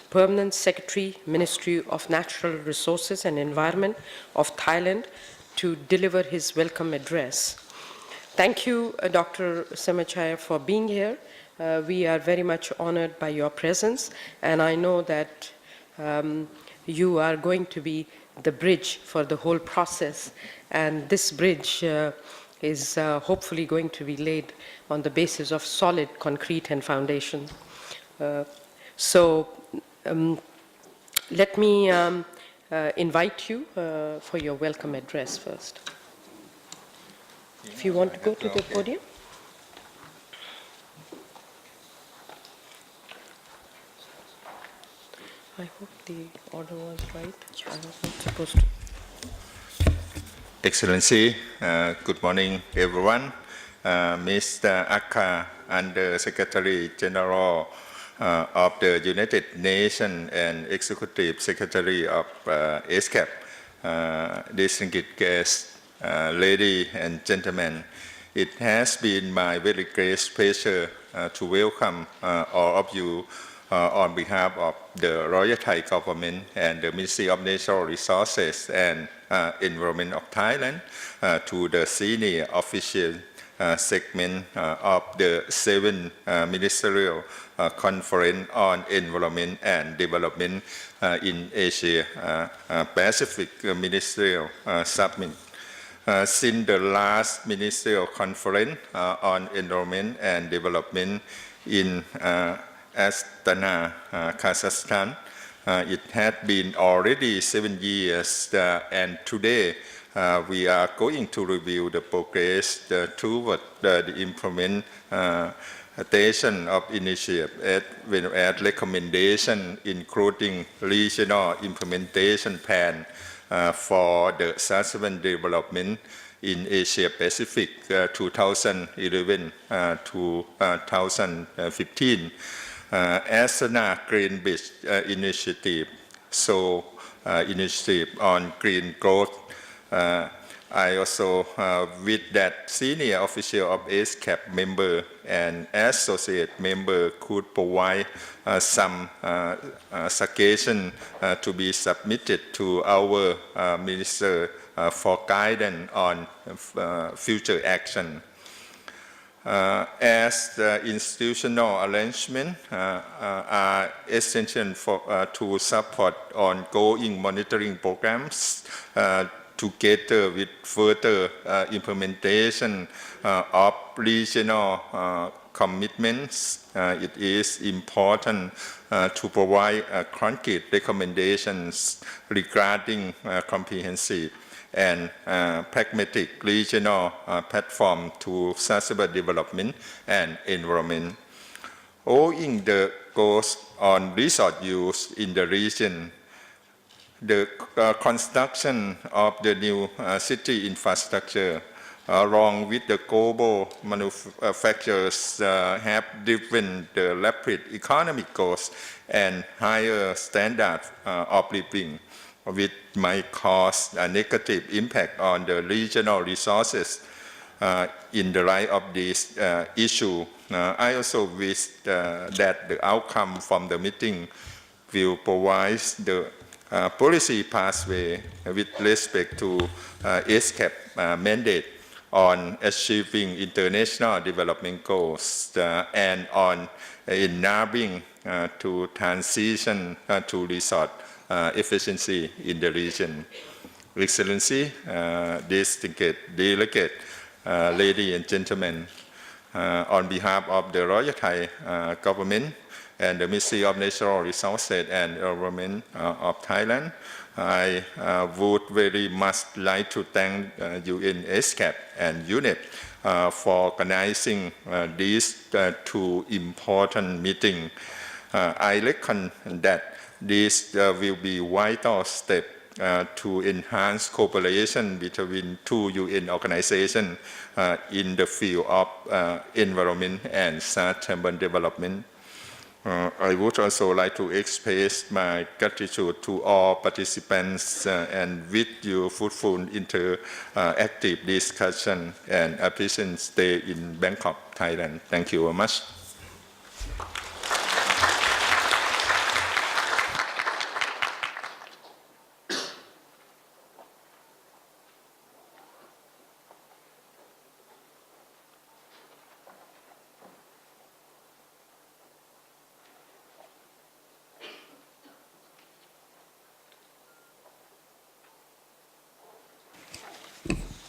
Permanent Secretary, Ministry of Natural Resources and Environment of Thailand, to deliver his welcome address. Thank you, Dr. Semachaya, for being here. We are very much honored by your presence, and I know that you are going to be the bridge for the whole process, and this bridge is hopefully going to be laid on the basis of solid, concrete, and foundation. Let me invite you for your welcome address first. If you want to go to the podium. I hope the order was right. I was not supposed to. Excellency, good morning, everyone. Mr. Akka, Under Secretary General of the United Nations and Executive Secretary of ESCAP, distinguished guests, ladies and gentlemen, it has been my very great pleasure to welcome all of you on behalf of the Royal Thai Government and the Ministry of Natural Resources and Environment of Thailand to the senior official segment of the 7th Ministerial Conference on Environment and Development in Asia Pacific Ministerial Summit. Since the last Ministerial Conference on Environment and Development in Astana, Kazakhstan, it had been already 7 years, and today we are going to review the progress toward the implementation of initiative at recommendation, including regional implementation plan for the sustainable development in Asia Pacific 2011 to 2015. Astana Green Beach Initiative, initiative on green growth. I also, with that senior official of ESCAP member and associate member, could provide some suggestion to be submitted to our minister for guidance on future action. As the institutional arrangement are essential to support ongoing monitoring programs together with further implementation of regional commitments, it is important to provide concrete recommendations regarding comprehensive and pragmatic regional platform to sustainable development and environment. Owing the goals on resource use in the region, the construction of the new city infrastructure, along with the global manufacturers, have driven the rapid economic growth and higher standard of living, which might cause a negative impact on the regional resources. In the light of this issue, I also wish that the outcome from the meeting will provide the policy pathway with respect to ESCAP mandate on achieving international development goals and on enabling to transition to resource efficiency in the region. Excellency, distinguished delegate, ladies and gentlemen, on behalf of the Royal Thai Government and the Ministry of Natural Resources and Environment of Thailand, I would very much like to thank UN ESCAP and UNEP for organizing these two important meetings. I reckon that this will be vital step to enhance cooperation between two UN organizations in the field of environment and sustainable development. I would also like to express my gratitude to all participants and with your fruitful interactive discussion and a pleasant stay in Bangkok, Thailand. Thank you very much.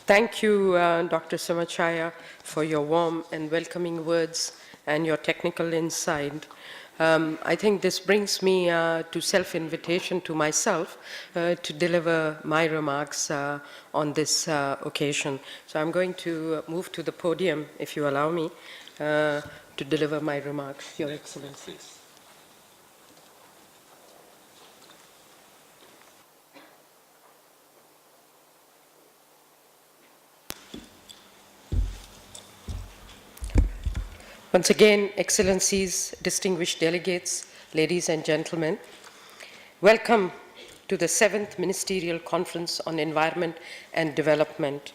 Thank you, Dr. Samachaya, for your warm and welcoming words and your technical insight. I think this brings me to self-invitation to myself to deliver my remarks on this occasion. So I'm going to move to the podium, if you allow me, to deliver my remarks, Your Excellency. Once again, Excellencies, distinguished delegates, ladies and gentlemen, welcome to the 7th Ministerial Conference on Environment and Development,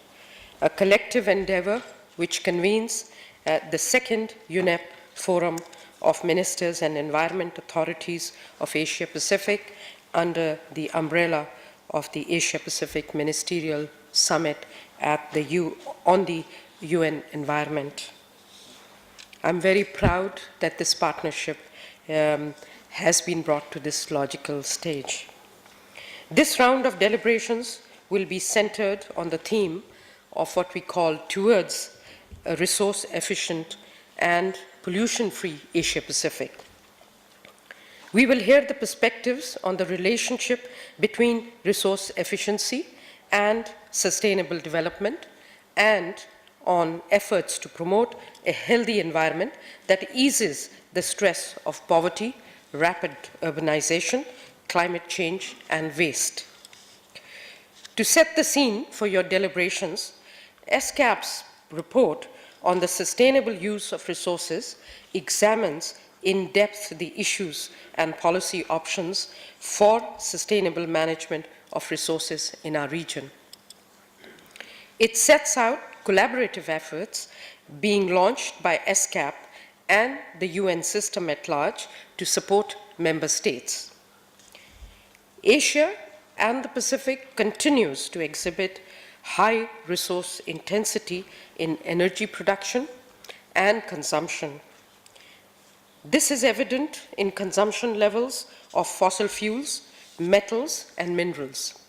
a collective endeavor which convenes the 2nd UNEP Forum of Ministers and Environment Authorities of Asia Pacific under the umbrella of the Asia Pacific Ministerial Summit on the UN Environment. I'm very proud that this partnership has been brought to this logical stage. This round of deliberations will be centered on the theme of what we call towards a resource-efficient and pollution-free Asia-Pacific. We will hear the perspectives on the relationship between resource efficiency and sustainable development, and on efforts to promote a healthy environment that eases the stress of poverty, rapid urbanization, climate change, and waste. To set the scene for your deliberations, ESCAP's report on the sustainable use of resources examines in depth the issues and policy options for sustainable management of resources in our region. It sets out collaborative efforts being launched by ESCAP and the UN system at large to support member states. Asia and the Pacific continues to exhibit high resource intensity in energy production and consumption. This is evident in consumption levels of fossil fuels, metals, and minerals.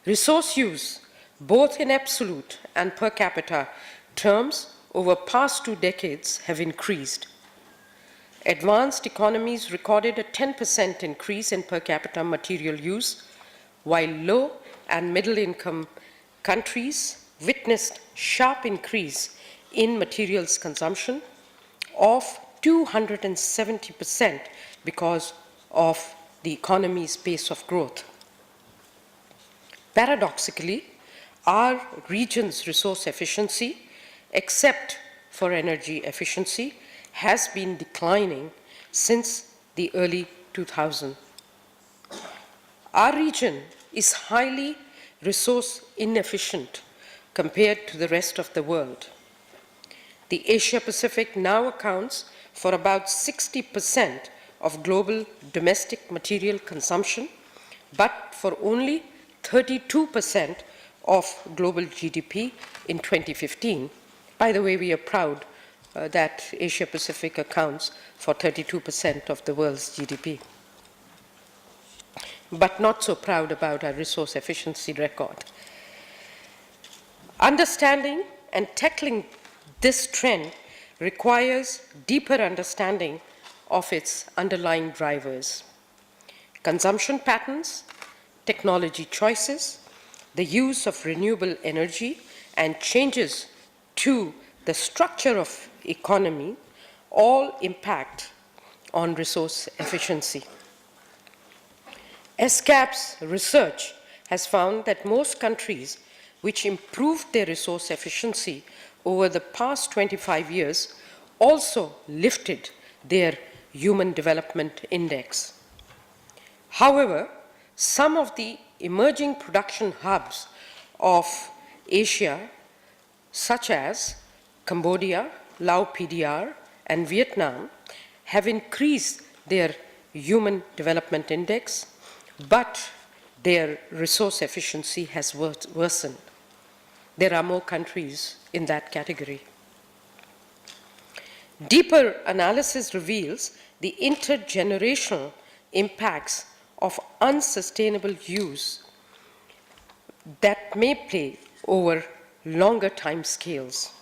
Resource use, both in absolute and per capita terms, over past 2 decades have increased. Advanced economies recorded a 10% increase in per capita material use, while low and middle income countries witnessed sharp increase in materials consumption of 270% because of the economy's pace of growth. Paradoxically, our region's resource efficiency, except for energy efficiency, has been declining since the early 2000s. Our region is highly resource inefficient compared to the rest of the world. The Asia-Pacific now accounts for about 60% of global domestic material consumption, but for only 32% of global GDP in 2015. By the way, we are proud that Asia-Pacific accounts for 32% of the world's GDP, but not so proud about our resource efficiency record. Understanding and tackling this trend requires deeper understanding of its underlying drivers: consumption patterns, technology choices, the use of renewable energy, and changes to the structure of economy all impact on resource efficiency. ESCAP's research has found that most countries which improved their resource efficiency over the past 25 years also lifted their Human Development Index. However, some of the emerging production hubs of Asia, such as Cambodia, Laos PDR, and Vietnam, have increased their Human Development Index, but their resource efficiency has worsened. There are more countries in that category. Deeper analysis reveals the intergenerational impacts of unsustainable use that may play over longer time scales.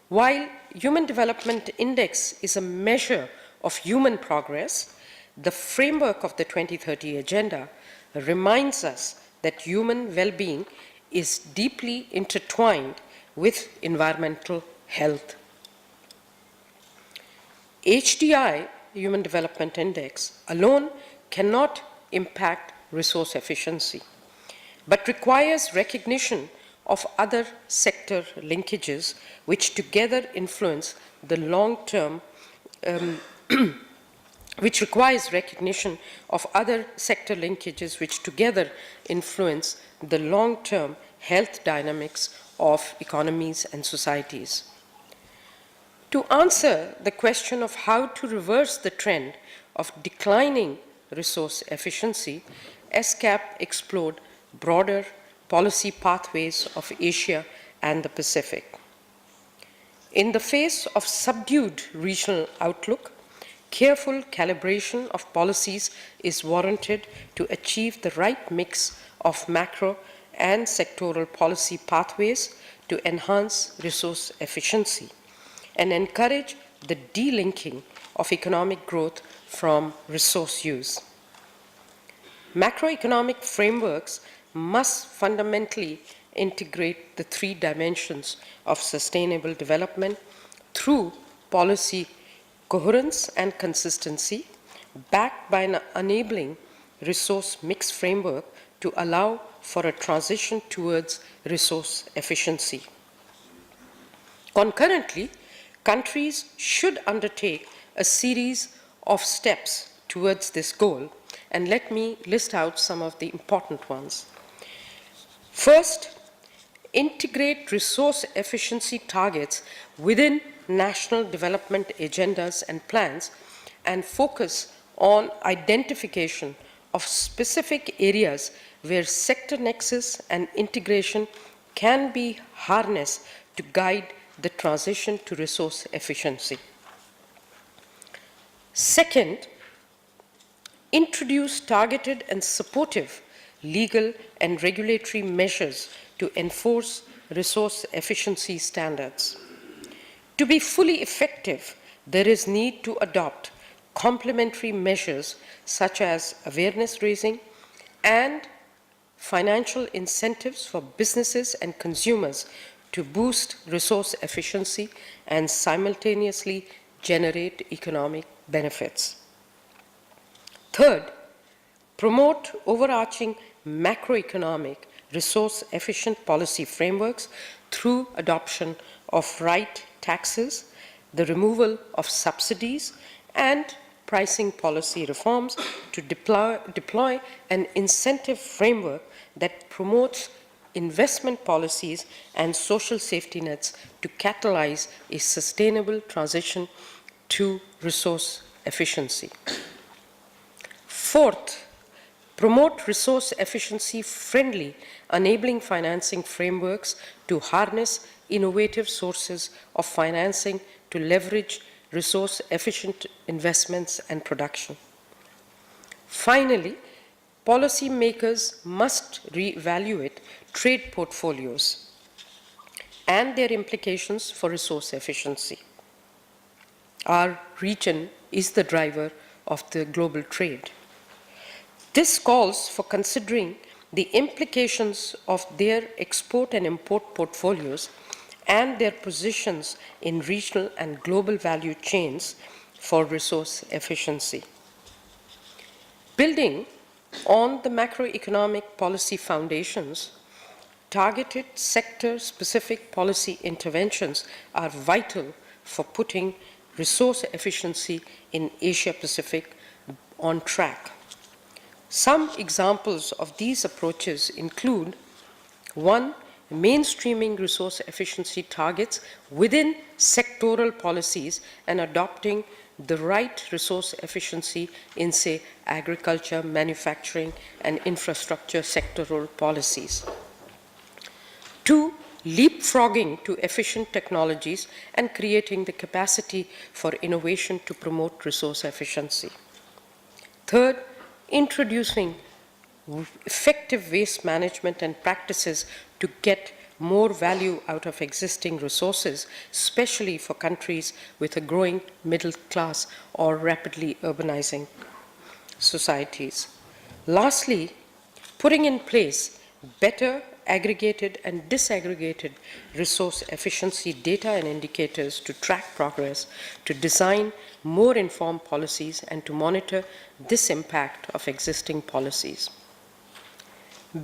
While Human Development Index is a measure of human progress, the framework of the 2030 Agenda reminds us that human well-being is deeply intertwined with environmental health. HDI, Human Development Index, alone cannot impact resource efficiency, but requires recognition of other sector linkages which together influence the long-term which requires recognition of other sector linkages which together influence the long-term health dynamics of economies and societies. To answer the question of how to reverse the trend of declining resource efficiency, ESCAP explored broader policy pathways of Asia and the Pacific. In the face of subdued regional outlook, careful calibration of policies is warranted to achieve the right mix of macro and sectoral policy pathways to enhance resource efficiency and encourage the delinking of economic growth from resource use. Macroeconomic frameworks must fundamentally integrate the three dimensions of sustainable development through policy coherence and consistency, backed by an enabling resource mix framework to allow for a transition towards resource efficiency. Concurrently, countries should undertake a series of steps towards this goal, and let me list out some of the important ones. First, integrate resource efficiency targets within national development agendas and plans and focus on identification of specific areas where sector nexus and integration can be harnessed to guide the transition to resource efficiency. Second, introduce targeted and supportive legal and regulatory measures to enforce resource efficiency standards. To be fully effective, there is need to adopt complementary measures such as awareness raising and financial incentives for businesses and consumers to boost resource efficiency and simultaneously generate economic benefits. Third, promote overarching macroeconomic resource-efficient policy frameworks through adoption of right taxes, the removal of subsidies, and pricing policy reforms to deploy an incentive framework that promotes investment policies and social safety nets to catalyze a sustainable transition to resource efficiency. Fourth, promote resource efficiency friendly, enabling financing frameworks to harness innovative sources of financing to leverage resource efficient investments and production. Finally, policymakers must reevaluate trade portfolios and their implications for resource efficiency. Our region is the driver of the global trade. This calls for considering the implications of their export and import portfolios and their positions in regional and global value chains for resource efficiency. Building on the macroeconomic policy foundations, targeted sector-specific policy interventions are vital for putting resource efficiency in Asia-Pacific on track. Some examples of these approaches include: 1. Mainstreaming resource efficiency targets within sectoral policies and adopting the right resource efficiency in, say, agriculture, manufacturing, and infrastructure sectoral policies. 2. Leapfrogging to efficient technologies and creating the capacity for innovation to promote resource efficiency. Third, introducing effective waste management and practices to get more value out of existing resources, especially for countries with a growing middle class or rapidly urbanizing societies. Lastly, putting in place better aggregated and disaggregated resource efficiency data and indicators to track progress, to design more informed policies, and to monitor this impact of existing policies.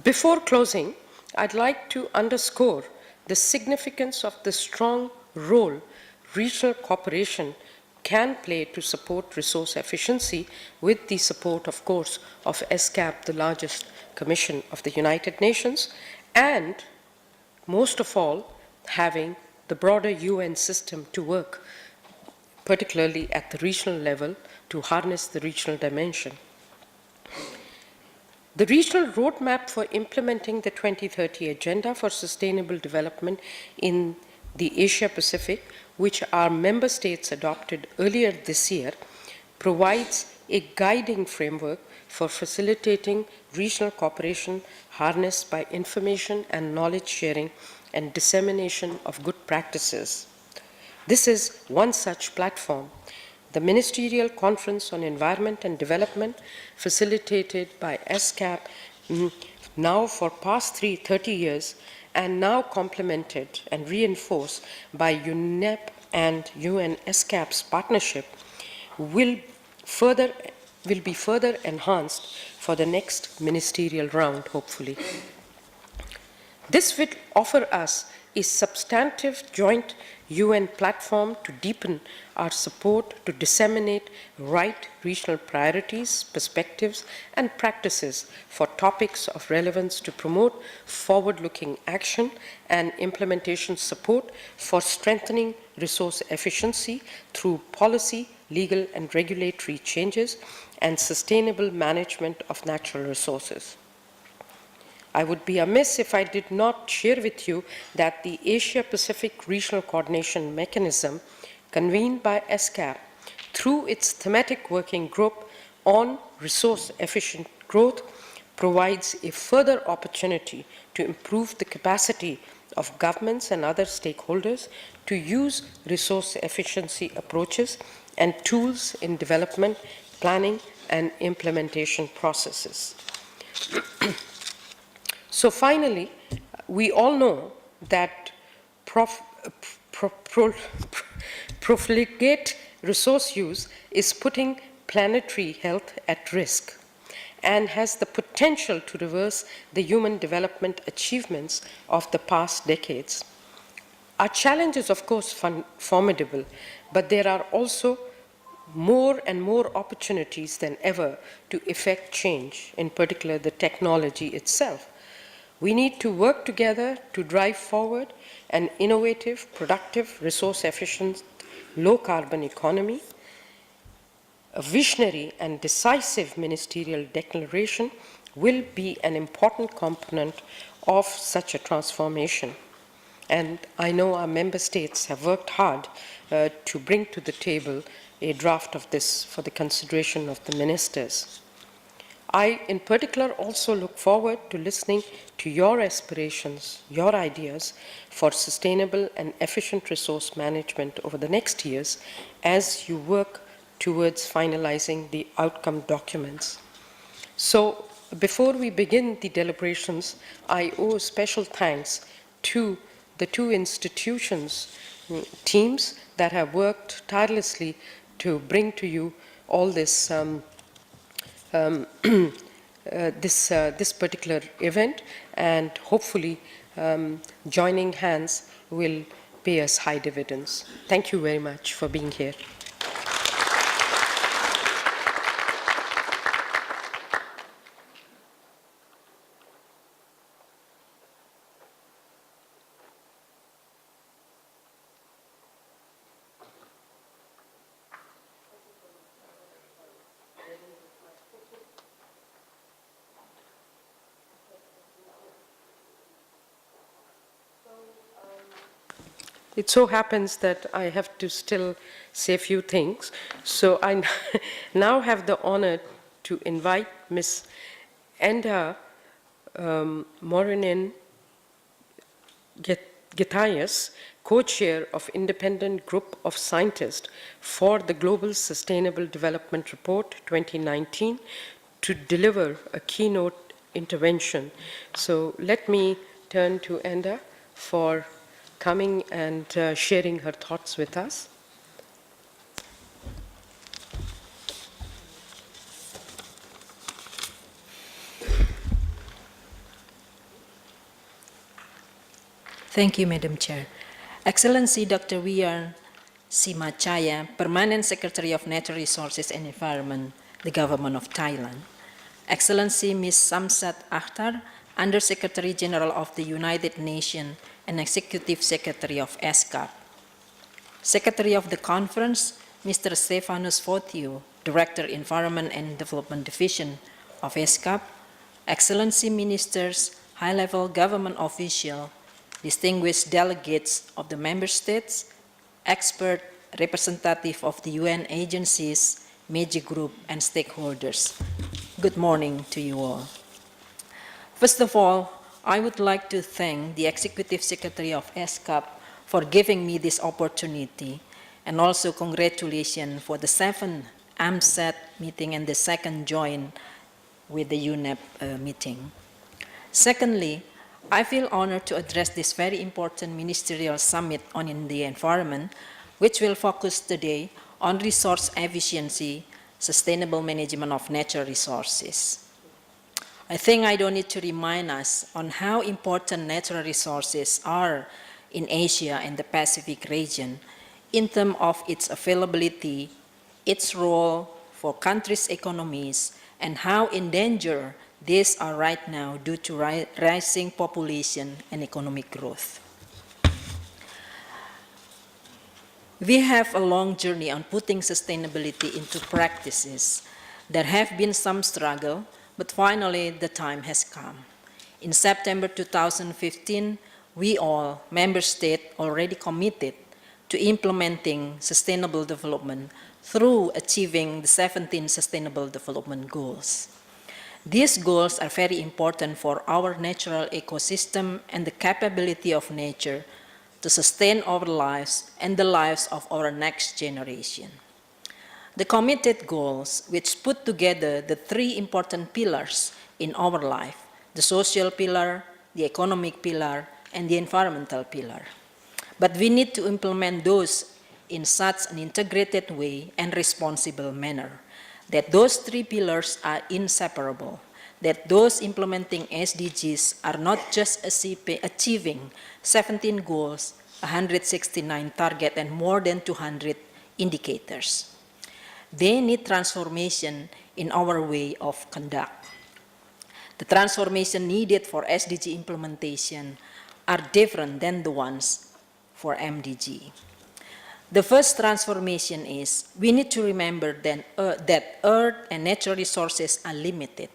Before closing, I'd like to underscore the significance of the strong role regional cooperation can play to support resource efficiency, with the support, of course, of ESCAP, the largest commission of the United Nations, and most of all, having the broader UN system to work, particularly at the regional level, to harness the regional dimension. The regional roadmap for implementing the 2030 Agenda for Sustainable Development in the Asia-Pacific, which our member states adopted earlier this year, provides a guiding framework for facilitating regional cooperation harnessed by information and knowledge sharing and dissemination of good practices. This is one such platform. The Ministerial Conference on Environment and Development, facilitated by ESCAP now for past 30 years, and now complemented and reinforced by UNEP and UN ESCAP's partnership, will be further enhanced for the next ministerial round, hopefully. This will offer us a substantive joint UN platform to deepen our support to disseminate right regional priorities, perspectives, and practices for topics of relevance, to promote forward-looking action and implementation support for strengthening resource efficiency through policy, legal, and regulatory changes, and sustainable management of natural resources. I would be amiss if I did not share with you that the Asia-Pacific Regional Coordination Mechanism, convened by ESCAP through its thematic working group on resource-efficient growth, provides a further opportunity to improve the capacity of governments and other stakeholders to use resource efficiency approaches and tools in development, planning, and implementation processes. So finally, we all know that profligate resource use is putting planetary health at risk and has the potential to reverse the human development achievements of the past decades. Our challenge is, of course, formidable, but there are also more and more opportunities than ever to effect change, in particular the technology itself. We need to work together to drive forward an innovative, productive, resource-efficient, low-carbon economy. A visionary and decisive ministerial declaration will be an important component of such a transformation. And I know our member states have worked hard to bring to the table a draft of this for the consideration of the ministers. I, in particular, also look forward to listening to your aspirations, your ideas for sustainable and efficient resource management over the next years as you work towards finalizing the outcome documents. So, before we begin the deliberations, I owe special thanks to the two institutions, teams that have worked tirelessly to bring to you all this this particular event, and hopefully joining hands will pay us high dividends. Thank you very much for being here. It so happens that I have to still say a few things. So I now have the honor to invite Ms. Enda Morinin Githias, co-chair of Independent Group of Scientists for the Global Sustainable Development Report 2019, to deliver a keynote intervention. So let me turn to Enda for coming and sharing her thoughts with us. Thank you, Madam Chair. Excellency Dr. Wian Simachaya, Permanent Secretary of Natural Resources and Environment, the Government of Thailand. Excellency Ms. Samsat Akhtar, Under-Secretary General of the United Nations and Executive Secretary of ESCAP. Secretary of the Conference, Mr. Stephanus Fotiu, Director, Environment and Development Division of ESCAP. Excellency Ministers, high-level government officials, distinguished delegates of the member states, expert representative of the UN agencies, media group, and stakeholders. Good morning to you all. First of all, I would like to thank the Executive Secretary of ESCAP for giving me this opportunity, and also congratulations for the 7th AMSAT meeting and the 2nd joint with the UNEP meeting. Secondly, I feel honored to address this very important ministerial summit on the environment, which will focus today on resource efficiency, sustainable management of natural resources. I think I don't need to remind us on how important natural resources are in Asia and the Pacific region in terms of its availability, its role for countries' economies, and how endangered these are right now due to rising population and economic growth. We have a long journey on putting sustainability into practices. There have been some struggle, but finally the time has come. In September 2015, we all, member states, already committed to implementing sustainable development through achieving the 17 Sustainable Development Goals. These goals are very important for our natural ecosystem and the capability of nature to sustain our lives and the lives of our next generation. The committed goals, which put together the 3 important pillars in our life, the social pillar, the economic pillar, and the environmental pillar. But we need to implement those in such an integrated way and responsible manner that those 3 pillars are inseparable, that those implementing SDGs are not just achieving 17 goals, 169 targets, and more than 200 indicators. They need transformation in our way of conduct. The transformation needed for SDG implementation are different than the ones for MDG. The first transformation is we need to remember that Earth and natural resources are limited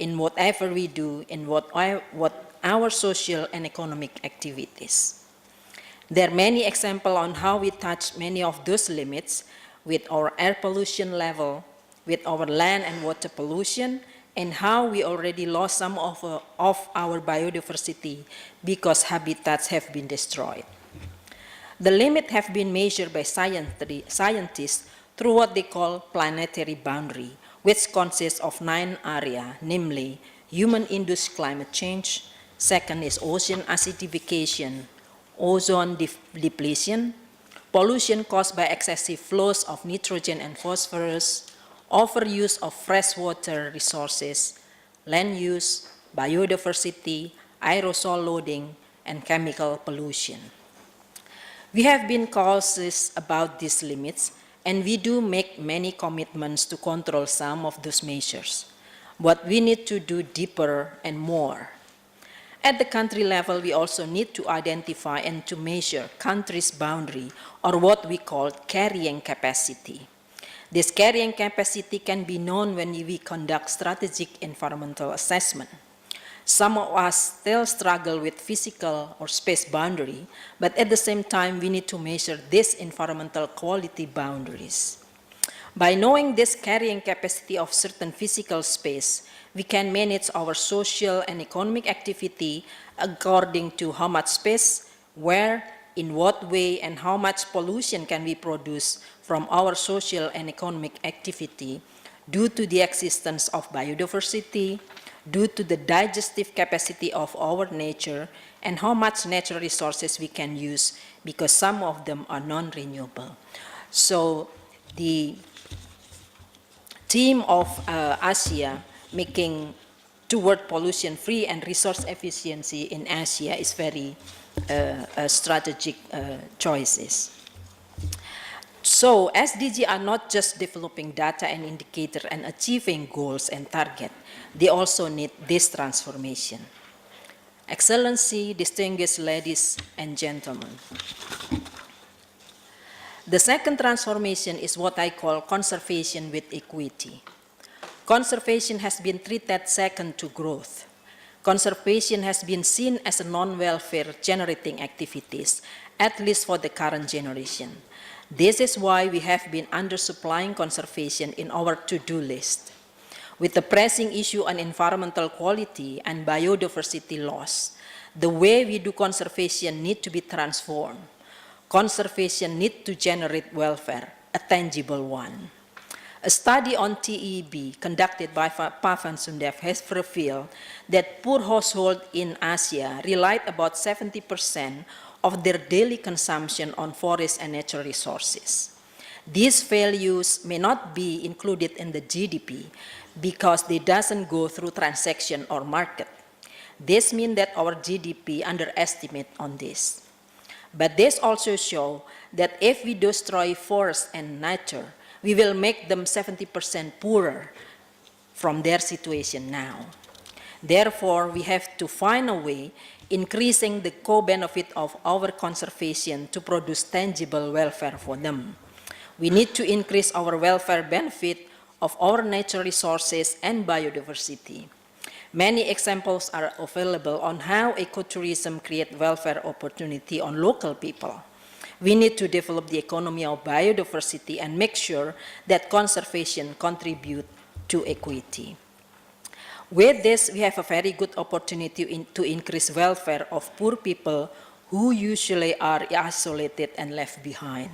in whatever we do, in what our social and economic activities. There are many examples on how we touch many of those limits with our air pollution level, with our land and water pollution, and how we already lost some of our biodiversity because habitats have been destroyed. The limits have been measured by scientists through what they call planetary boundary, which consists of 9 areas, namely human-induced climate change. Second is ocean acidification, ozone depletion, pollution caused by excessive flows of nitrogen and phosphorus, overuse of freshwater resources, land use, biodiversity, aerosol loading, and chemical pollution. We have been cautious about these limits, and we do make many commitments to control some of those measures. But we need to do deeper and more. At the country level, we also need to identify and to measure countries' boundary, or what we call carrying capacity. This carrying capacity can be known when we conduct strategic environmental assessment. Some of us still struggle with physical or space boundary, but at the same time, we need to measure these environmental quality boundaries. By knowing this carrying capacity of certain physical space, we can manage our social and economic activity according to how much space, where, in what way, and how much pollution can we produce from our social and economic activity due to the existence of biodiversity, due to the digestive capacity of our nature, and how much natural resources we can use because some of them are non-renewable. So the theme of Asia making toward pollution-free and resource efficiency in Asia is very strategic choices. So SDG are not just developing data and indicator and achieving goals and target, they also need this transformation. Excellency, distinguished ladies and gentlemen. The second transformation is what I call conservation with equity. Conservation has been treated second to growth. Conservation has been seen as a non-welfare generating activities, at least for the current generation. This is why we have been undersupplying conservation in our to-do list. With the pressing issue on environmental quality and biodiversity loss, the way we do conservation needs to be transformed. Conservation needs to generate welfare, a tangible one. A study on TEB conducted by Pavan Sundev has revealed that poor households in Asia relied about 70% of their daily consumption on forests and natural resources. These values may not be included in the GDP because they doesn't go through transaction or market. This means that our GDP underestimate on this. But this also shows that if we destroy forests and nature, we will make them 70% poorer from their situation now. Therefore, we have to find a way increasing the co-benefit of our conservation to produce tangible welfare for them. We need to increase our welfare benefit of our natural resources and biodiversity. Many examples are available on how ecotourism creates welfare opportunity on local people. We need to develop the economy of biodiversity and make sure that conservation contributes to equity. With this, we have a very good opportunity to increase welfare of poor people who usually are isolated and left behind.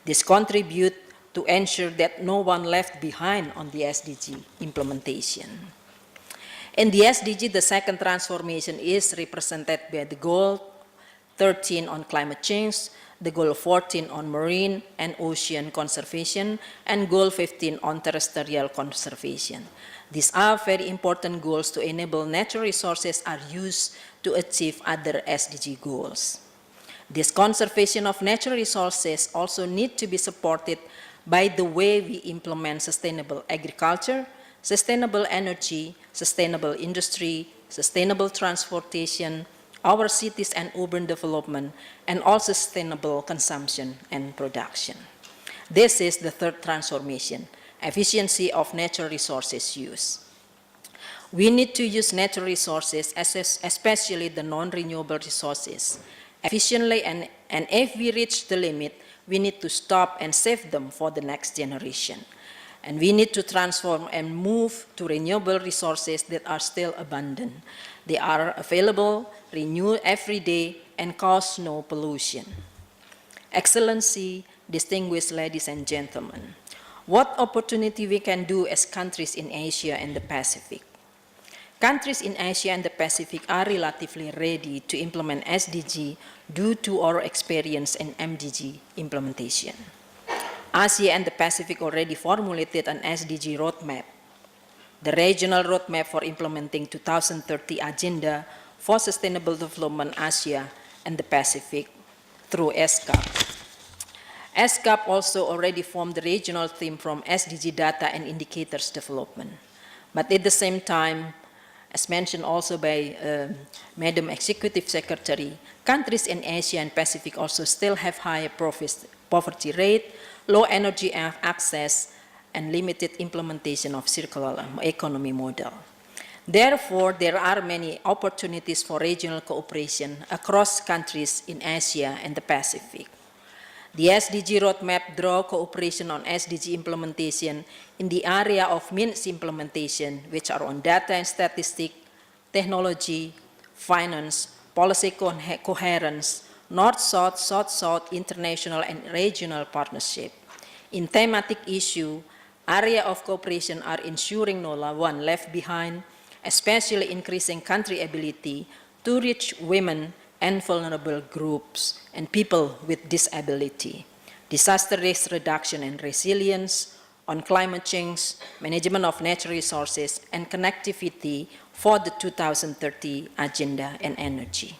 This contributes to ensure that no one left behind on the SDG implementation. In the SDG, the second transformation is represented by the goal 13 on climate change, the goal 14 on marine and ocean conservation, and goal 15 on terrestrial conservation. These are very important goals to enable natural resources are used to achieve other SDG goals. This conservation of natural resources also need to be supported by the way we implement sustainable agriculture, sustainable energy, sustainable industry, sustainable transportation, our cities and urban development, and also sustainable consumption and production. This is the third transformation, efficiency of natural resources use. We need to use natural resources, especially the non-renewable resources, efficiently, and if we reach the limit, we need to stop and save them for the next generation. And we need to transform and move to renewable resources that are still abundant. They are available, renewed every day, and cause no pollution. Excellency, distinguished ladies and gentlemen, what opportunity we can do as countries in Asia and the Pacific? Countries in Asia and the Pacific are relatively ready to implement SDG due to our experience in MDG implementation. Asia and the Pacific already formulated an SDG roadmap, the regional roadmap for implementing 2030 Agenda for Sustainable Development Asia and the Pacific through ESCAP. ESCAP also already formed the regional team from SDG data and indicators development. But at the same time, as mentioned also by Madam Executive Secretary, countries in Asia and Pacific also still have higher poverty rate, low energy access, and limited implementation of circular economy model. Therefore, there are many opportunities for regional cooperation across countries in Asia and the Pacific. The SDG roadmap draws cooperation on SDG implementation in the area of means implementation, which are on data and statistics, technology, finance, policy coherence, North-South, South-South, international and regional partnership. In thematic issue, area of cooperation are ensuring no one left behind, especially increasing country ability to reach women and vulnerable groups and people with disability, disaster risk reduction and resilience, on climate change, management of natural resources, and connectivity for the 2030 agenda and energy.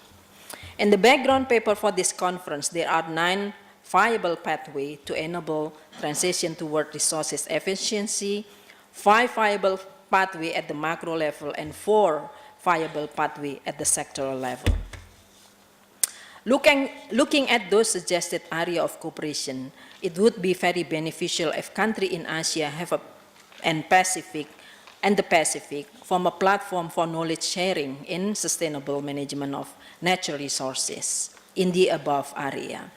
In the background paper for this conference, there are 9 viable pathways to enable transition toward resources efficiency, 5 viable pathways at the macro level, and 4 viable pathways at the sectoral level. Looking at those suggested areas of cooperation, it would be very beneficial if countries in Asia and the Pacific form a platform for knowledge sharing in sustainable management of natural resources in the above area.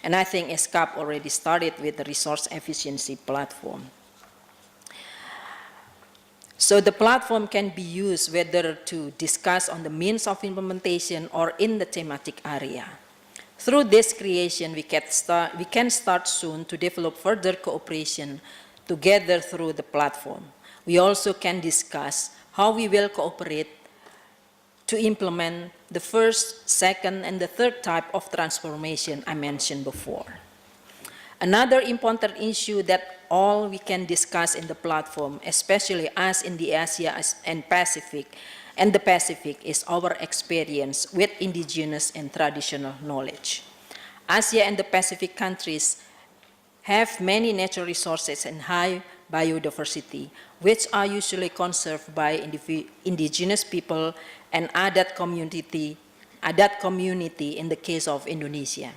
And I think ESCAP already started with the resource efficiency platform. So the platform can be used whether to discuss on the means of implementation or in the thematic area. Through this creation, we can start soon to develop further cooperation together through the platform. We also can discuss how we will cooperate to implement the first, second, and the third type of transformation I mentioned before. Another important issue that all we can discuss in the platform, especially us in the Asia and the Pacific, is our experience with indigenous and traditional knowledge. Asia and the Pacific countries have many natural resources and high biodiversity, which are usually conserved by indigenous people and Adat community in the case of Indonesia.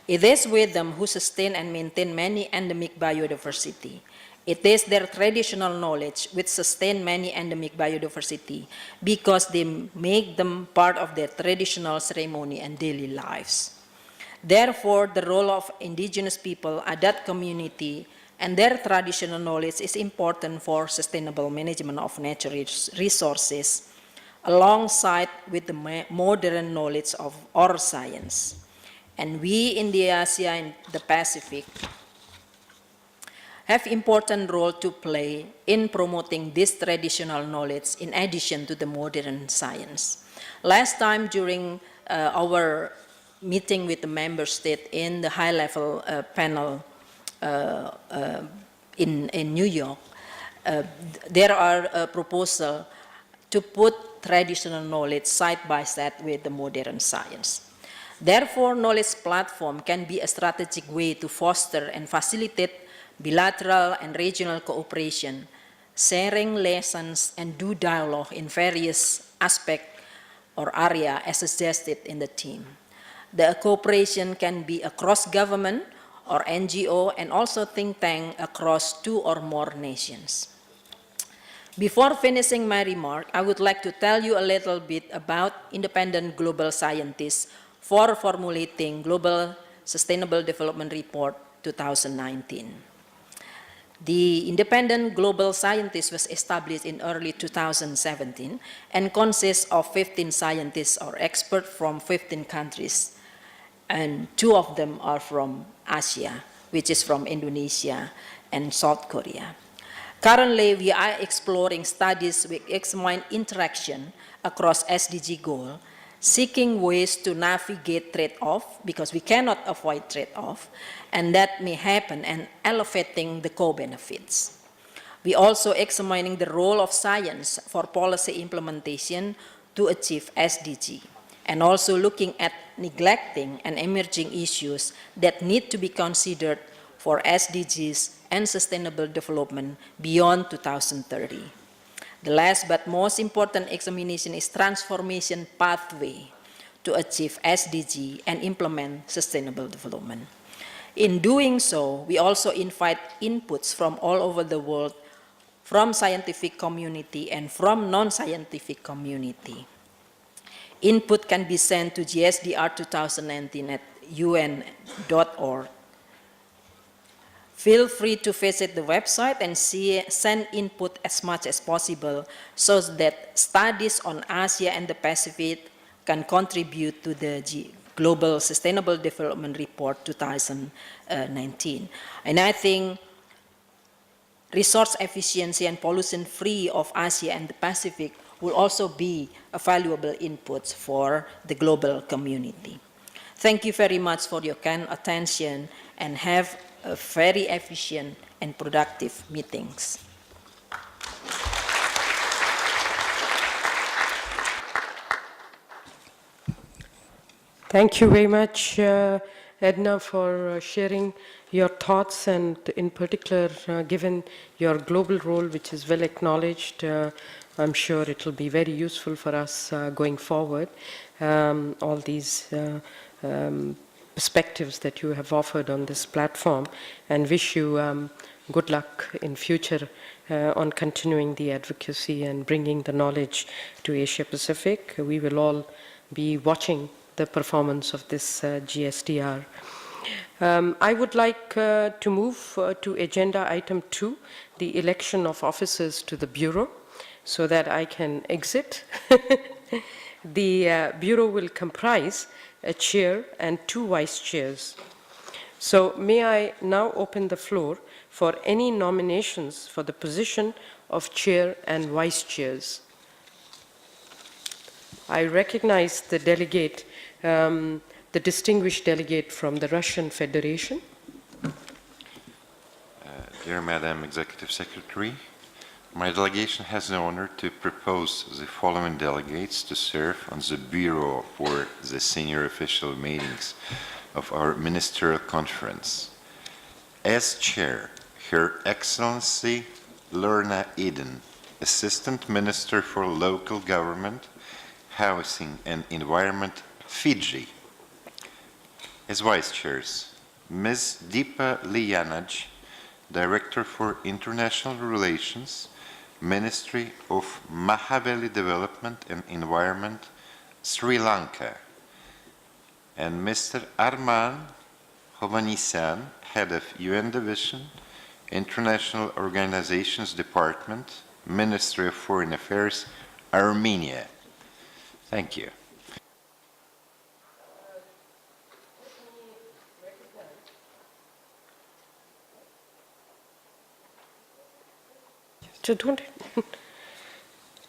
It is with them who sustain and maintain many endemic biodiversity. It is their traditional knowledge which sustain many endemic biodiversity because they make them part of their traditional ceremony and daily lives. Therefore, the role of indigenous people, Adat community, and their traditional knowledge is important for sustainable management of natural resources alongside with the modern knowledge of our science. And we in the Asia and the Pacific have important role to play in promoting this traditional knowledge in addition to the modern science. Last time during our meeting with the member state in the high-level panel in New York, there are a proposal to put traditional knowledge side by side with the modern science. Therefore, knowledge platform can be a strategic way to foster and facilitate bilateral and regional cooperation, sharing lessons and do dialogue in various aspects or areas as suggested in the theme. The cooperation can be across government or NGO and also think tank across 2 or more nations. Before finishing my remark, I would like to tell you a little bit about independent global scientists for formulating Global Sustainable Development Report 2019. The independent global scientist was established in early 2017 and consists of 15 scientists or experts from 15 countries, and 2 of them are from Asia, which is from Indonesia and South Korea. Currently, we are exploring studies which examine interaction across SDG goals, seeking ways to navigate trade-off, because we cannot avoid trade-off, and that may happen, and elevating the co-benefits. We also examining the role of science for policy implementation to achieve SDG, and also looking at neglecting and emerging issues that need to be considered for SDGs and sustainable development beyond 2030. The last but most important examination is transformation pathway to achieve SDG and implement sustainable development. In doing so, we also invite inputs from all over the world, from scientific community and from non-scientific community. Input can be sent to GSDR 2019 at un.org Feel free to visit the website and send input as much as possible so that studies on Asia and the Pacific can contribute to the Global Sustainable Development Report 2019. And I think resource efficiency and pollution-free of Asia and the Pacific will also be a valuable input for the global community. Thank you very much for your kind attention and have a very efficient and productive meetings. Thank you very much, Edna, for sharing your thoughts, and in particular, given your global role, which is well acknowledged, I'm sure it will be very useful for us going forward, all these perspectives that you have offered on this platform, and wish you good luck in future on continuing the advocacy and bringing the knowledge to Asia Pacific. We will all be watching the performance of this GSDR. I would like to move to agenda item 2, the election of officers to the Bureau, so that I can exit. The Bureau will comprise a chair and 2 vice chairs. So may I now open the floor for any nominations for the position of chair and vice chairs. I recognize the delegate, the distinguished delegate from the Russian Federation. Dear Madam Executive Secretary, my delegation has the honor to propose the following delegates to serve on the Bureau for the senior official meetings of our Ministerial Conference. As Chair, Her Excellency Lorna Eden, Assistant Minister for Local Government, Housing and Environment, Fiji. As Vice Chairs, Ms. Deepa Liyanaj, Director for International Relations, Ministry of Mahaveli Development and Environment, Sri Lanka, and Mr. Arman Hovhannisyan, Head of UN Division, International Organizations Department, Ministry of Foreign Affairs, Armenia. Thank you.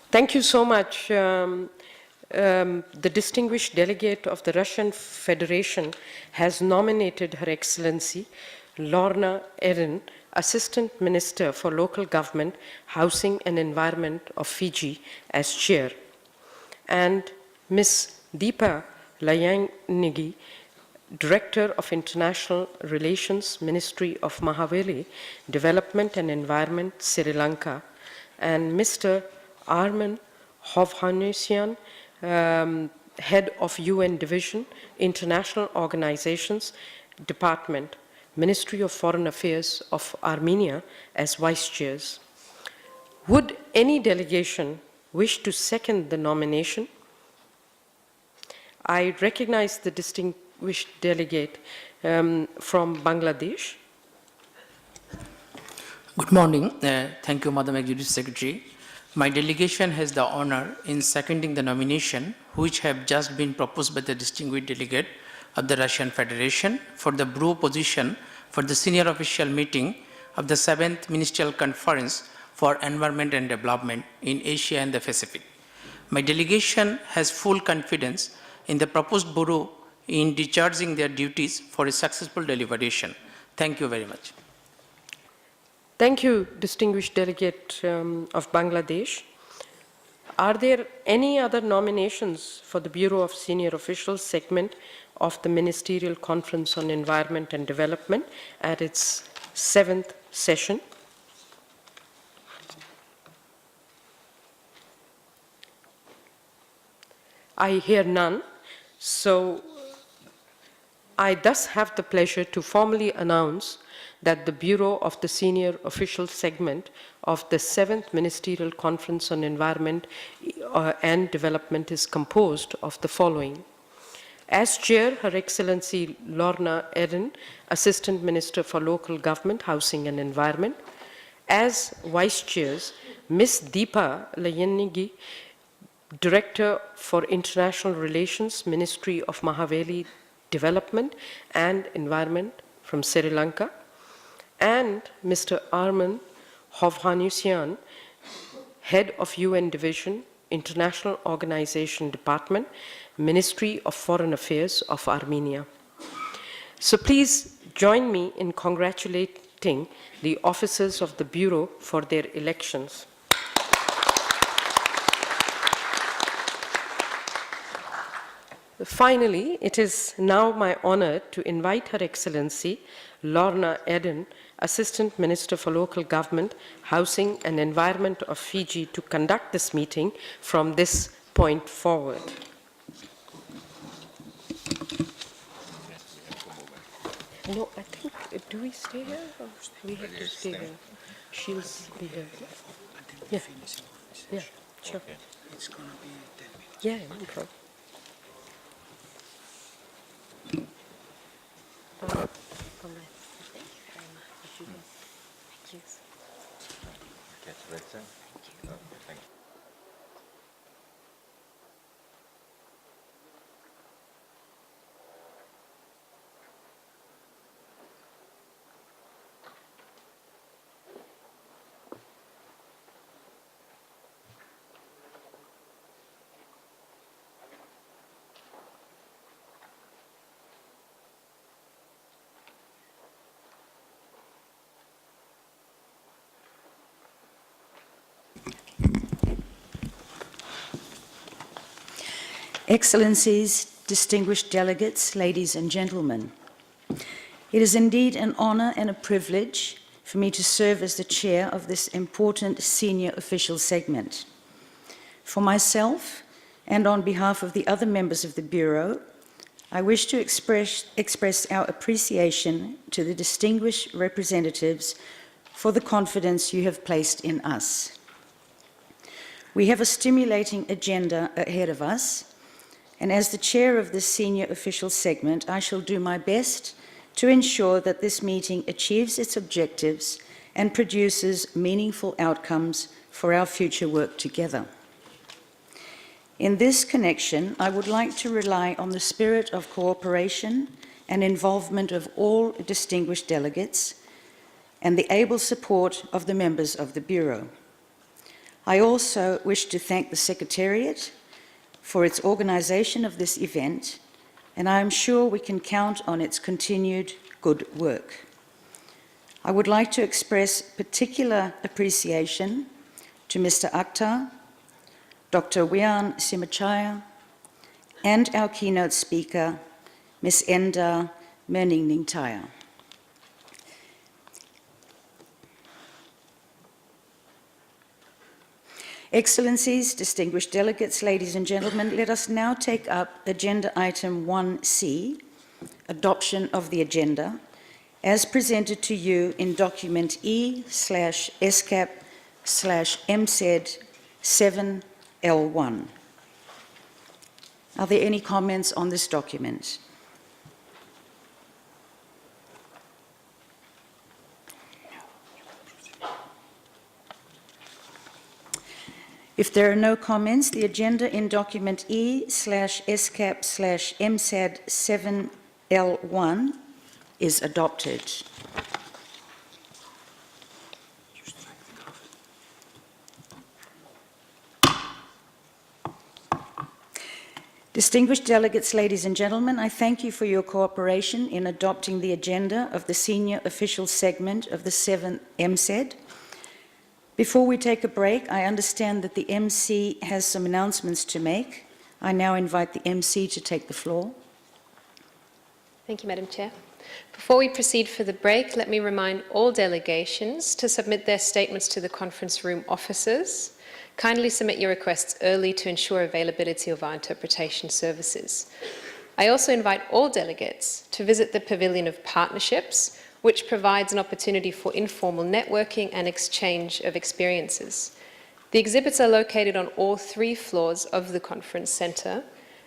Thank you so much. The distinguished delegate of the Russian Federation has nominated Her Excellency Lorna Eden, Assistant Minister for Local Government, Housing and Environment of Fiji, as chair, and Ms. Deepa Liyanaj, Director of International Relations, Ministry of Mahaveli Development and Environment, Sri Lanka, and Mr. Arman Hovhannisyan, Head of UN Division, International Organizations Department, Ministry of Foreign Affairs of Armenia, as vice chairs. Would any delegation wish to second the nomination? I recognize the distinguished delegate from Bangladesh. Good morning. Thank you, Madam Executive Secretary. My delegation has the honor in seconding the nomination which have just been proposed by the distinguished delegate of the Russian Federation for the Bureau position for the senior official meeting of the 7th Ministerial Conference for Environment and Development in Asia and the Pacific. My delegation has full confidence in the proposed Bureau in discharging their duties for a successful deliberation. Thank you very much. Thank you, distinguished delegate of Bangladesh. Are there any other nominations for the Bureau of Senior Officials segment of the Ministerial Conference on Environment and Development at its 7th session? I hear none, so I thus have the pleasure to formally announce that the Bureau of the Senior Official Segment of the 7th Ministerial Conference on Environment and Development is composed of the following: As Chair, Her Excellency Lorna Eden, Assistant Minister for Local Government, Housing and Environment. As Vice Chairs, Ms. Deepa Layanigi, Director for International Relations, Ministry of Mahaveli Development and Environment from Sri Lanka, and Mr. Arman Hovhannisyan, Head of UN Division, International Organization Department, Ministry of Foreign Affairs of Armenia. So please join me in congratulating the officers of the Bureau for their elections. Finally, it is now my honor to invite Her Excellency Lorna Eden, Assistant Minister for Local Government, Housing and Environment of Fiji, to conduct this meeting from this point forward. No, I think, do we stay here or we have to stay here? She'll be here. Yeah, yeah, sure. It's going to be 10 minutes. Yeah, no problem. Excellencies, distinguished delegates, ladies and gentlemen, it is indeed an honor and a privilege for me to serve as the chair of this important senior official segment. For myself, and on behalf of the other members of the Bureau, I wish to express our appreciation to the distinguished representatives for the confidence you have placed in us. We have a stimulating agenda ahead of us, and as the chair of this senior official segment, I shall do my best to ensure that this meeting achieves its objectives and produces meaningful outcomes for our future work together. In this connection, I would like to rely on the spirit of cooperation and involvement of all distinguished delegates and the able support of the members of the Bureau. I also wish to thank the Secretariat for its organisation of this event, and I am sure we can count on its continued good work. I would like to express particular appreciation to Mr. Akhtar, Dr. Wian Simachaya, and our keynote speaker, Ms. Enda Merningning-Taya. Excellencies, distinguished delegates, ladies and gentlemen, let us now take up agenda item 1C, adoption of the agenda, as presented to you in document E/ESCAP/MSED7L1. Are there any comments on this document? If there are no comments, the agenda in document E/ESCAP/MSED7L1 is adopted. Distinguished delegates, ladies and gentlemen, I thank you for your cooperation in adopting the agenda of the senior official segment of the 7th MSED. Before we take a break, I understand that the MC has some announcements to make. I now invite the MC to take the floor. Thank you, Madam Chair. Before we proceed for the break, let me remind all delegations to submit their statements to the conference room officers. Kindly submit your requests early to ensure availability of our interpretation services. I also invite all delegates to visit the Pavilion of Partnerships, which provides an opportunity for informal networking and exchange of experiences. The exhibits are located on all 3 floors of the conference centre,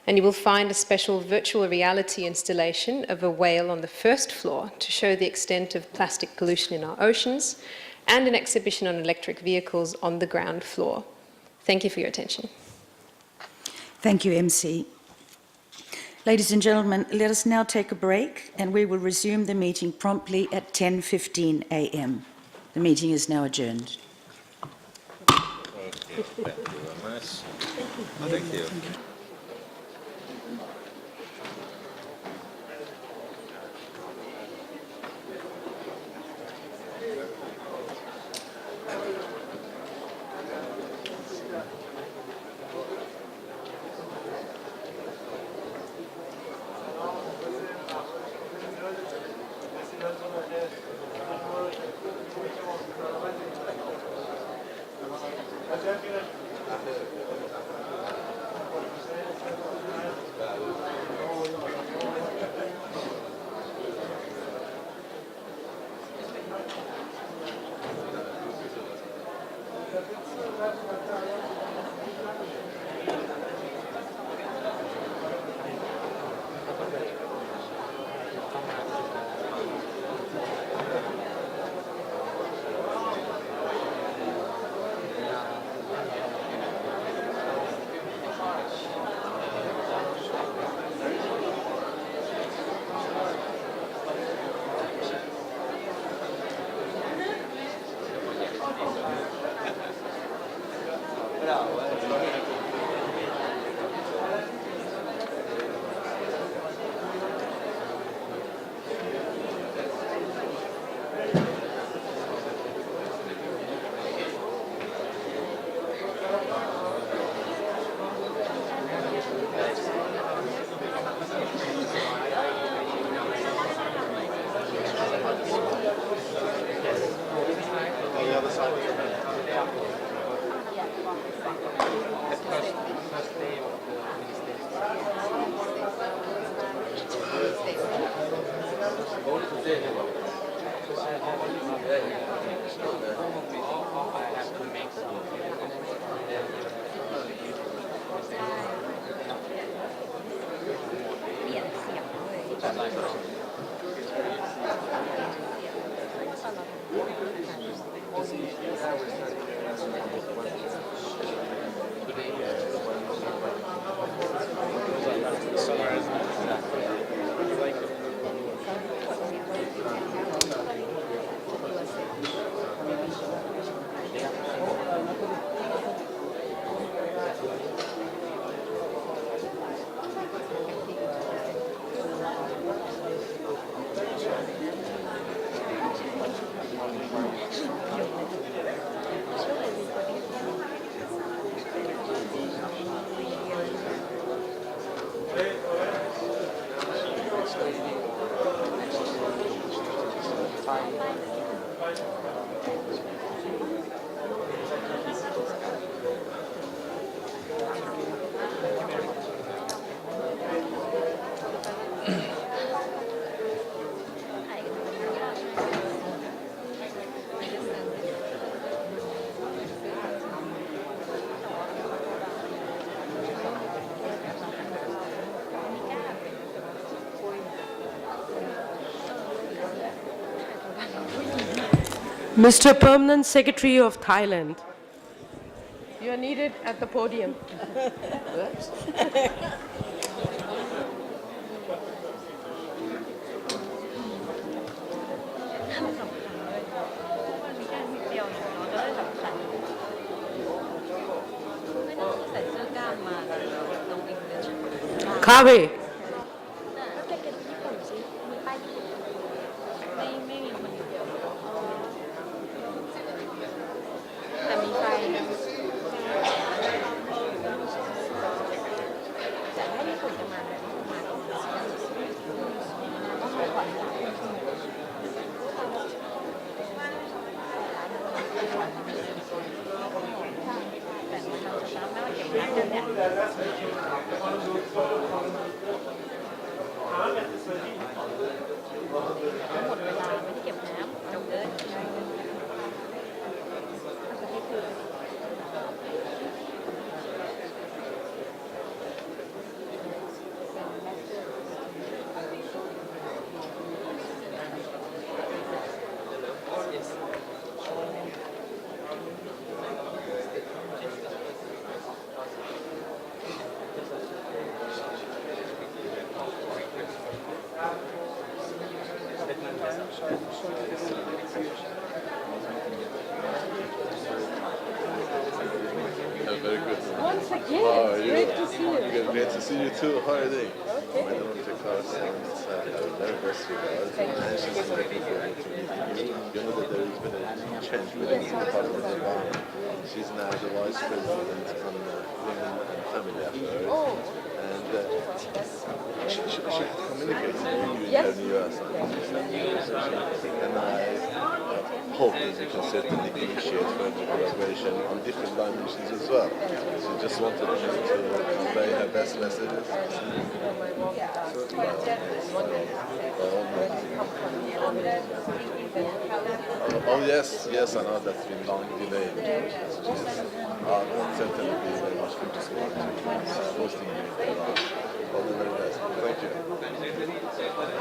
And you will find a special virtual reality installation of a whale on the first floor to show the extent of plastic pollution in our oceans, and an exhibition on electric vehicles on the ground floor. Thank you for your attention. Thank you, MC. Ladies and gentlemen, let us now take a break, and we will resume the meeting promptly at 10:15 a.m. The meeting is now adjourned. Okay, thank you very much. Thank you. Mr. Permanent Secretary of Thailand, you are needed at the podium. Kaveh. Very good. Once again, How are you? great to see you. Good, great to see you too. How are you doing? My name is Vikas and very best regards. And she's looking forward to meeting you. You know that there has been a change within the Department of Law. She's now the Vice President on Women and Family Affairs. And she communicates with you in her new assignment. And I hope that we can certainly initiate further collaboration on different dimensions as well. So just wanted to convey her best messages. Oh yes, yes, I know that's been long delayed. I'll certainly be very much looking forward to hosting you. All the very best. Thank you.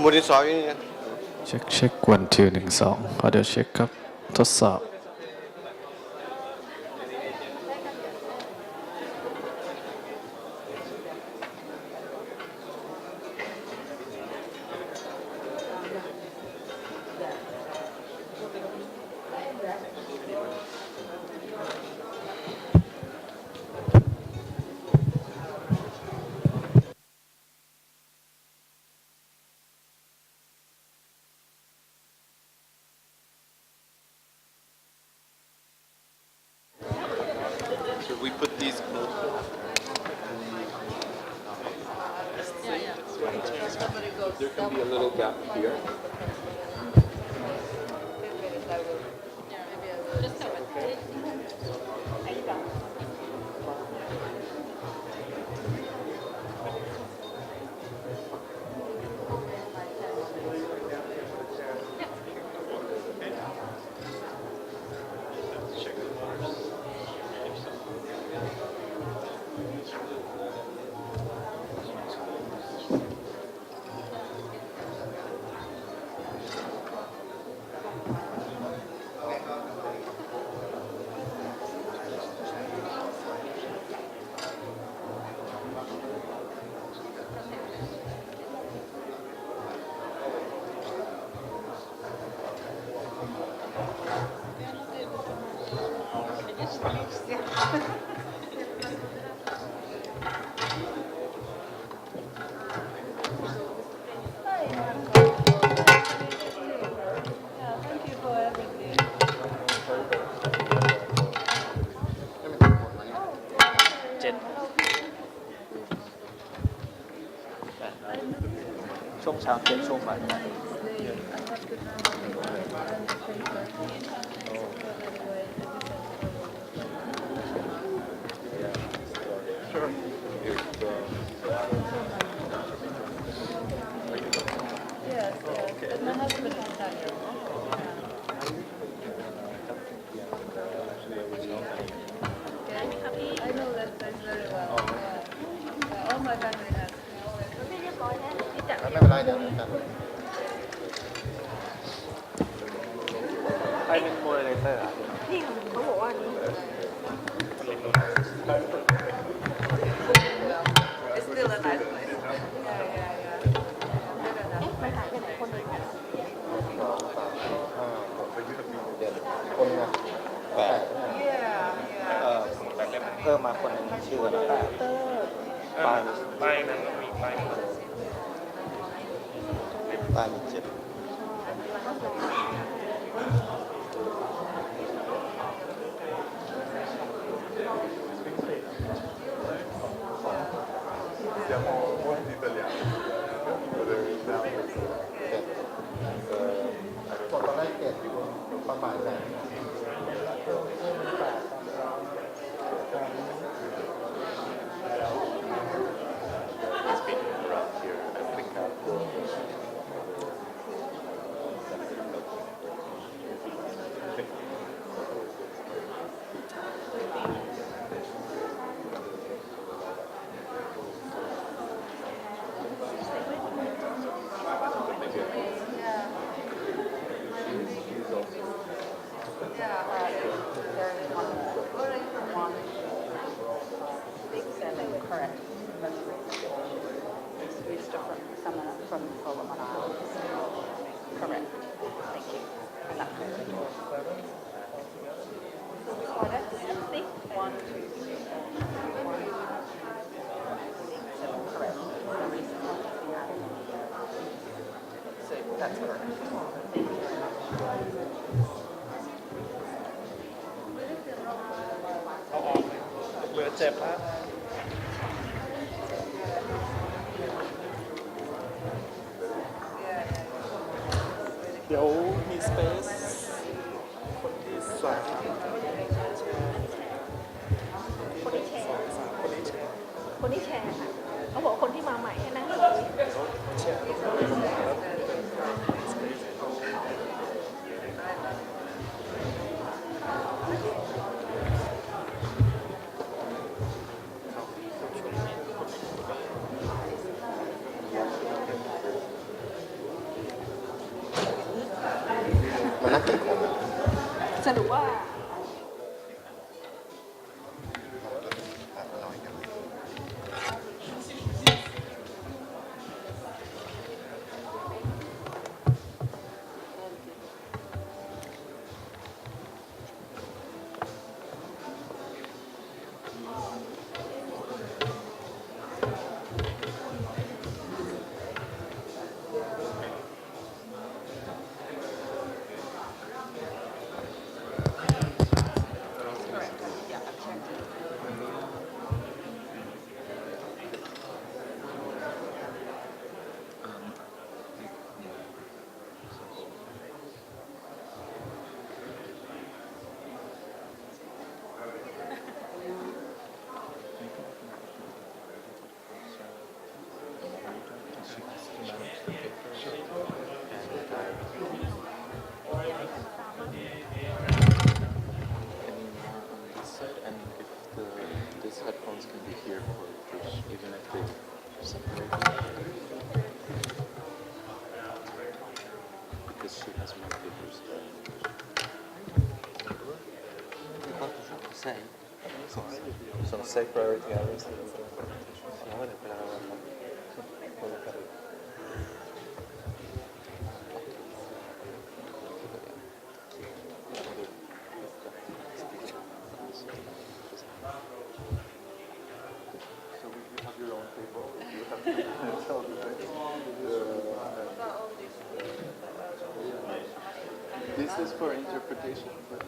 Audio check 1 2 1 2 Audio check ครับทดสอบ Should we put these closer? There can be a little gap here.เพิ่มมาคน งกันนะป้ายนั้นมีป้ายมี7ตอนแรก7ประมาณไหนเบอร์เจ็บแล้วเดี๋ยวมีสเปซคนที่สามคนที่แชร์ค่ะเขาบอกคนที่มาใหม่ให้นั่งเลยแชร์มันน่าเกลียดคนสรุปว่าthese headphones can be here for push, even if they separate. Because she has more papers than sono 6 priority areas. This is for interpretation. But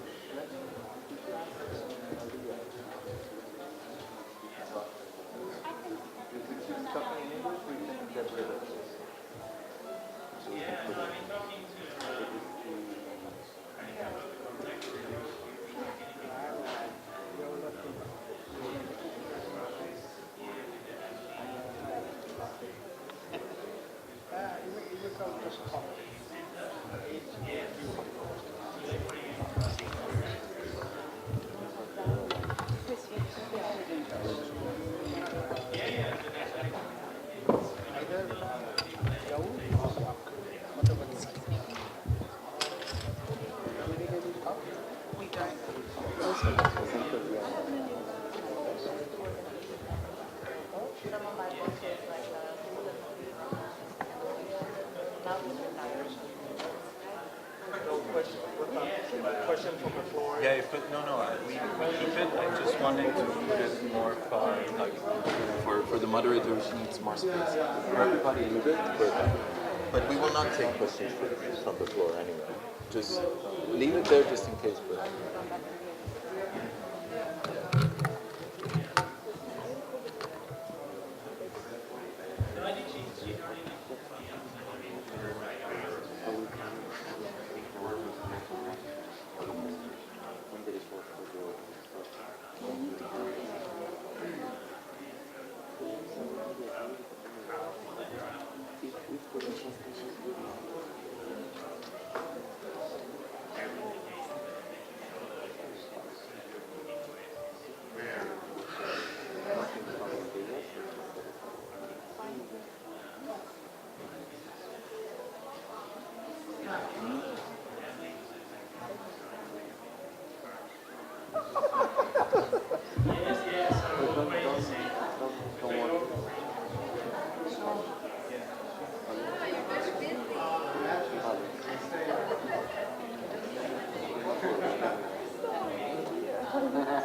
if it's talking in English, we can get rid of this. So we can put Yeah, but no, we keep it. I just wanted to put it more far, like, for the moderator, she needs more space. For everybody, Leave it, but we will not take questions from the floor anyway. Just leave it there just in case. But the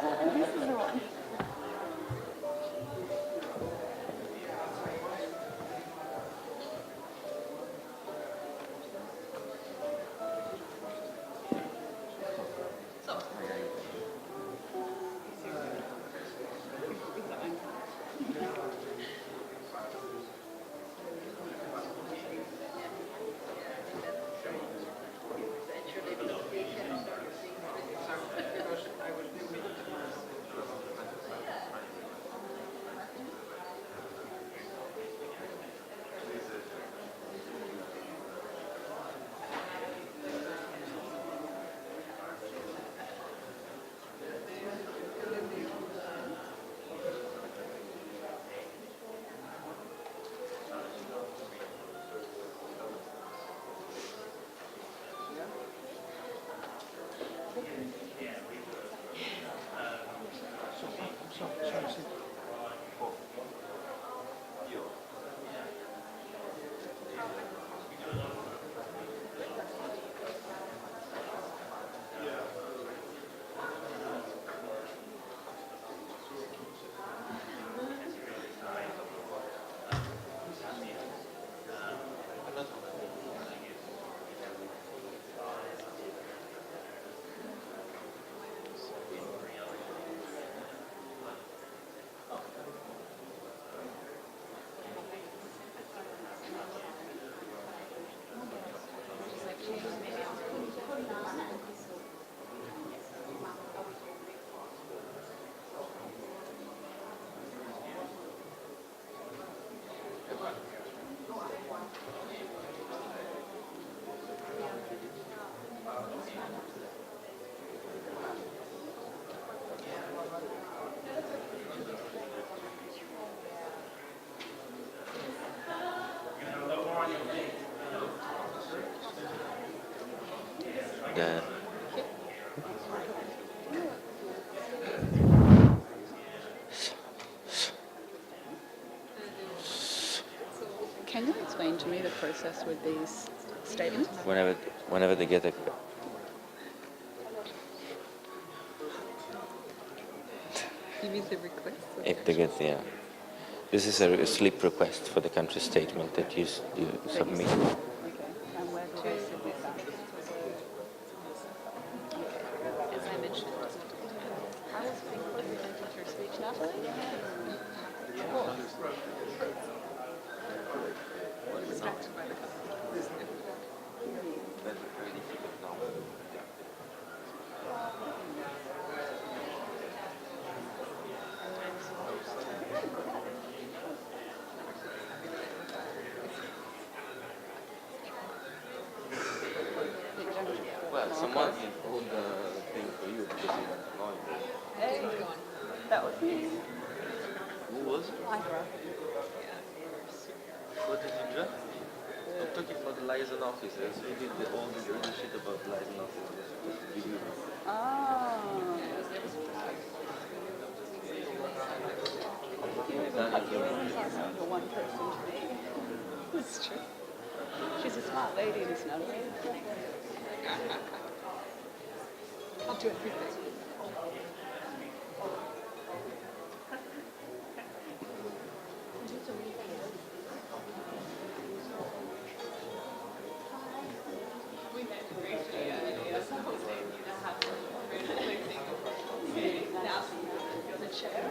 Can you explain to me the process with these statements? whenever they get a You mean the request? if they get this is a slip request for the country statement that you submit. Okay, and where do I submit that? Okay, as I mentioned, I was being presented your speech, Natalie. Cool. Distracted by the Well, someone can hold the thing for you because you're annoying. Hey, that was me. Who was it? Ira. What did you do? I'm talking about the liaison officers. Who did all the dirty shit about liaison officers? Did you? Oh. The one person to me. That's true. She's a smart lady, Miss Natalie. I'll do everything. We met briefly, yes, I was saying, you know, how to now you're the chair.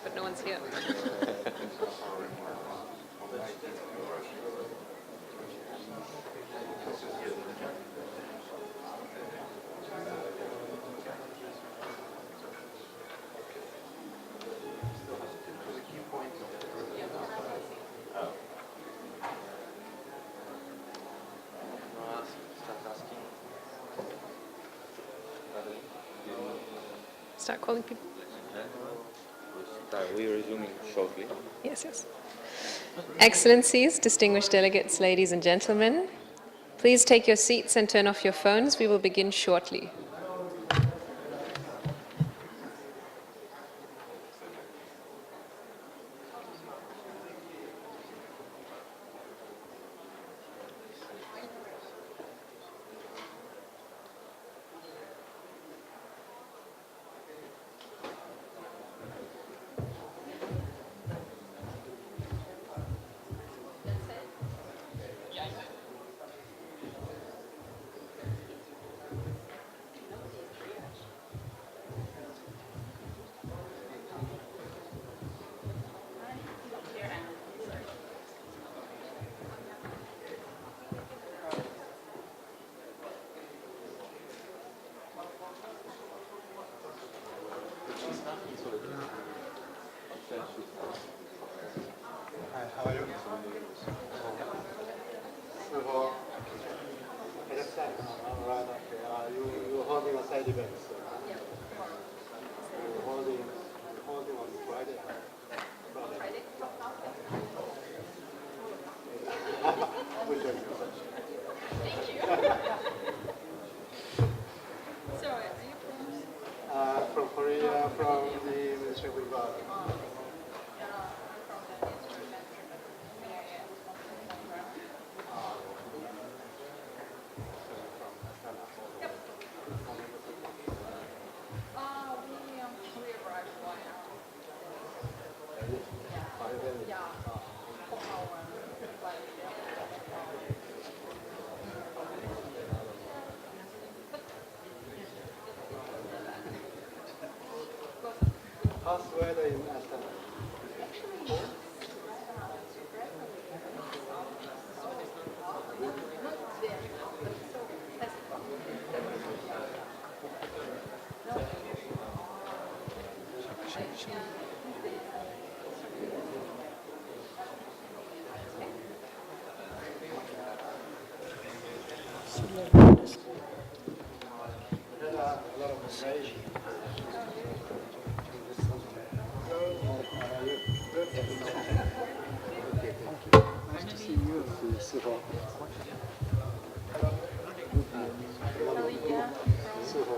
But no one's here. Start calling people. We're resuming shortly. Yes, yes. Excellencies, distinguished delegates, ladies and gentlemen, please take your seats and turn off your phones. We will begin shortly. Hi, how are you? All right, okay. You're holding a side event. So. You're holding on Friday. Friday? We'll join you. Thank you. So, are you from Korea, from the Ministerial Conference. How's the weather in Astana? Suho. Suho.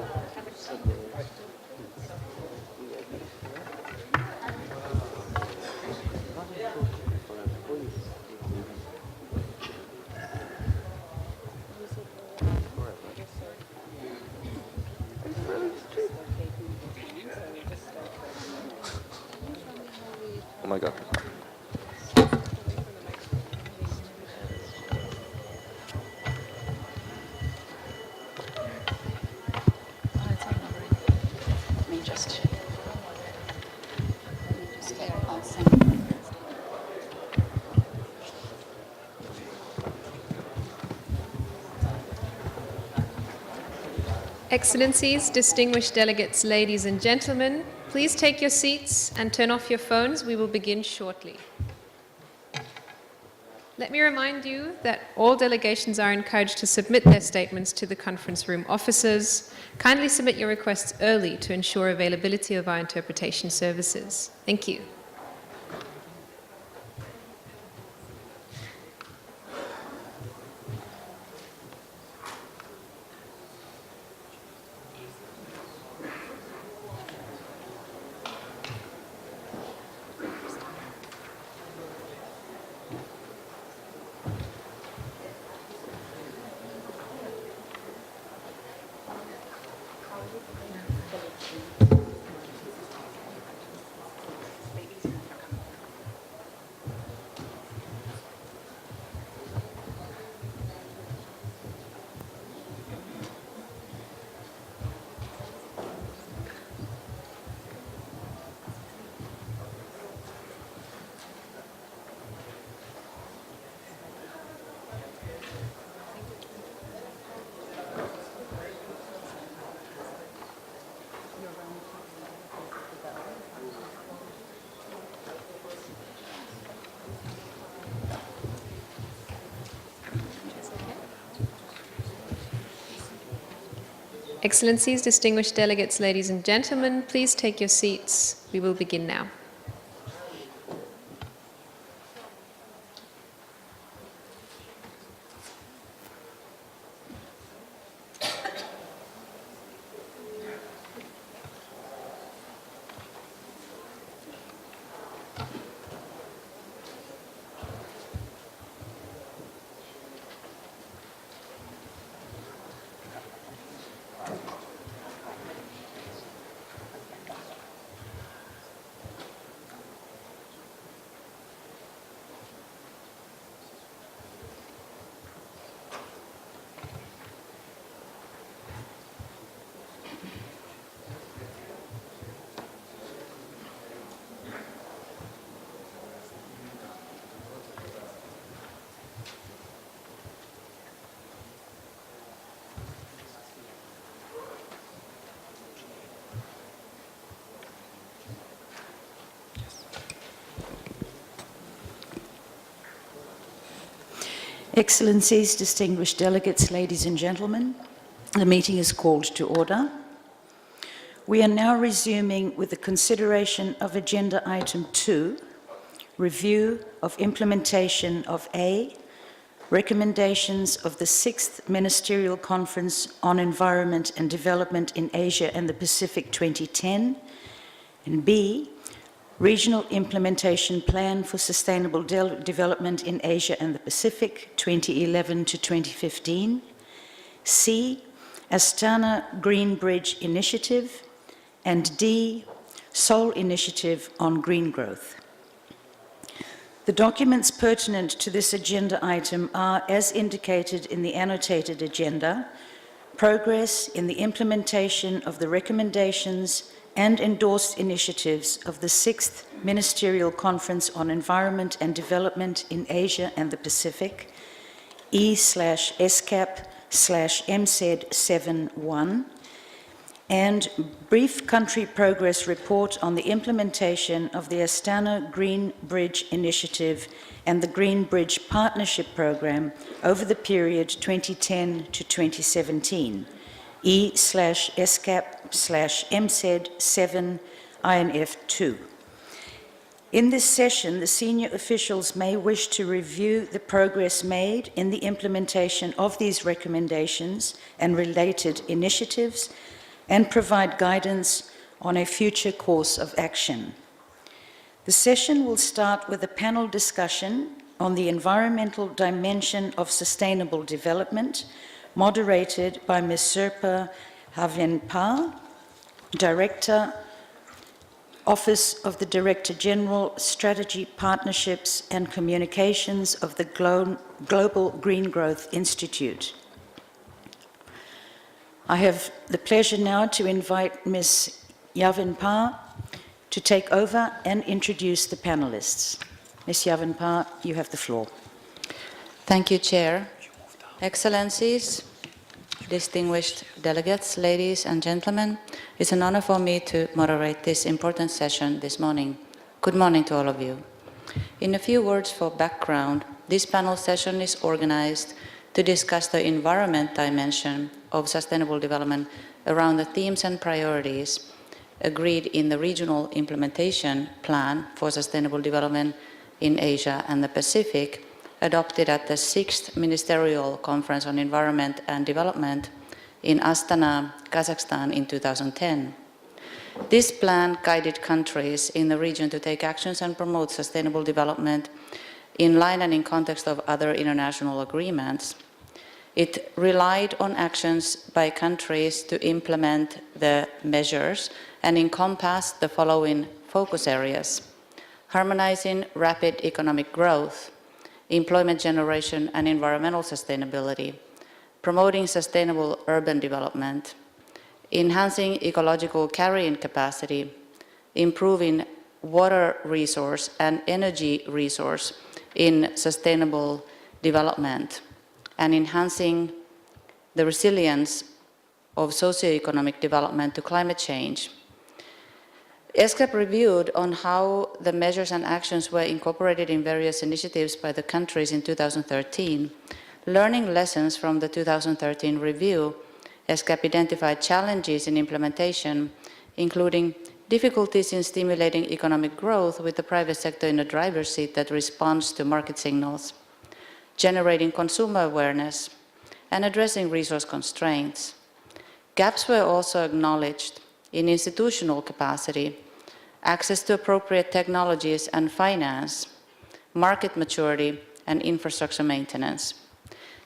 Oh my God. Let me just take on some. Excellencies, distinguished delegates, ladies and gentlemen, please take your seats and turn off your phones. We will begin shortly. Let me remind you that all delegations are encouraged to submit their statements to the conference room officers. Kindly submit your requests early to ensure availability of our interpretation services. Thank you. Excellencies, distinguished delegates, ladies and gentlemen, please take your seats. We will begin now. Excellencies, distinguished delegates, ladies and gentlemen, the meeting is called to order. We are now resuming with the consideration of Agenda Item 2, review of implementation of A, recommendations of the 6th Ministerial Conference on Environment and Development in Asia and the Pacific 2010, and B, Regional Implementation Plan for Sustainable Development in Asia and the Pacific 2011 to 2015, C, Astana Green Bridge Initiative, and D, Seoul Initiative on Green Growth. The documents pertinent to this agenda item are, as indicated in the annotated agenda, progress in the implementation of the recommendations and endorsed initiatives of the 6th Ministerial Conference on Environment and Development in Asia and the Pacific, E/ESCAP/MCED71, and brief country progress report on the implementation of the Astana Green Bridge Initiative and the Green Bridge Partnership Program over the period 2010 to 2017, E/ESCAP/MCED7 INF2. In this session, the senior officials may wish to review the progress made in the implementation of these recommendations and related initiatives and provide guidance on a future course of action. The session will start with a panel discussion on the environmental dimension of sustainable development, moderated by Ms. Sirpa Havenpa, Director, Office of the Director General, Strategy, Partnerships and Communications of the Global Green Growth Institute. I have the pleasure now to invite Ms. Yavinpa to take over and introduce the panelists. Ms. Yavinpa, you have the floor. Thank you, Chair. Excellencies, distinguished delegates, ladies and gentlemen, it's an honor for me to moderate this important session this morning. Good morning to all of you. In a few words for background, this panel session is organized to discuss the environment dimension of sustainable development around the themes and priorities agreed in the Regional Implementation Plan for Sustainable Development in Asia and the Pacific, adopted at the 6th Ministerial Conference on Environment and Development in Astana, Kazakhstan in 2010. This plan guided countries in the region to take actions and promote sustainable development in line and in context of other international agreements. It relied on actions by countries to implement the measures and encompassed the following focus areas: harmonizing rapid economic growth, employment generation and environmental sustainability, promoting sustainable urban development, enhancing ecological carrying capacity, improving water resource and energy resource in sustainable development, and enhancing the resilience of socioeconomic development to climate change. ESCAP reviewed on how the measures and actions were incorporated in various initiatives by the countries in 2013. Learning lessons from the 2013 review, ESCAP identified challenges in implementation, including difficulties in stimulating economic growth with the private sector in a driver's seat that responds to market signals, generating consumer awareness, and addressing resource constraints. Gaps were also acknowledged in institutional capacity, access to appropriate technologies and finance, market maturity, and infrastructure maintenance.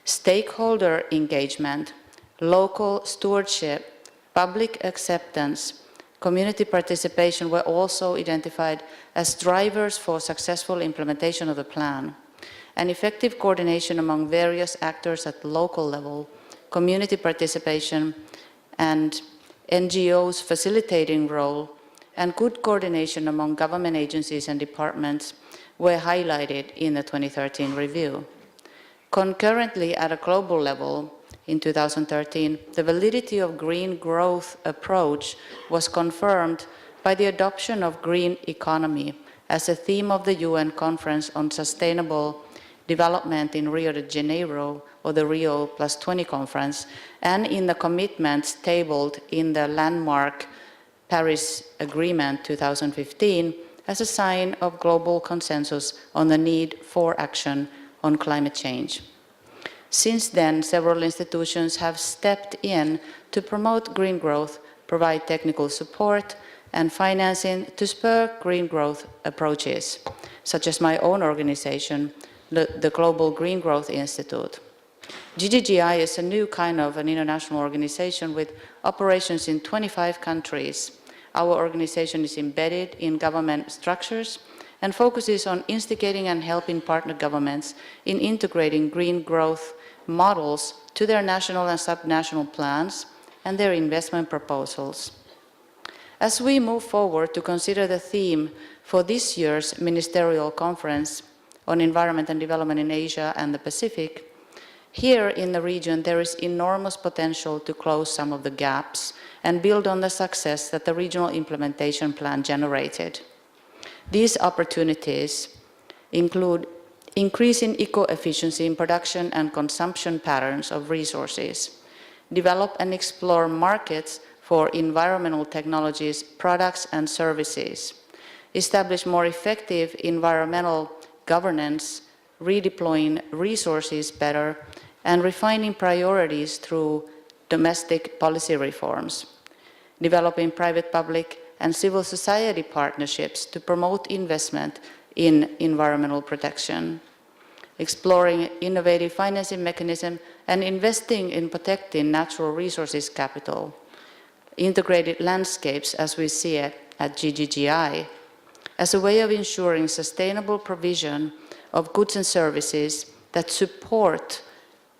Stakeholder engagement, local stewardship, public acceptance, community participation were also identified as drivers for successful implementation of the plan. And effective coordination among various actors at the local level, community participation, and NGOs' facilitating role, and good coordination among government agencies and departments were highlighted in the 2013 review. Concurrently, at a global level, in 2013, the validity of green growth approach was confirmed by the adoption of green economy as a theme of the UN Conference on Sustainable Development in Rio de Janeiro, or the Rio +20 conference, and in the commitments tabled in the landmark Paris Agreement 2015 as a sign of global consensus on the need for action on climate change. Since then, several institutions have stepped in to promote green growth, provide technical support and financing to spur green growth approaches, such as my own organization, the Global Green Growth Institute. GGGI is a new kind of an international organization with operations in 25 countries. Our organization is embedded in government structures and focuses on instigating and helping partner governments in integrating green growth models to their national and subnational plans and their investment proposals. As we move forward to consider the theme for this year's Ministerial Conference on Environment and Development in Asia and the Pacific, here in the region there is enormous potential to close some of the gaps and build on the success that the Regional Implementation Plan generated. These opportunities include increasing eco-efficiency in production and consumption patterns of resources, develop and explore markets for environmental technologies, products and services, establish more effective environmental governance, redeploying resources better, and refining priorities through domestic policy reforms, developing private, public, and civil society partnerships to promote investment in environmental protection, exploring innovative financing mechanisms and investing in protecting natural resources capital, integrated landscapes as we see it at GGGI, as a way of ensuring sustainable provision of goods and services that support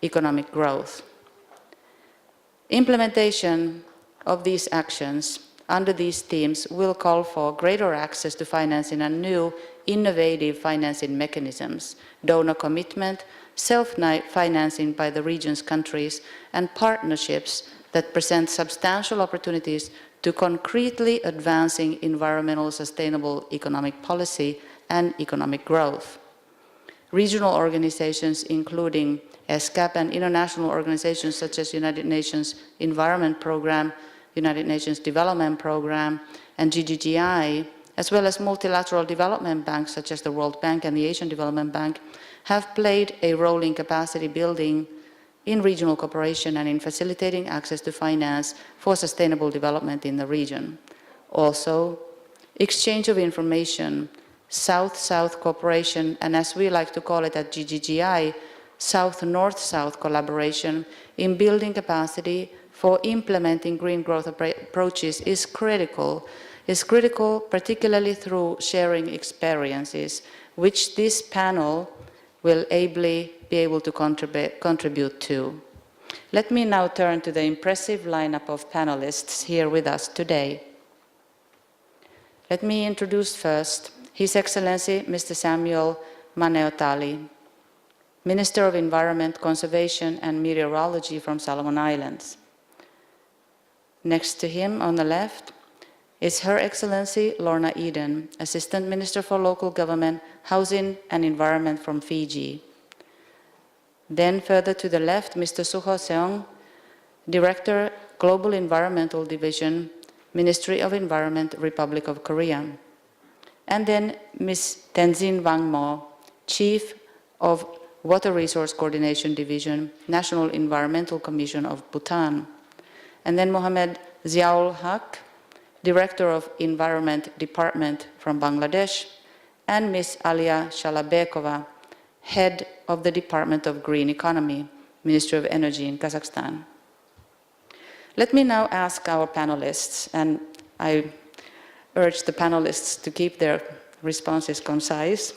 economic growth. Implementation of these actions under these themes will call for greater access to financing and new innovative financing mechanisms, donor commitment, self-financing by the region's countries, and partnerships that present substantial opportunities to concretely advancing environmental sustainable economic policy and economic growth. Regional organizations, including ESCAP, and international organizations such as United Nations Environment Programme, United Nations Development Programme, and GGGI, as well as multilateral development banks such as the World Bank and the Asian Development Bank, have played a role in capacity building in regional cooperation and in facilitating access to finance for sustainable development in the region. Also, exchange of information, South-South cooperation, and as we like to call it at GGGI, South-North-South collaboration in building capacity for implementing green growth approaches is critical particularly through sharing experiences, which this panel will ably be able to contribute to. Let me now turn to the impressive lineup of panelists here with us today. Let me introduce first His Excellency Mr. Samuel Maneotali, Minister of Environment, Conservation and Meteorology from Solomon Islands. Next to him on the left is Her Excellency Lorna Eden, Assistant Minister for Local Government, Housing and Environment from Fiji. Then further to the left, Mr. Suho Seong, Director, Global Environmental Division, Ministry of Environment, Republic of Korea. And then Ms. Tenzin Wangmo, Chief of Water Resource Coordination Division, National Environmental Commission of Bhutan. And then Mohammed Ziaul Haq, Director of Environment Department from Bangladesh, and Ms. Alia Shalabekova, Head of the Department of Green Economy, Ministry of Energy in Kazakhstan. Let me now ask our panelists, and I urge the panelists to keep their responses concise.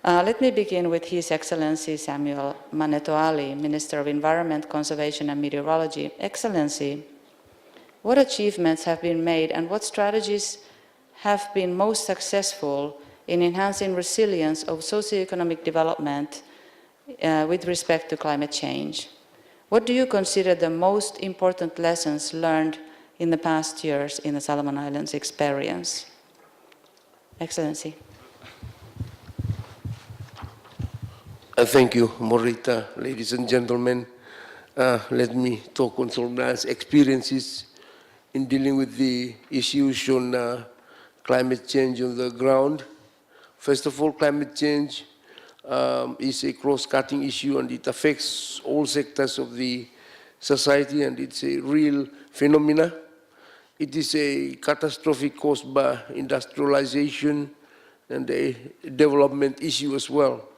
Let me begin with His Excellency Samuel Manetoali, Minister of Environment, Conservation and Meteorology. Excellency, what achievements have been made and what strategies have been most successful in enhancing resilience of socioeconomic development with respect to climate change? What do you consider the most important lessons learned in the past years in the Solomon Islands experience? Excellency. Thank you, Morita. Ladies and gentlemen, let me talk on Solomon Islands experiences in dealing with the issues on climate change on the ground. First of all, climate change is a cross-cutting issue and it affects all sectors of the society and it's a real phenomena. It is a catastrophe caused by industrialization and a development issue as well.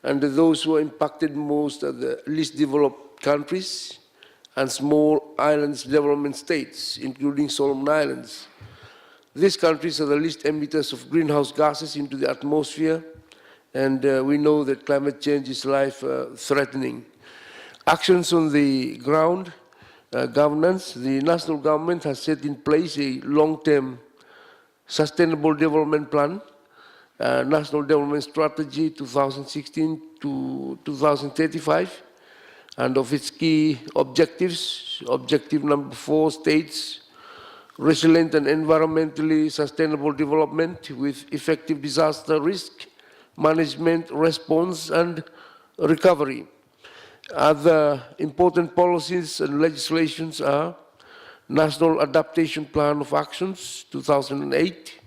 And those who are impacted most are the least developed countries and small islands development states, including Solomon Islands. These countries are the least emitters of greenhouse gases into the atmosphere, and we know that climate change is life-threatening. Actions on the ground, governance, the national government has set in place a long-term sustainable development plan, National Development Strategy 2016 to 2035, and of its key objectives, objective number 4 states, resilient and environmentally sustainable development with effective disaster risk management, response, and recovery. Other important policies and legislations are National Adaptation Plan of Actions 2008,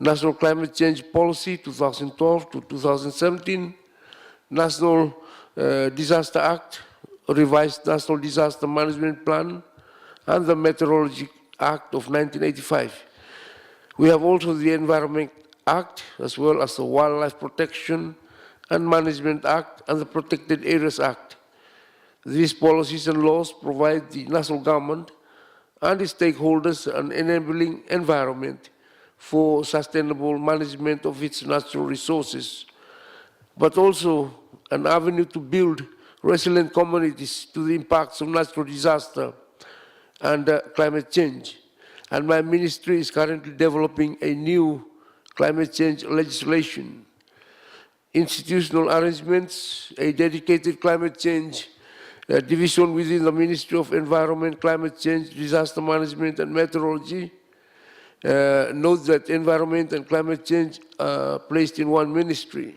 National Climate Change Policy 2012 to 2017, National Disaster Act, Revised National Disaster Management Plan, and the Meteorology Act of 1985. We have also the Environment Act, as well as the Wildlife Protection and Management Act and the Protected Areas Act. These policies and laws provide the national government and its stakeholders an enabling environment for sustainable management of its natural resources, but also an avenue to build resilient communities to the impacts of natural disaster and climate change. And my ministry is currently developing a new climate change legislation, institutional arrangements, a dedicated climate change division within the Ministry of Environment, Climate Change, Disaster Management and Meteorology. Note that environment and climate change are placed in one ministry.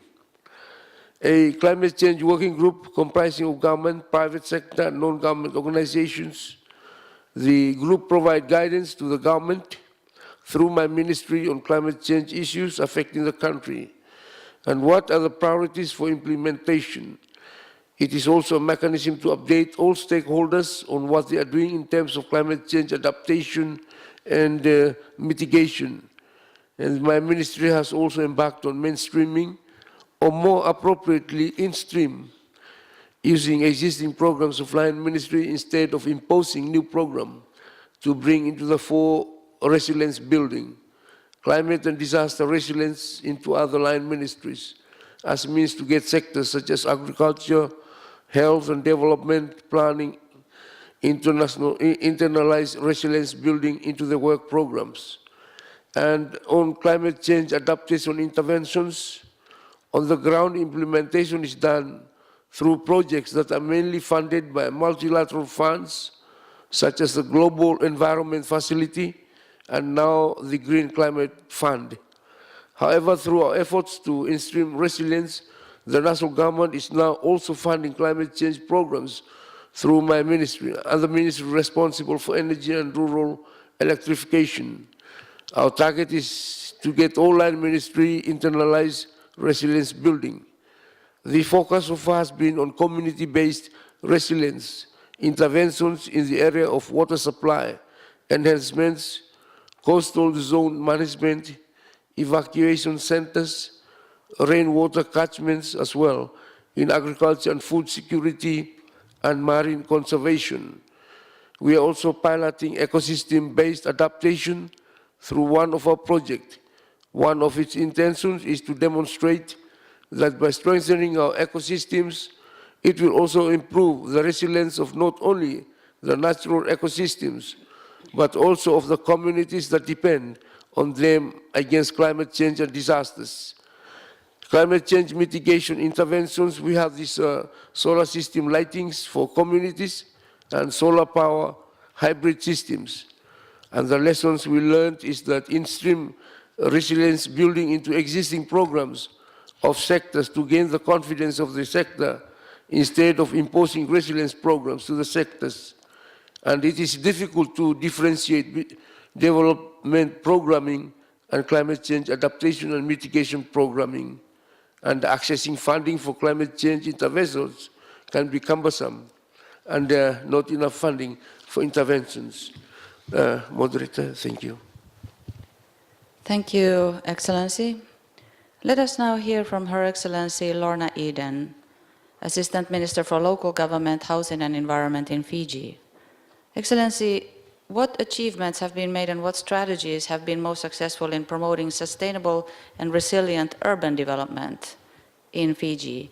A climate change working group comprising of government, private sector, and non-government organizations. The group provides guidance to the government through my ministry on climate change issues affecting the country and what are the priorities for implementation. It is also a mechanism to update all stakeholders on what they are doing in terms of climate change adaptation and mitigation. And my ministry has also embarked on mainstreaming, or more appropriately, in-stream, using existing programs of line ministry instead of imposing new program to bring into the fore resilience building, climate and disaster resilience into other line ministries as means to get sectors such as agriculture, health and development planning, internalized resilience building into the work programs. And on climate change adaptation interventions, on the ground implementation is done through projects that are mainly funded by multilateral funds, such as the Global Environment Facility and now the Green Climate Fund. However, through our efforts to in-stream resilience, the national government is now also funding climate change programs through my ministry and the ministry responsible for energy and rural electrification. Our target is to get all line ministry internalize resilience building. The focus so far has been on community-based resilience, interventions in the area of water supply, enhancements, coastal zone management, evacuation centers, rainwater catchments as well, in agriculture and food security and marine conservation. We are also piloting ecosystem-based adaptation through one of our projects. One of its intentions is to demonstrate that by strengthening our ecosystems, it will also improve the resilience of not only the natural ecosystems, but also of the communities that depend on them against climate change and disasters. Climate change mitigation interventions, we have these solar system lightings for communities and solar power hybrid systems. And the lessons we learned is that in-stream resilience building into existing programs of sectors to gain the confidence of the sector instead of imposing resilience programs to the sectors. And it is difficult to differentiate development programming and climate change adaptation and mitigation programming. And accessing funding for climate change interventions can be cumbersome and not enough funding for interventions. Moderator, thank you. Thank you, Excellency. Let us now hear from Her Excellency Lorna Eden, Assistant Minister for Local Government, Housing and Environment in Fiji. Excellency, what achievements have been made and what strategies have been most successful in promoting sustainable and resilient urban development in Fiji?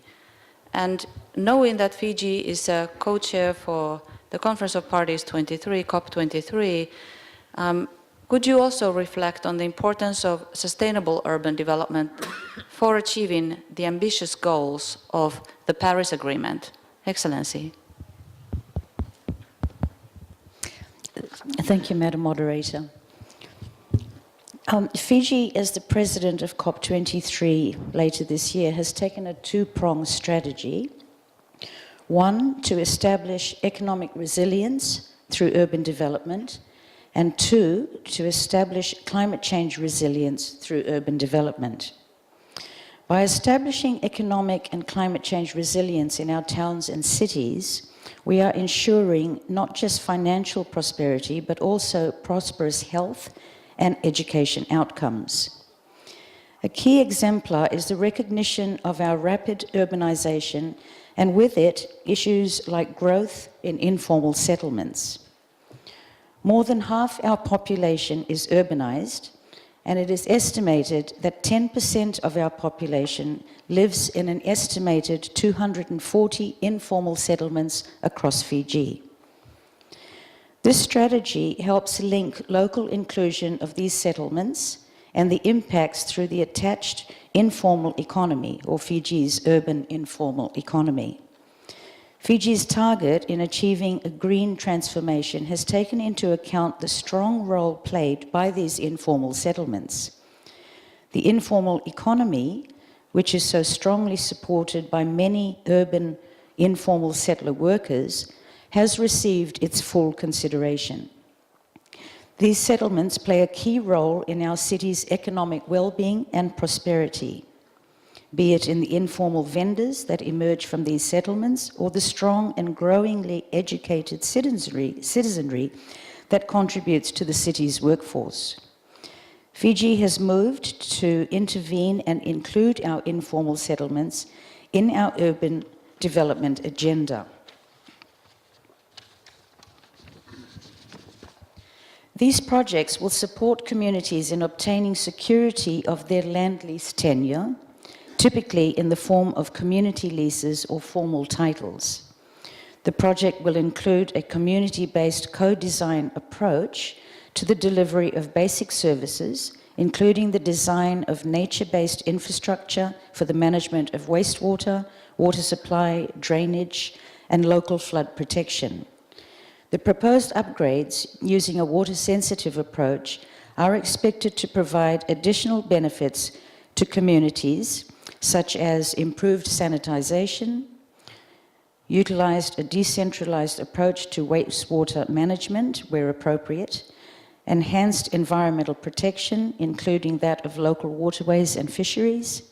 And knowing that Fiji is a co-chair for the Conference of Parties 23, COP23, could you also reflect on the importance of sustainable urban development for achieving the ambitious goals of the Paris Agreement? Excellency. Thank you, Madam Moderator. Fiji, as the president of COP23 later this year, has taken a two-pronged strategy. One, to establish economic resilience through urban development, and 2, to establish climate change resilience through urban development. By establishing economic and climate change resilience in our towns and cities, we are ensuring not just financial prosperity, but also prosperous health and education outcomes. A key exemplar is the recognition of our rapid urbanization, and with it, issues like growth in informal settlements. More than half our population is urbanized, and it is estimated that 10% of our population lives in an estimated 240 informal settlements across Fiji. This strategy helps link local inclusion of these settlements and the impacts through the attached informal economy, or Fiji's urban informal economy. Fiji's target in achieving a green transformation has taken into account the strong role played by these informal settlements. The informal economy, which is so strongly supported by many urban informal settler workers, has received its full consideration. These settlements play a key role in our city's economic well-being and prosperity, be it in the informal vendors that emerge from these settlements or the strong and growingly educated citizenry that contributes to the city's workforce. Fiji has moved to intervene and include our informal settlements in our urban development agenda. These projects will support communities in obtaining security of their land lease tenure, typically in the form of community leases or formal titles. The project will include a community-based co-design approach to the delivery of basic services, including the design of nature-based infrastructure for the management of wastewater, water supply, drainage, and local flood protection. The proposed upgrades, using a water-sensitive approach, are expected to provide additional benefits to communities, such as improved sanitization, utilized a decentralized approach to wastewater management where appropriate, enhanced environmental protection, including that of local waterways and fisheries,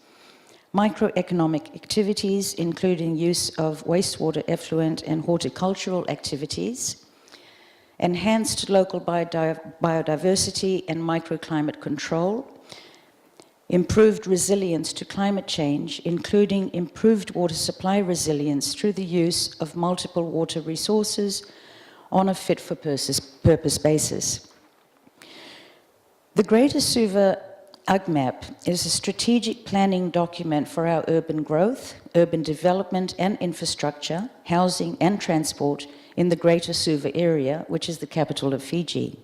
microeconomic activities, including use of wastewater effluent and horticultural activities, enhanced local biodiversity and microclimate control, improved resilience to climate change, including improved water supply resilience through the use of multiple water resources on a fit-for-purpose basis. The Greater Suva UGMAP is a strategic planning document for our urban growth, urban development and infrastructure, housing and transport in the Greater Suva area, which is the capital of Fiji.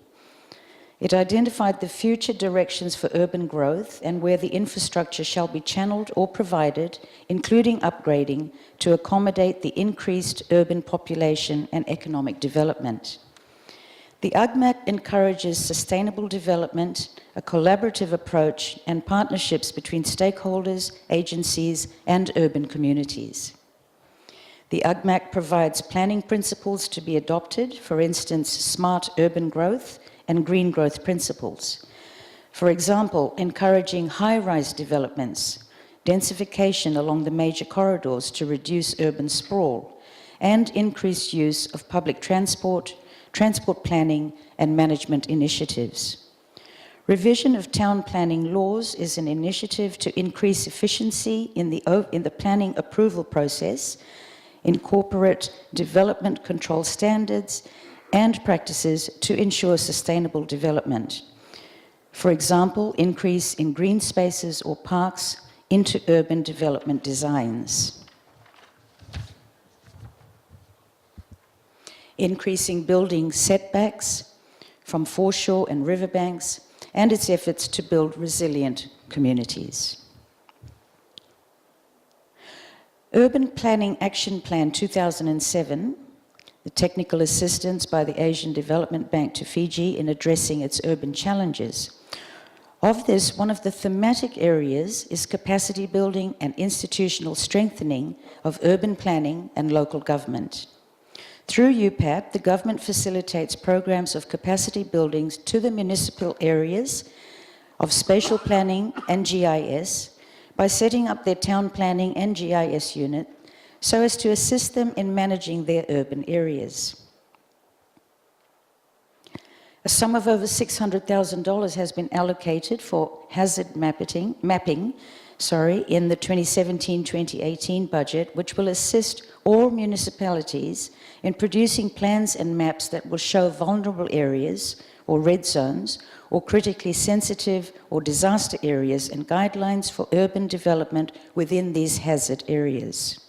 It identified the future directions for urban growth and where the infrastructure shall be channeled or provided, including upgrading, to accommodate the increased urban population and economic development. The UGMAP encourages sustainable development, a collaborative approach, and partnerships between stakeholders, agencies, and urban communities. The UGMAP provides planning principles to be adopted, for instance, smart urban growth and green growth principles. For example, encouraging high-rise developments, densification along the major corridors to reduce urban sprawl, and increased use of public transport, transport planning, and management initiatives. Revision of town planning laws is an initiative to increase efficiency in the planning approval process, incorporate development control standards and practices to ensure sustainable development. For example, increase in green spaces or parks into urban development designs. Increasing building setbacks from foreshore and riverbanks, and its efforts to build resilient communities. Urban Planning Action Plan 2007, the technical assistance by the Asian Development Bank to Fiji in addressing its urban challenges. Of this, one of the thematic areas is capacity building and institutional strengthening of urban planning and local government. Through UPAP, the government facilitates programs of capacity buildings to the municipal areas of spatial planning and GIS by setting up their town planning and GIS unit so as to assist them in managing their urban areas. A sum of over $600,000 has been allocated for hazard mapping in the 2017-2018 budget, which will assist all municipalities in producing plans and maps that will show vulnerable areas or red zones or critically sensitive or disaster areas and guidelines for urban development within these hazard areas.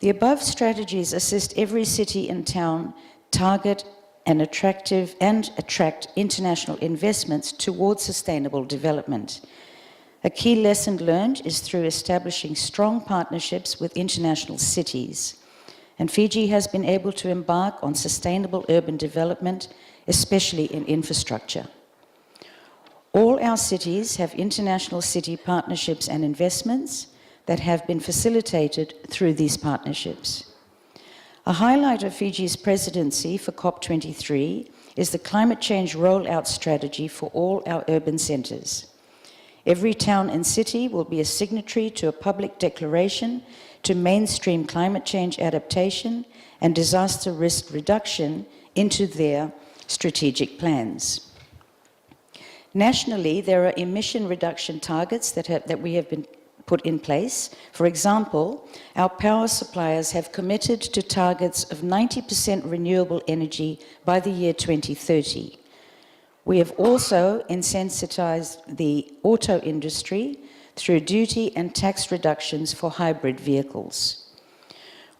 The above strategies assist every city and town target and attract international investments towards sustainable development. A key lesson learned is through establishing strong partnerships with international cities, and Fiji has been able to embark on sustainable urban development, especially in infrastructure. All our cities have international city partnerships and investments that have been facilitated through these partnerships. A highlight of Fiji's presidency for COP23 is the climate change rollout strategy for all our urban centres. Every town and city will be a signatory to a public declaration to mainstream climate change adaptation and disaster risk reduction into their strategic plans. Nationally, there are emission reduction targets that we have been put in place. For example, our power suppliers have committed to targets of 90% renewable energy by the year 2030. We have also incentivized the auto industry through duty and tax reductions for hybrid vehicles.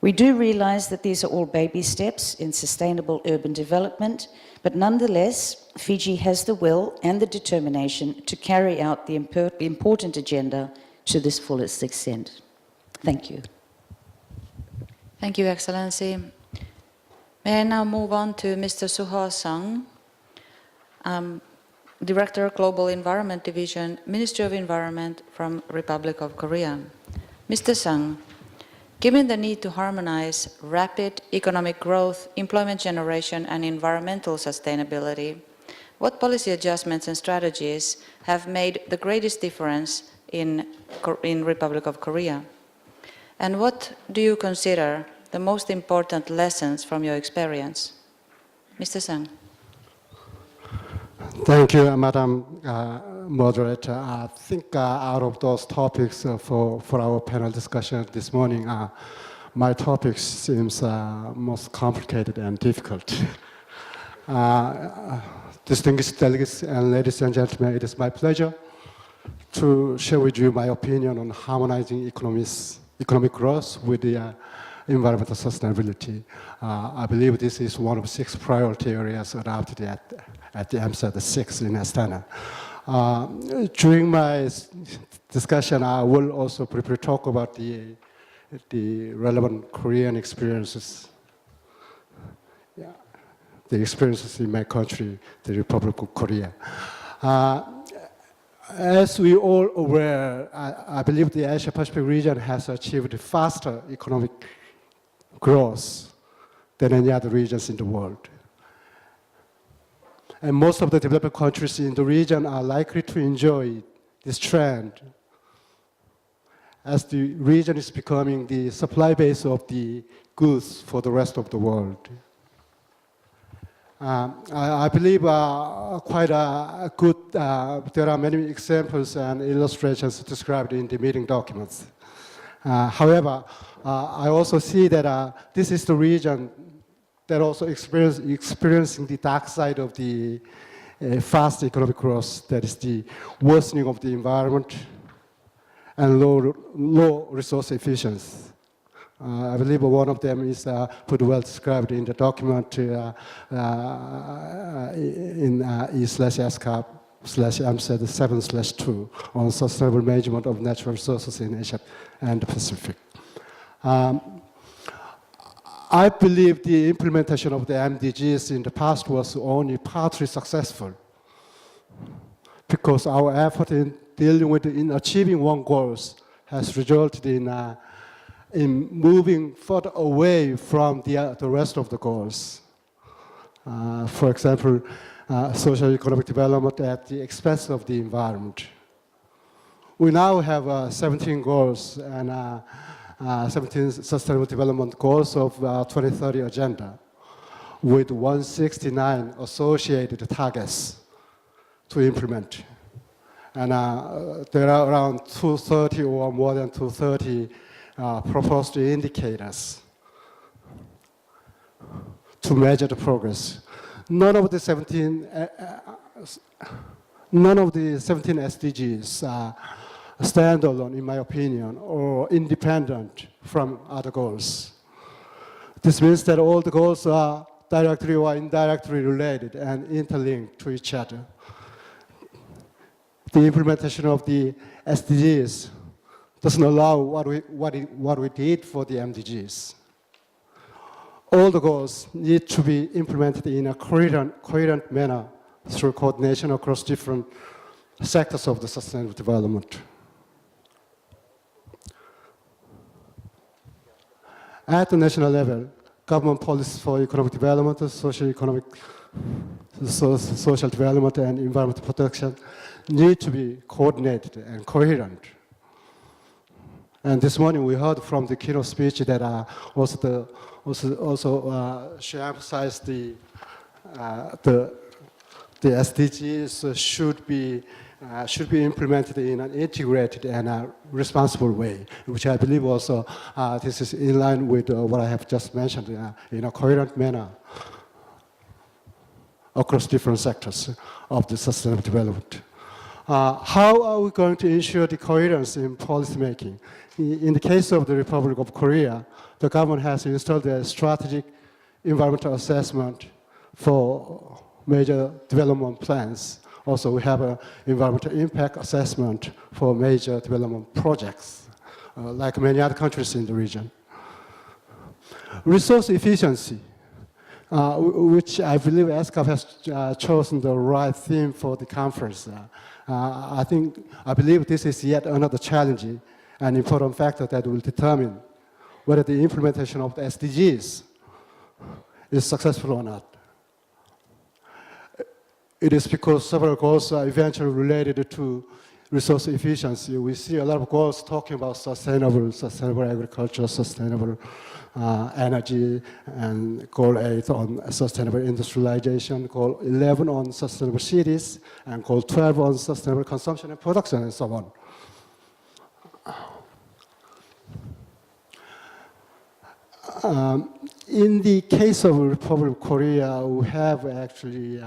We do realize that these are all baby steps in sustainable urban development, but nonetheless, Fiji has the will and the determination to carry out the important agenda to this fullest extent. Thank you. Thank you, Excellency. May I now move on to Mr. Suho Sung, Director, Global Environment Division, Ministry of Environment from Republic of Korea. Mr. Sung, given the need to harmonize rapid economic growth, employment generation, and environmental sustainability, what policy adjustments and strategies have made the greatest difference in Republic of Korea? And what do you consider the most important lessons from your experience? Mr. Sung. Thank you, Madam Moderator. I think out of those topics for our panel discussion this morning, my topic seems most complicated and difficult. Distinguished delegates and ladies and gentlemen, it is my pleasure to share with you my opinion on harmonizing economic growth with the environmental sustainability. I believe this is one of 6 priority areas adopted at the AMSAT 6 in Astana. During my discussion, I will also briefly talk about the relevant Korean experiences, the experiences in my country, the Republic of Korea. As we all aware, I believe the Asia-Pacific region has achieved faster economic growth than any other regions in the world. And most of the developed countries in the region are likely to enjoy this trend as the region is becoming the supply base of the goods for the rest of the world. I believe quite a good, there are many examples and illustrations described in the meeting documents. However, I also see that this is the region that also experiencing the dark side of the fast economic growth, that is the worsening of the environment and low resource efficiency. I believe one of them is pretty well described in the document in E/ESCAP/AMSAT 7/2 on sustainable management of natural resources in Asia and the Pacific. I believe the implementation of the MDGs in the past was only partly successful because our effort in dealing with in achieving one goals has resulted in in moving further away from the rest of the goals. For example, socio-economic development at the expense of the environment. We now have 17 goals and 17 sustainable development goals of 2030 agenda, with 169 associated targets to implement. And there are around 230 or more than 230 proposed indicators to measure the progress. None of the 17 SDGs are standalone, in my opinion, or independent from other goals. This means that all the goals are directly or indirectly related and interlinked to each other. The implementation of the SDGs doesn't allow what we did for the MDGs. All the goals need to be implemented in a coherent manner through coordination across different sectors of the sustainable development. At the national level, government policies for economic development, social development, and environmental protection need to be coordinated and coherent. And this morning we heard from the keynote speech that she emphasized the SDGs should be implemented in an integrated and responsible way, which I believe also this is in line with what I have just mentioned in a coherent manner across different sectors of the sustainable development. How are we going to ensure the coherence in policy making? In the case of the Republic of Korea, the government has installed a strategic environmental assessment for major development plans. Also, we have an environmental impact assessment for major development projects, like many other countries in the region. Resource efficiency, which I believe ESCAP has chosen the right theme for the conference. I believe this is yet another challenge, an important factor that will determine whether the implementation of the SDGs is successful or not. It is because several goals are eventually related to resource efficiency. We see a lot of goals talking about sustainable agriculture, sustainable energy, and Goal 8 on sustainable industrialization, Goal 11 on sustainable cities, and Goal 12 on sustainable consumption and production, and so on. In the case of the Republic of Korea, we have actually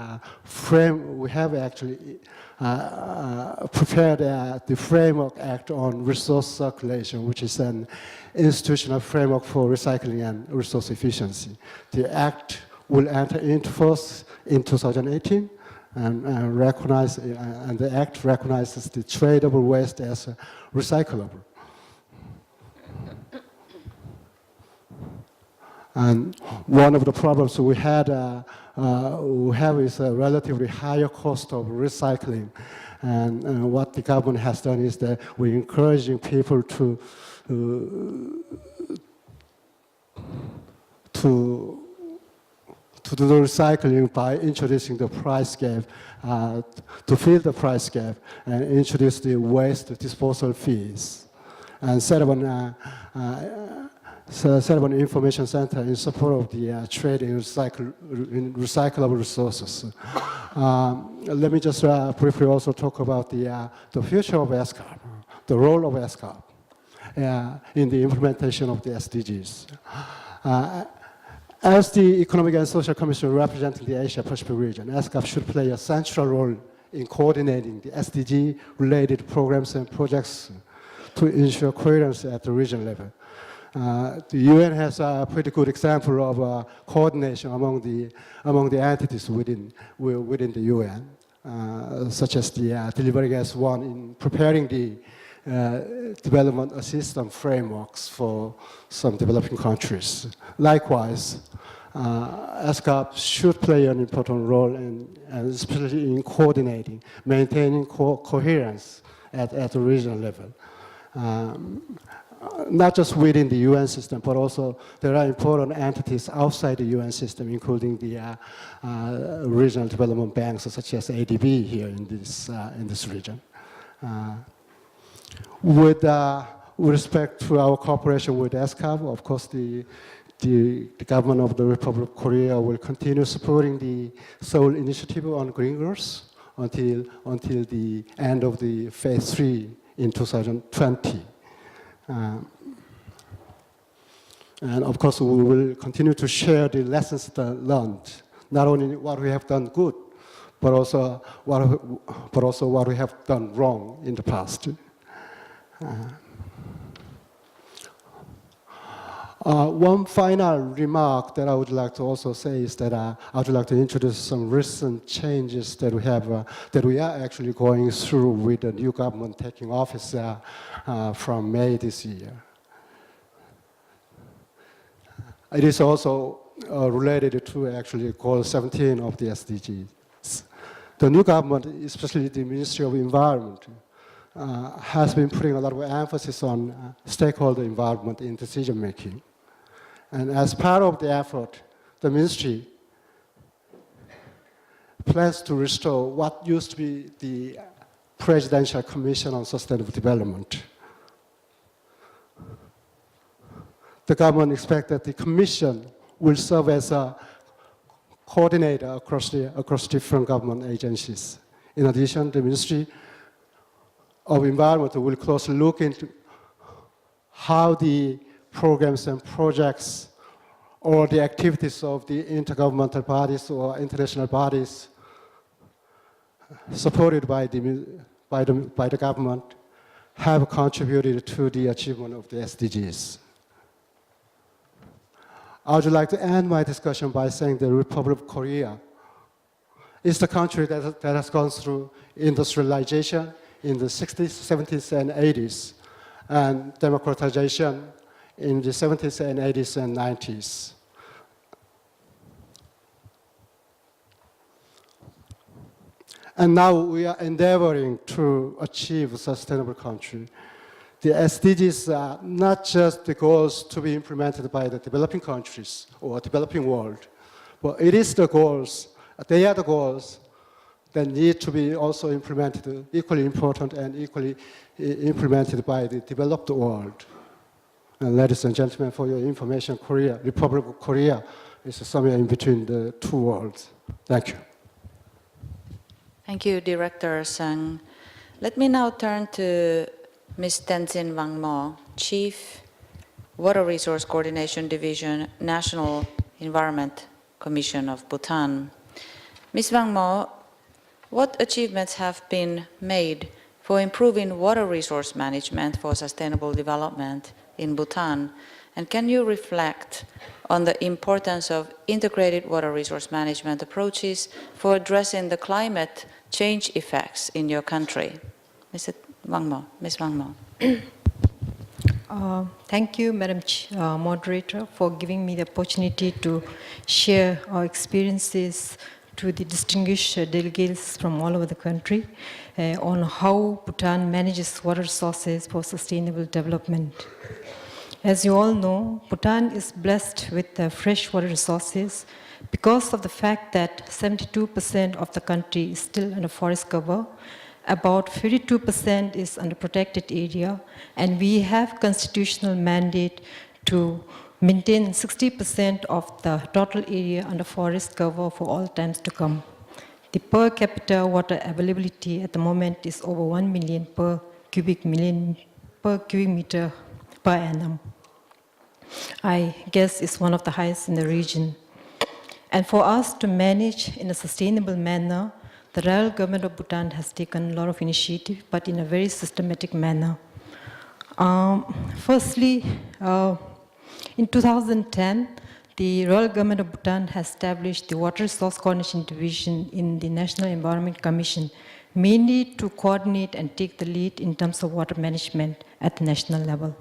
prepared the Framework Act on Resource Circulation, which is an institutional framework for recycling and resource efficiency. The act will enter into force in 2018, and the act recognizes the tradable waste as recyclable. And one of the problems we have is a relatively higher cost of recycling. And what the government has done is that we're encouraging people to do the recycling by introducing the price gap, to fill the price gap and introduce the waste disposal fees. And set up an information center in support of the trade in recyclable resources. Let me just briefly also talk about the future of ESCAP, the role of ESCAP in the implementation of the SDGs. As the Economic and Social Commission representing the Asia-Pacific region, ESCAP should play a central role in coordinating the SDG-related programs and projects to ensure coherence at the region level. The UN has a pretty good example of coordination among the entities within the UN, such as the delivering as one in preparing the development assistance frameworks for some developing countries. Likewise, ESCAP should play an important role especially in coordinating, maintaining coherence at the regional level. not just within the UN system, but also there are important entities outside the UN system, including the regional development banks, such as ADB here in this region. With respect to our cooperation with ESCAP, of course, the government of the Republic of Korea will continue supporting the Seoul Initiative on Green Growth until the end of the phase 3 in 2020. And of course, we will continue to share the lessons learned, not only what we have done good, but also what we have done wrong in the past. One final remark that I would like to also say is that I would like to introduce some recent changes that we are actually going through with the new government taking office from May this year. It is also related to actually goal 17 of the SDGs. The new government, especially the Ministry of Environment, has been putting a lot of emphasis on stakeholder involvement in decision making. And as part of the effort, the ministry plans to restore what used to be the Presidential Commission on Sustainable Development. The government expects that the commission will serve as a coordinator across different government agencies. In addition, the Ministry of Environment will closely look into how the programs and projects or the activities of the intergovernmental bodies or international bodies supported by the government have contributed to the achievement of the SDGs. I would like to end my discussion by saying the Republic of Korea is the country that has gone through industrialization in the 60s, 70s, and 80s, and democratization in the 70s and 80s and 90s. And now we are endeavoring to achieve a sustainable country. The SDGs are not just the goals to be implemented by the developing countries or developing world, but it is the goals, they are the goals that need to be also implemented, equally important and equally implemented by the developed world. And ladies and gentlemen, for your information, Republic of Korea is somewhere in between the two worlds. Thank you. Thank you, Director Sang. Let me now turn to Ms. Tenzin Wangmo, Chief Water Resource Coordination Division, National Environment Commission of Bhutan. Ms. Wangmo, what achievements have been made for improving water resource management for sustainable development in Bhutan? And can you reflect on the importance of integrated water resource management approaches for addressing the climate change effects in your country? Ms. Wangmo. Thank you, Madam Moderator, for giving me the opportunity to share our experiences to the distinguished delegates from all over the country on how Bhutan manages water resources for sustainable development. As you all know, Bhutan is blessed with fresh water resources because of the fact that 72% of the country is still under forest cover. About 52% is under protected area, and we have constitutional mandate to maintain 60% of the total area under forest cover for all times to come. The per capita water availability at the moment is over 1 million per cubic meter per annum. I guess it's one of the highest in the region. And for us to manage in a sustainable manner, the Royal Government of Bhutan has taken a lot of initiative, but in a very systematic manner. Firstly, in 2010, the Royal Government of Bhutan has established the Water Resource Coordination Division in the National Environment Commission, mainly to coordinate and take the lead in terms of water management at the national level.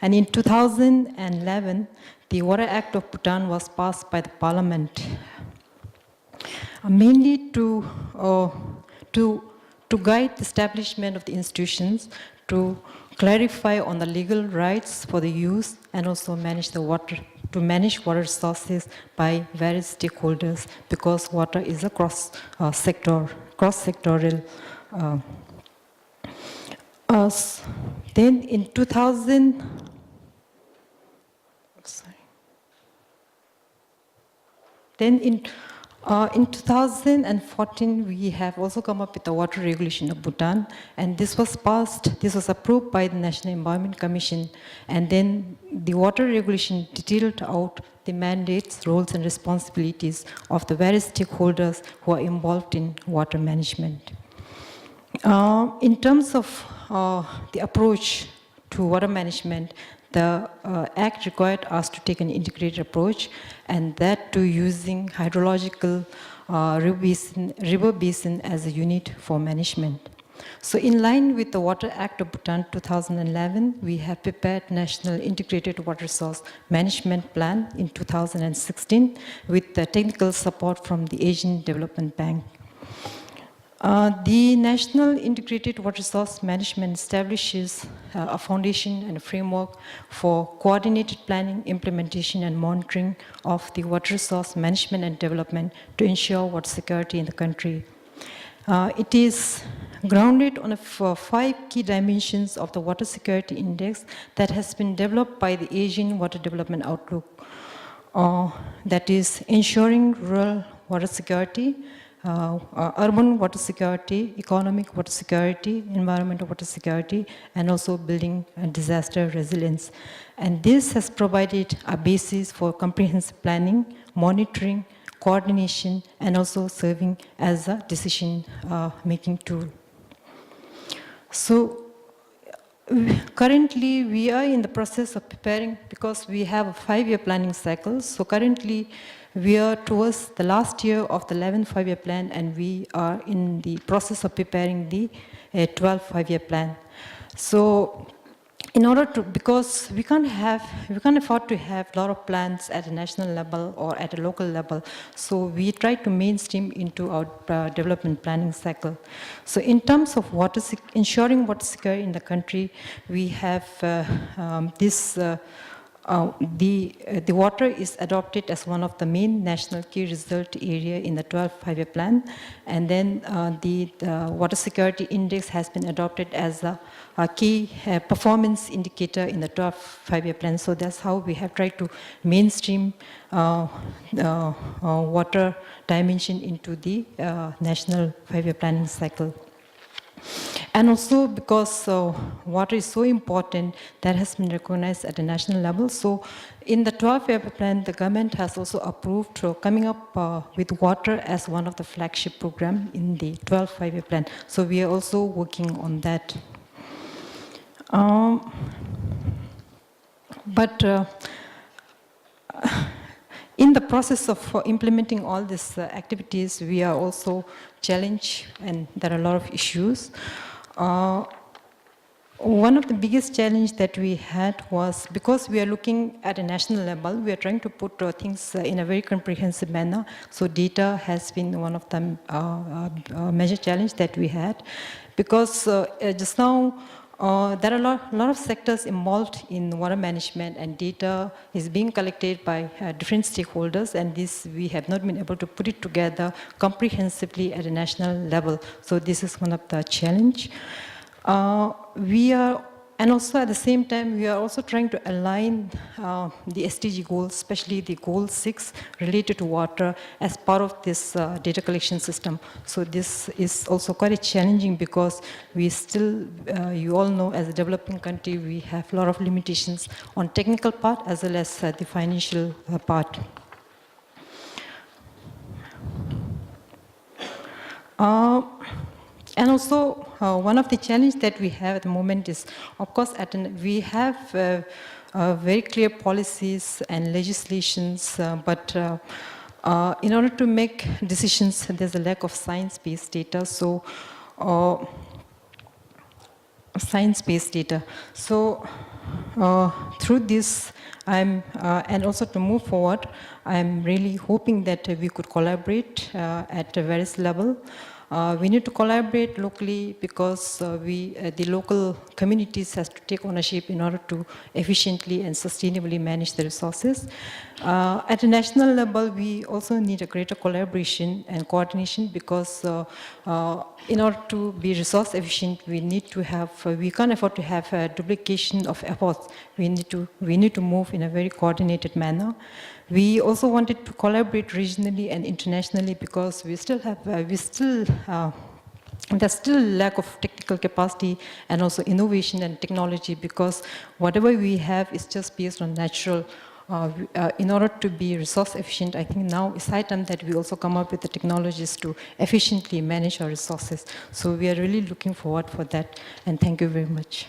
And in 2011, the Water Act of Bhutan was passed by the Parliament, mainly to guide the establishment of the institutions to clarify on the legal rights for the use and also manage the water, to manage water resources by various stakeholders, because water is a cross-sectorial. Then in 2000, Then in 2014, we have also come up with the water regulation of Bhutan, and this was approved by the National Environment Commission, and then the water regulation detailed out the mandates, roles and responsibilities of the various stakeholders who are involved in water management. In terms of the approach to water management, the Act required us to take an integrated approach, and that to using hydrological river basin as a unit for management. So in line with the Water Act of Bhutan 2011, we have prepared National Integrated Water Resource Management Plan in 2016 with the technical support from the Asian Development Bank. The National Integrated Water Resource Management establishes a foundation and a framework for coordinated planning, implementation, and monitoring of the water resource management and development to ensure water security in the country. It is grounded on 5 key dimensions of the Water Security Index that has been developed by the Asian Water Development Outlook. That is ensuring rural water security, urban water security, economic water security, environmental water security, and also building disaster resilience. And this has provided a basis for comprehensive planning, monitoring, coordination, and also serving as a decision-making tool. So currently, we are in the process of preparing, because we have a 5-year planning cycle. So currently, we are towards the last year of the 11th 5-year plan, and we are in the process of preparing the 12th 5-year plan. So in order to, because we can't afford to have a lot of plans at a national level or at a local level, so we try to mainstream into our development planning cycle. So in terms of ensuring water security in the country, we have the water is adopted as one of the main national key result area in the 12th 5-year plan, and then the Water Security Index has been adopted as a key performance indicator in the 12th 5-year plan. So that's how we have tried to mainstream water dimension into the national 5-year planning cycle. And also because water is so important, that has been recognized at the national level. So in the 12th 5-year plan, the government has also approved coming up with water as one of the flagship program in the 12th 5-year plan. So we are also working on that. In the process of implementing all these activities, we are also challenged, and there are a lot of issues. One of the biggest challenges that we had was, because we are looking at a national level, we are trying to put things in a very comprehensive manner. So data has been one of the major challenges that we had, because just now, there are a lot of sectors involved in water management, and data is being collected by different stakeholders, and this we have not been able to put it together comprehensively at a national level. So this is one of the challenge. And also at the same time, we are also trying to align the SDG goals, especially the goal 6 related to water, as part of this data collection system. So this is also quite challenging, because we still, you all know, as a developing country, we have a lot of limitations on technical part as well as the financial part. And also, one of the challenges that we have at the moment is, of course, we have very clear policies and legislations, but in order to make decisions, there's a lack of science-based data. So, through this, and also to move forward, I'm really hoping that we could collaborate at various levels. We need to collaborate locally because the local communities has to take ownership in order to efficiently and sustainably manage the resources. At a national level, we also need a greater collaboration and coordination because in order to be resource efficient, we need to have, we can't afford to have a duplication of efforts. We need to move in a very coordinated manner. We also wanted to collaborate regionally and internationally because we still have, there's still lack of technical capacity and also innovation and technology because whatever we have is just based on natural. In order to be resource efficient, I think now it's high time that we also come up with the technologies to efficiently manage our resources. So we are really looking forward for that, and thank you very much.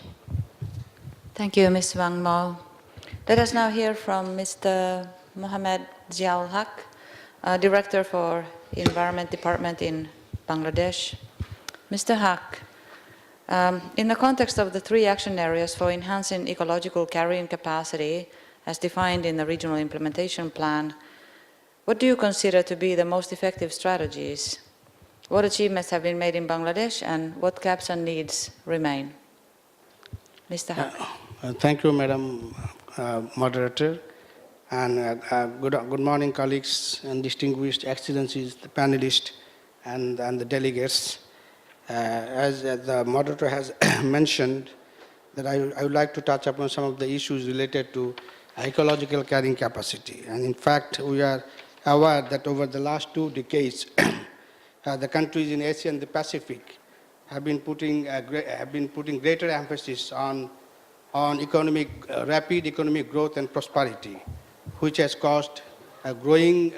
Thank you, Ms. Wang Mo. Let us now hear from Mr. Mohammed Ziaul Haq, Director for Environment Department in Bangladesh. Mr. Haq, in the context of the 3 action areas for enhancing ecological carrying capacity as defined in the Regional Implementation Plan, what do you consider to be the most effective strategies? What achievements have been made in Bangladesh and what gaps and needs remain? Mr. Haq. Thank you, Madam Moderator. And good morning, colleagues and distinguished excellencies, the panelists and the delegates. As the moderator has mentioned, that I would like to touch upon some of the issues related to ecological carrying capacity. And in fact, we are aware that over the last 2 decades, the countries in Asia and the Pacific have been putting greater emphasis on rapid economic growth and prosperity, which has caused growing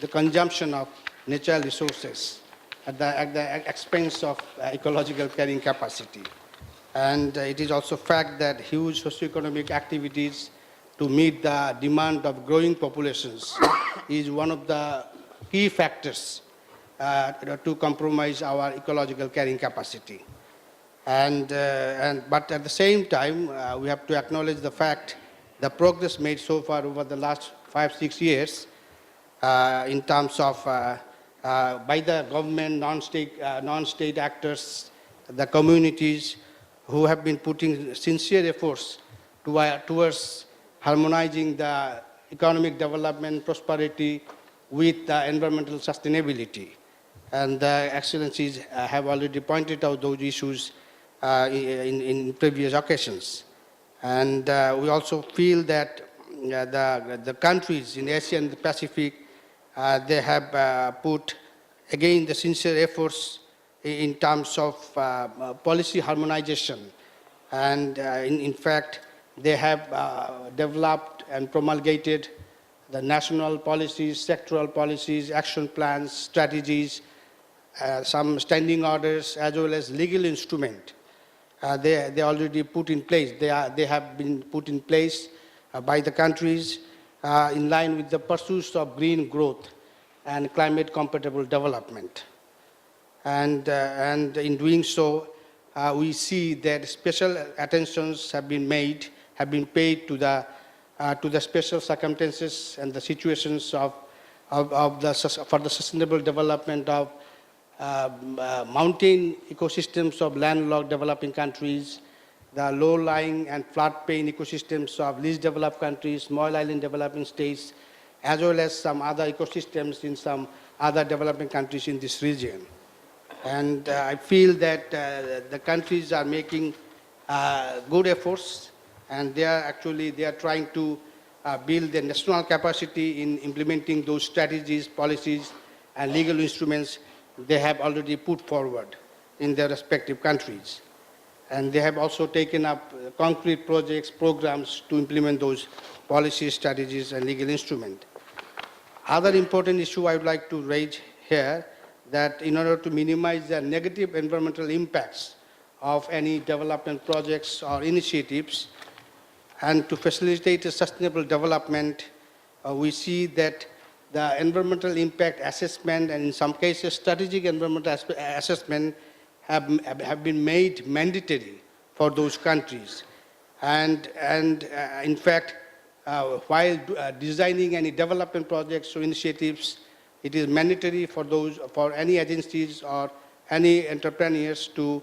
the consumption of natural resources at the expense of ecological carrying capacity. And it is also a fact that huge socioeconomic activities to meet the demand of growing populations is one of the key factors to compromise our ecological carrying capacity. But at the same time, we have to acknowledge the fact the progress made so far over the last 5-6 years in terms of by the government, non-state actors, the communities who have been putting sincere efforts towards harmonizing the economic development, prosperity with the environmental sustainability. And the excellencies have already pointed out those issues in previous occasions. And we also feel that the countries in Asia and the Pacific, they have put, again, the sincere efforts in terms of policy harmonization. And in fact, they have developed and promulgated the national policies, sectoral policies, action plans, strategies, some standing orders, as well as legal instrument. They already put in place. They have been put in place by the countries in line with the pursuits of green growth and climate-compatible development. And in doing so, we see that special attentions have been paid to the special circumstances and the situations for the sustainable development of mountain ecosystems of landlocked developing countries, the low-lying and flood-plain ecosystems of least developed countries, small island developing states, as well as some other ecosystems in some other developing countries in this region. And I feel that the countries are making good efforts, and they are trying to build the national capacity in implementing those strategies, policies, and legal instruments they have already put forward in their respective countries. And they have also taken up concrete projects, programs to implement those policies, strategies, and legal instruments. Other important issue I would like to raise here, that in order to minimize the negative environmental impacts of any development projects or initiatives, and to facilitate a sustainable development, we see that the environmental impact assessment and in some cases strategic environmental assessment have been made mandatory for those countries. And in fact, while designing any development projects or initiatives, it is mandatory for any agencies or any entrepreneurs to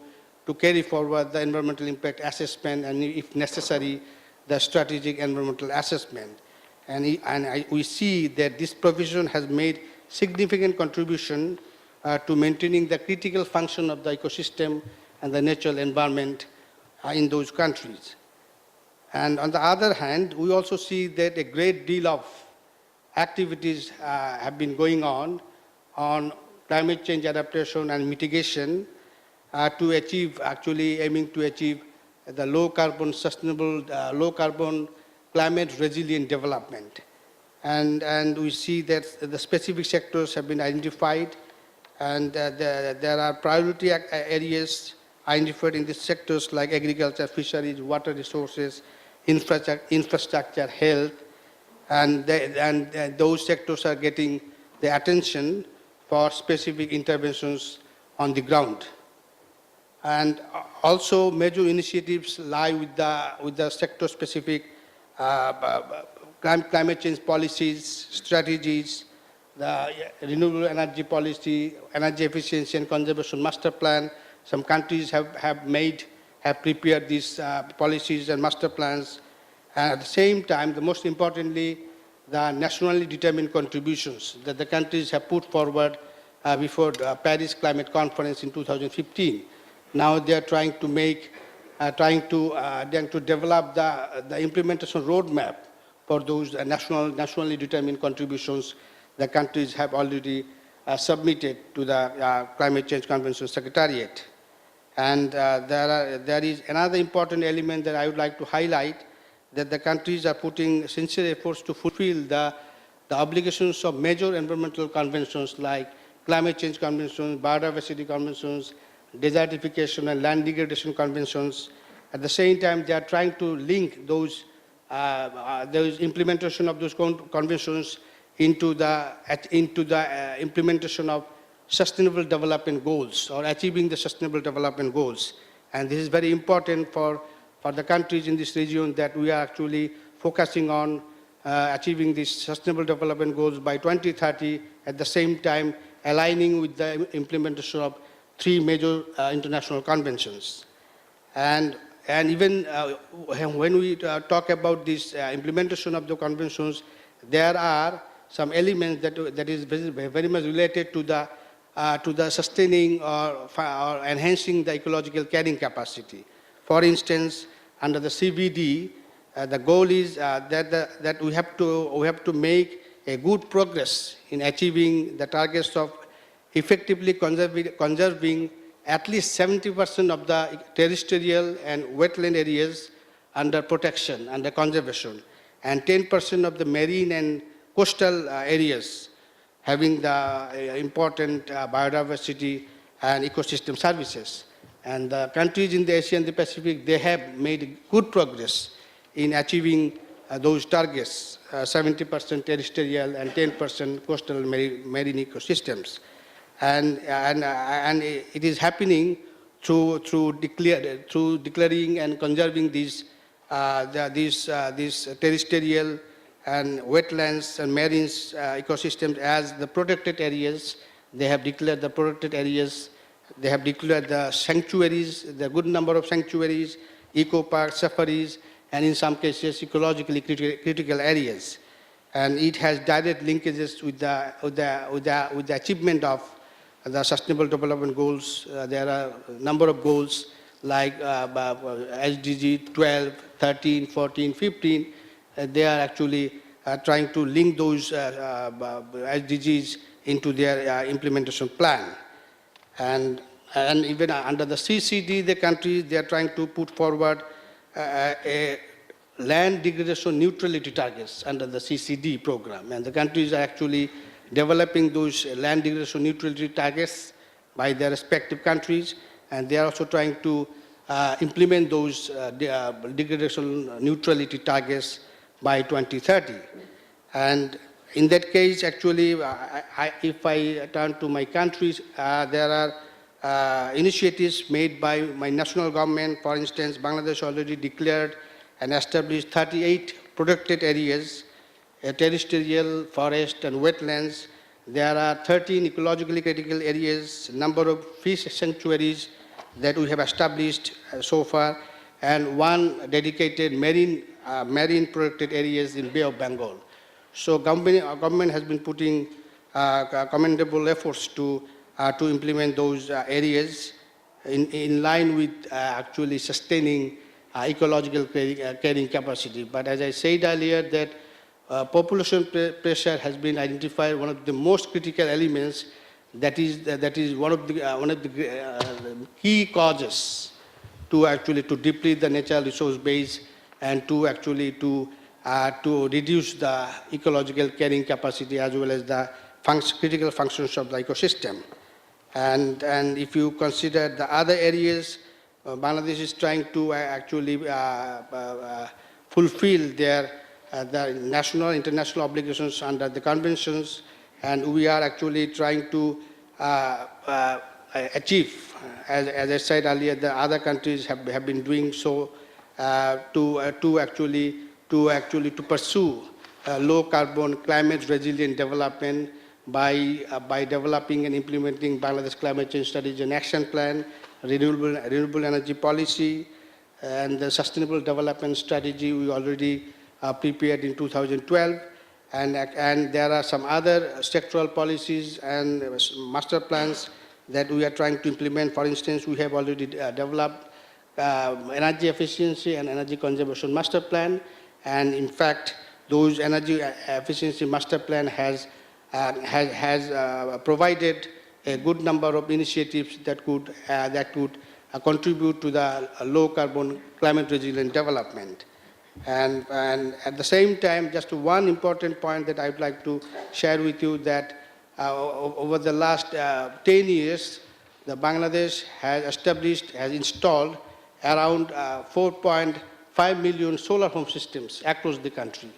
carry forward the environmental impact assessment and, if necessary, the strategic environmental assessment. We see that this provision has made significant contribution to maintaining the critical function of the ecosystem and the natural environment in those countries. And on the other hand, we also see that a great deal of activities have been going on climate change adaptation and mitigation to achieve, actually aiming to achieve the low carbon sustainable, low carbon climate resilient development. And we see that the specific sectors have been identified, and there are priority areas identified in these sectors like agriculture, fisheries, water resources, infrastructure, health, and those sectors are getting the attention for specific interventions on the ground. And also major initiatives lie with the sector-specific climate change policies, strategies, the renewable energy policy, energy efficiency and conservation master plan. Some countries have prepared these policies and master plans. And at the same time, the most importantly, the nationally determined contributions that the countries have put forward before the Paris Climate Conference in 2015. Now they are trying to develop the implementation roadmap for those nationally determined contributions the countries have already submitted to the Climate Change Convention Secretariat. And there is another important element that I would like to highlight, that the countries are putting sincere efforts to fulfill the obligations of major environmental conventions like climate change conventions, biodiversity conventions, desertification and land degradation conventions. At the same time, they are trying to link those implementation of those conventions into the implementation of sustainable development goals or achieving the sustainable development goals. And this is very important for the countries in this region, that we are actually focusing on achieving these sustainable development goals by 2030, at the same time aligning with the implementation of 3 major international conventions. And even when we talk about this implementation of the conventions, there are some elements that is very much related to the sustaining or enhancing the ecological carrying capacity. For instance, under the CVD, the goal is that we have to make a good progress in achieving the targets of effectively conserving at least 70% of the terrestrial and wetland areas under protection, under conservation, and 10% of the marine and coastal areas having the important biodiversity and ecosystem services. And the countries in the Asia and the Pacific, they have made good progress in achieving those targets, 70% terrestrial and 10% coastal marine ecosystems. And it is happening through declaring and conserving these terrestrial and wetlands and marine ecosystems as the protected areas. They have declared the protected areas. They have declared the sanctuaries, the good number of sanctuaries, eco parks, safaris, and in some cases ecologically critical areas. And it has direct linkages with the achievement of the Sustainable Development Goals. There are a number of goals like SDG 12, 13, 14, 15. They are actually trying to link those SDGs into their implementation plan. And even under the CCD, the countries, they are trying to put forward a land degradation neutrality targets under the CCD program. And the countries are actually developing those land degradation neutrality targets by their respective countries, and they are also trying to implement those degradation neutrality targets by 2030. And in that case, actually, if I turn to my countries, there are initiatives made by my national government. For instance, Bangladesh already declared and established 38 protected areas, terrestrial, forest, and wetlands. There are 13 ecologically critical areas, number of fish sanctuaries that we have established so far, and 1 dedicated marine protected areas in Bay of Bengal. So government has been putting commendable efforts to implement those areas in line with actually sustaining ecological carrying capacity. But as I said earlier, that population pressure has been identified one of the most critical elements. That is one of the key causes to actually to deplete the natural resource base and to actually to reduce the ecological carrying capacity as well as the critical functions of the ecosystem. And if you consider the other areas, Bangladesh is trying to actually fulfill their the national, international obligations under the conventions, and we are actually trying to achieve, as I said earlier, the other countries have been doing so to pursue low carbon, climate resilient development by developing and implementing Bangladesh Climate Change Strategy and Action Plan, renewable energy policy, and the Sustainable Development Strategy we already prepared in 2012. And there are some other sectoral policies and master plans that we are trying to implement. For instance, we have already developed energy efficiency and energy conservation master plan. And in fact, those energy efficiency master plan has provided a good number of initiatives that could contribute to the low carbon climate resilient development. And at the same time, just one important point that I would like to share with you, that over the last 10 years, the Bangladesh has installed around 4.5 million solar home systems across the country.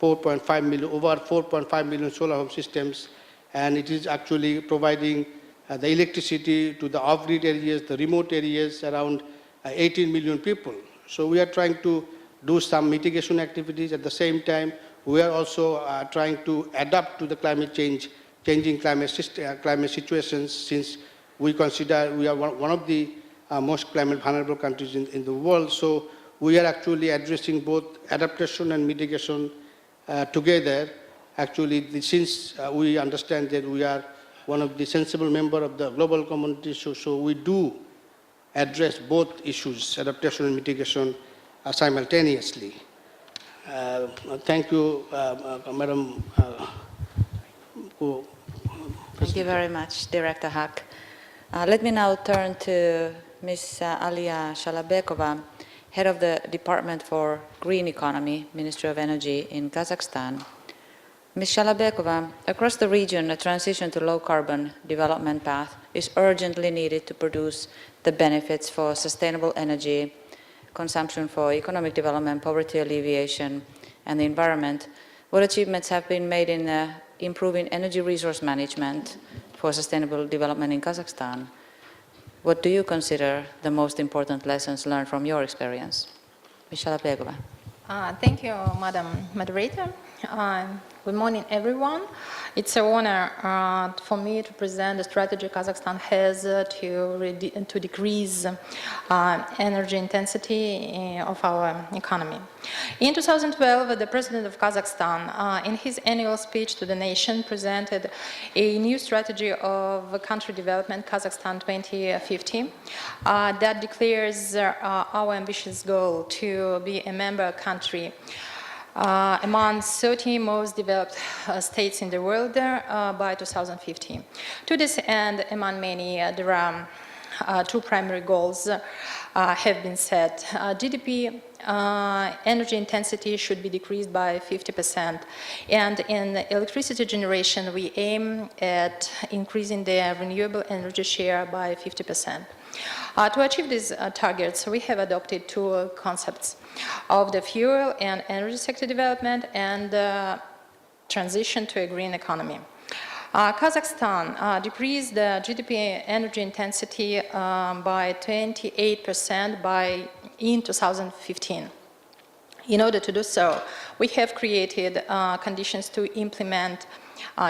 Over 4.5 million solar home systems, and it is actually providing the electricity to the off-grid areas, the remote areas, around 18 million people. So we are trying to do some mitigation activities. At the same time, we are also trying to adapt to the changing climate situations, since we consider we are one of the most climate vulnerable countries in the world. So we are actually addressing both adaptation and mitigation together. Actually, since we understand that we are one of the sensible members of the global community, so we do address both issues, adaptation and mitigation, simultaneously. Thank you, Madam. Thank you very much, Director Haq. Let me now turn to Ms. Alia Shalabekova, Head of the Department for Green Economy, Ministry of Energy in Kazakhstan. Ms. Shalabekova, across the region, a transition to low-carbon development path is urgently needed to produce the benefits for sustainable energy consumption, for economic development, poverty alleviation, and the environment. What achievements have been made in improving energy resource management for sustainable development in Kazakhstan? What do you consider the most important lessons learned from your experience? Ms. Shalabekova. Thank you, Madam Moderator. Good morning, everyone. It's an honor for me to present the strategy Kazakhstan has to decrease energy intensity of our economy. In 2012, the President of Kazakhstan, in his annual speech to the nation, presented a new strategy of country development, Kazakhstan 2050, that declares our ambitious goal to be a member country among 30 most developed states in the world by 2050. To this end, among many, there are two primary goals have been set. GDP energy intensity should be decreased by 50%. And in electricity generation, we aim at increasing the renewable energy share by 50%. To achieve these targets, we have adopted two concepts of the fuel and energy sector development and transition to a green economy. Kazakhstan decreased the GDP energy intensity by 28% in 2015. In order to do so, we have created conditions to implement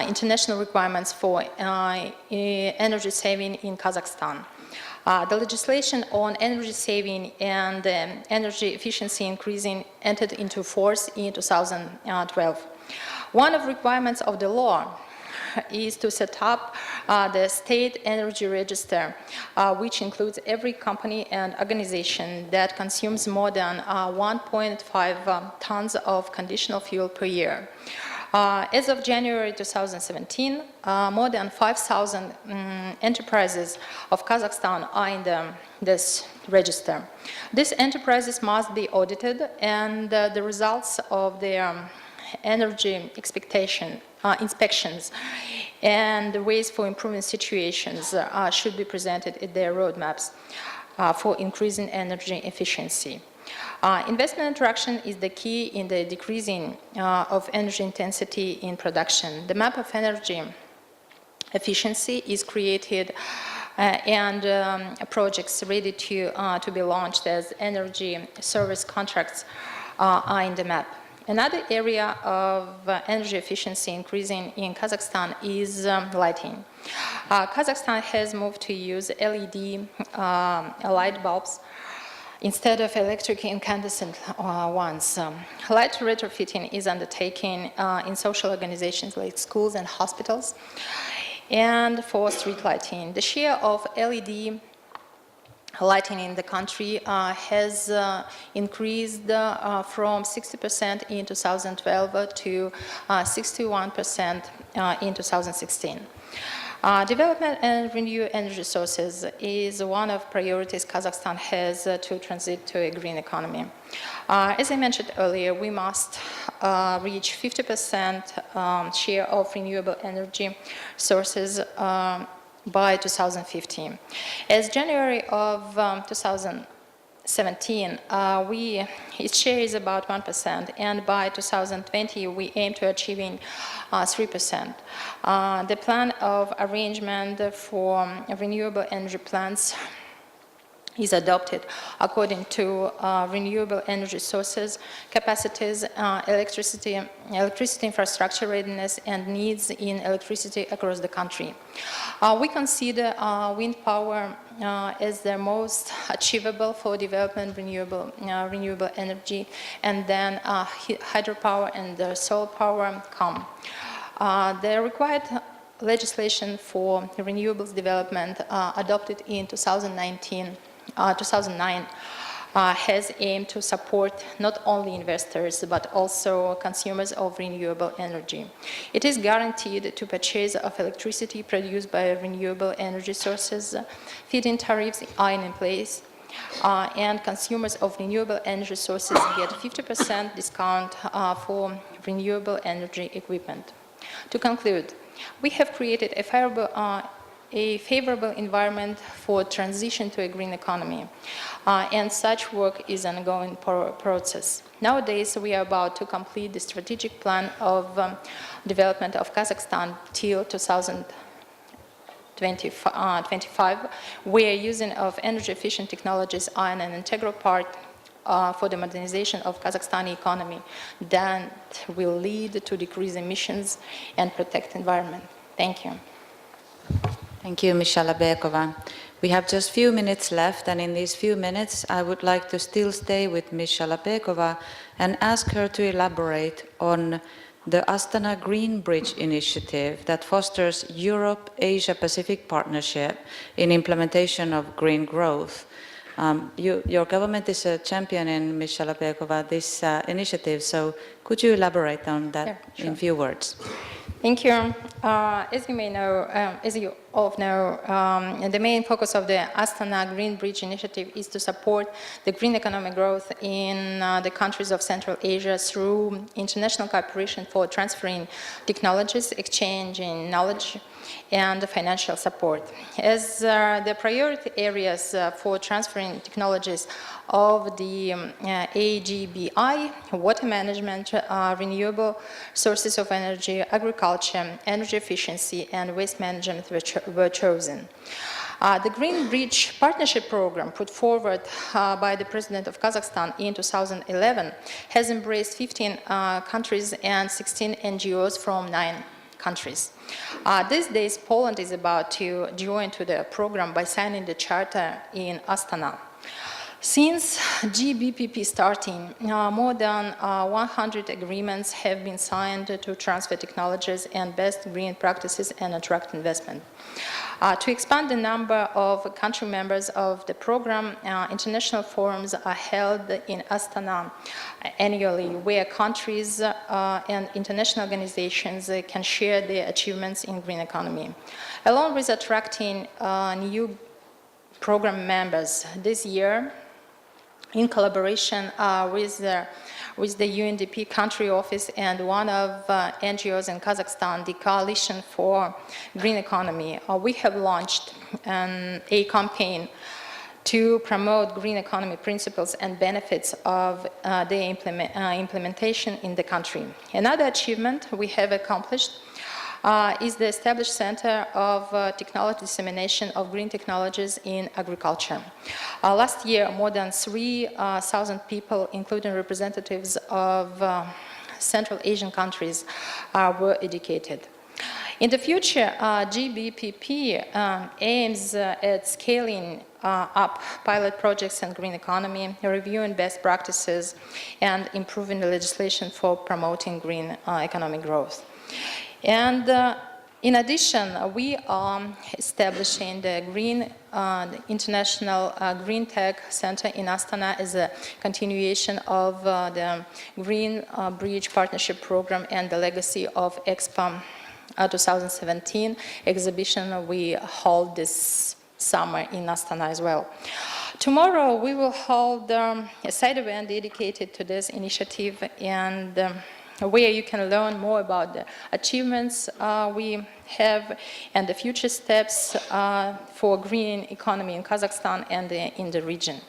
international requirements for energy saving in Kazakhstan. The legislation on energy saving and energy efficiency increasing entered into force in 2012. One of the requirements of the law is to set up the state energy register, which includes every company and organization that consumes more than 1.5 tons of conditional fuel per year. As of January 2017, more than 5,000 enterprises of Kazakhstan are in this register. These enterprises must be audited, and the results of their energy inspections and the ways for improving situations should be presented in their roadmaps for increasing energy efficiency. Investment interaction is the key in the decreasing of energy intensity in production. The map of energy efficiency is created and projects ready to be launched as energy service contracts are in the map. Another area of energy efficiency increasing in Kazakhstan is lighting. Kazakhstan has moved to use LED light bulbs instead of electric incandescent ones. Light retrofitting is undertaken in social organizations like schools and hospitals, and for street lighting. The share of LED lighting in the country has increased from 60% in 2012 to 61% in 2016. Development and renewable energy sources is one of priorities Kazakhstan has to transit to a green economy. As I mentioned earlier, we must reach 50% share of renewable energy sources by 2015. As January of 2017, its share is about 1%, and by 2020 we aim to achieving 3%. The plan of arrangement for renewable energy plants is adopted according to renewable energy sources, capacities, electricity infrastructure readiness, and needs in electricity across the country. We consider wind power as the most achievable for development renewable energy, and then hydropower and solar power come. The required legislation for renewables development adopted in 2009 has aimed to support not only investors but also consumers of renewable energy. It is guaranteed to purchase of electricity produced by renewable energy sources. Feed-in tariffs are in place, and consumers of renewable energy sources get 50% discount for renewable energy equipment. To conclude, we have created a favorable environment for transition to a green economy, and such work is an ongoing process. Nowadays, we are about to complete the strategic plan of development of Kazakhstan till 2025, where using of energy efficient technologies are an integral part for the modernization of Kazakhstani economy that will lead to decrease emissions and protect environment. Thank you. Thank you, Ms. Shalabekova. We have just few minutes left, and in these few minutes, I would like to still stay with Ms. Shalabekova and ask her to elaborate on the Astana Green Bridge initiative that fosters Europe-Asia-Pacific partnership in implementation of green growth. Your government is a champion in, Ms. Shalabekova, this initiative, so could you elaborate on that in few words? Thank you. As you may know, as you all know, the main focus of the Astana Green Bridge initiative is to support the green economic growth in the countries of Central Asia through international cooperation for transferring technologies, exchanging knowledge, and financial support. As the priority areas for transferring technologies of the AGBI, water management, renewable sources of energy, agriculture, energy efficiency, and waste management were chosen. The Green Bridge Partnership Program put forward by the President of Kazakhstan in 2011 has embraced 15 countries and 16 NGOs from 9 countries. These days, Poland is about to join to the program by signing the charter in Astana. Since GBPP starting, more than 100 agreements have been signed to transfer technologies and best green practices and attract investment. To expand the number of country members of the program, international forums are held in Astana annually, where countries and international organizations can share their achievements in green economy. Along with attracting new program members this year, in collaboration with the UNDP country office and one of NGOs in Kazakhstan, the Coalition for Green Economy, we have launched a campaign to promote green economy principles and benefits of their implementation in the country. Another achievement we have accomplished is the established Center of Technology Dissemination of Green Technologies in Agriculture. Last year, more than 3,000 people, including representatives of Central Asian countries, were educated. In the future, GBPP aims at scaling up pilot projects in green economy, reviewing best practices, and improving the legislation for promoting green economic growth. And in addition, we are establishing the International Green Tech Center in Astana as a continuation of the Green Bridge Partnership Program and the legacy of EXPO 2017 exhibition we hold this summer in Astana as well. Tomorrow we will hold a side event dedicated to this initiative and where you can learn more about the achievements we have and the future steps for green economy in Kazakhstan and in the region.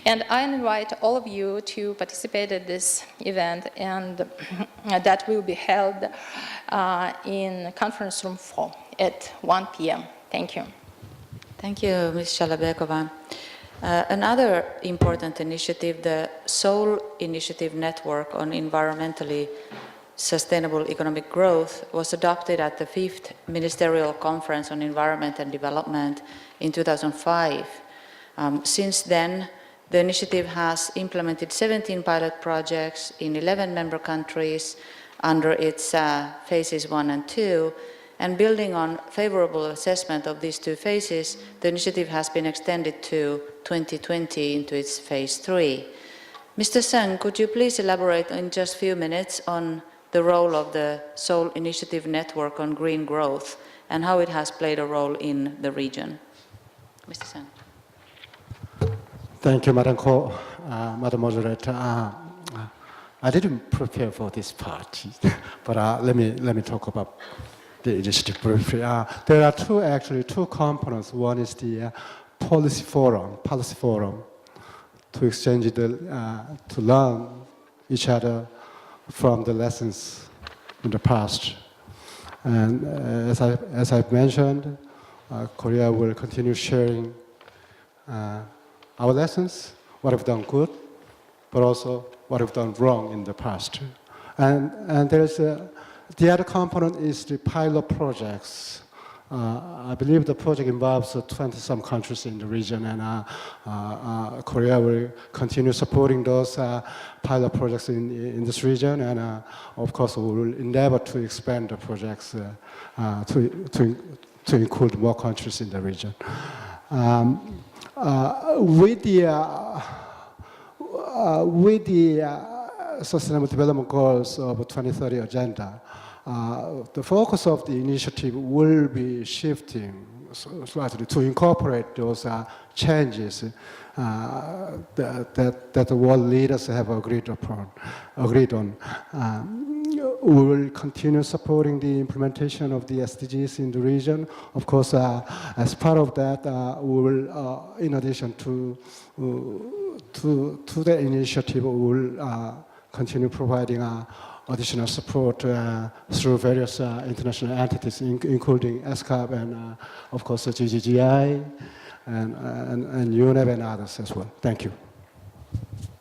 And I invite all of you to participate at this event, and that will be held in Conference Room 4 at 1 p.m. Thank you. Thank you, Ms. Shalabekova. Another important initiative, the Seoul Initiative Network on Environmentally Sustainable Economic Growth, was adopted at the 5th Ministerial Conference on Environment and Development in 2005. Since then, the initiative has implemented 17 pilot projects in 11 member countries under its phases 1 and 2, and building on favorable assessment of these two phases, the initiative has been extended to 2020 into its phase 3. Mr. Seng, could you please elaborate in just a few minutes on the role of the Seoul Initiative Network on green growth and how it has played a role in the region? Mr. Seng. Thank you, Madam Moderator. I didn't prepare for this part, but let me talk about the initiative briefly. There are two components. One is the policy forum to exchange to learn each other from the lessons in the past. And as I've mentioned, Korea will continue sharing our lessons, what we've done good, but also what we've done wrong in the past. And there's the other component is the pilot projects. I believe the project involves 20-some countries in the region, and Korea will continue supporting those pilot projects in this region, and of course we will endeavor to expand the projects to include more countries in the region. With the Sustainable Development Goals of 2030 agenda, the focus of the initiative will be shifting slightly to incorporate those changes that the world leaders have agreed on. We will continue supporting the implementation of the SDGs in the region. Of course, as part of that, we will, in addition to the initiative, we will continue providing additional support through various international entities, including ESCAP and, of course, the GGGI and UNEP and others as well. Thank you.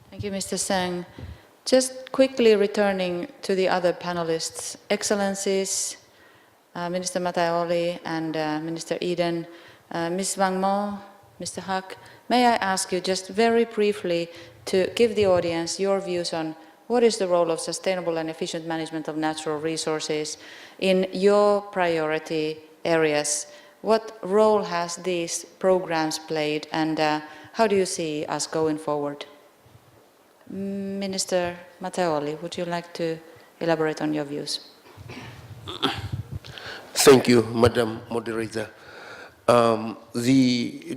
Thank you, Mr. Seng. Just quickly returning to the other panelists, Excellencies, Minister Mataioli and Minister Eden, Ms. Wang Mo, Mr. Haq, may I ask you just very briefly to give the audience your views on what is the role of sustainable and efficient management of natural resources in your priority areas? What role has these programs played, and how do you see us going forward? Minister Mataioli, would you like to elaborate on your views? Thank you, Madam Moderator. The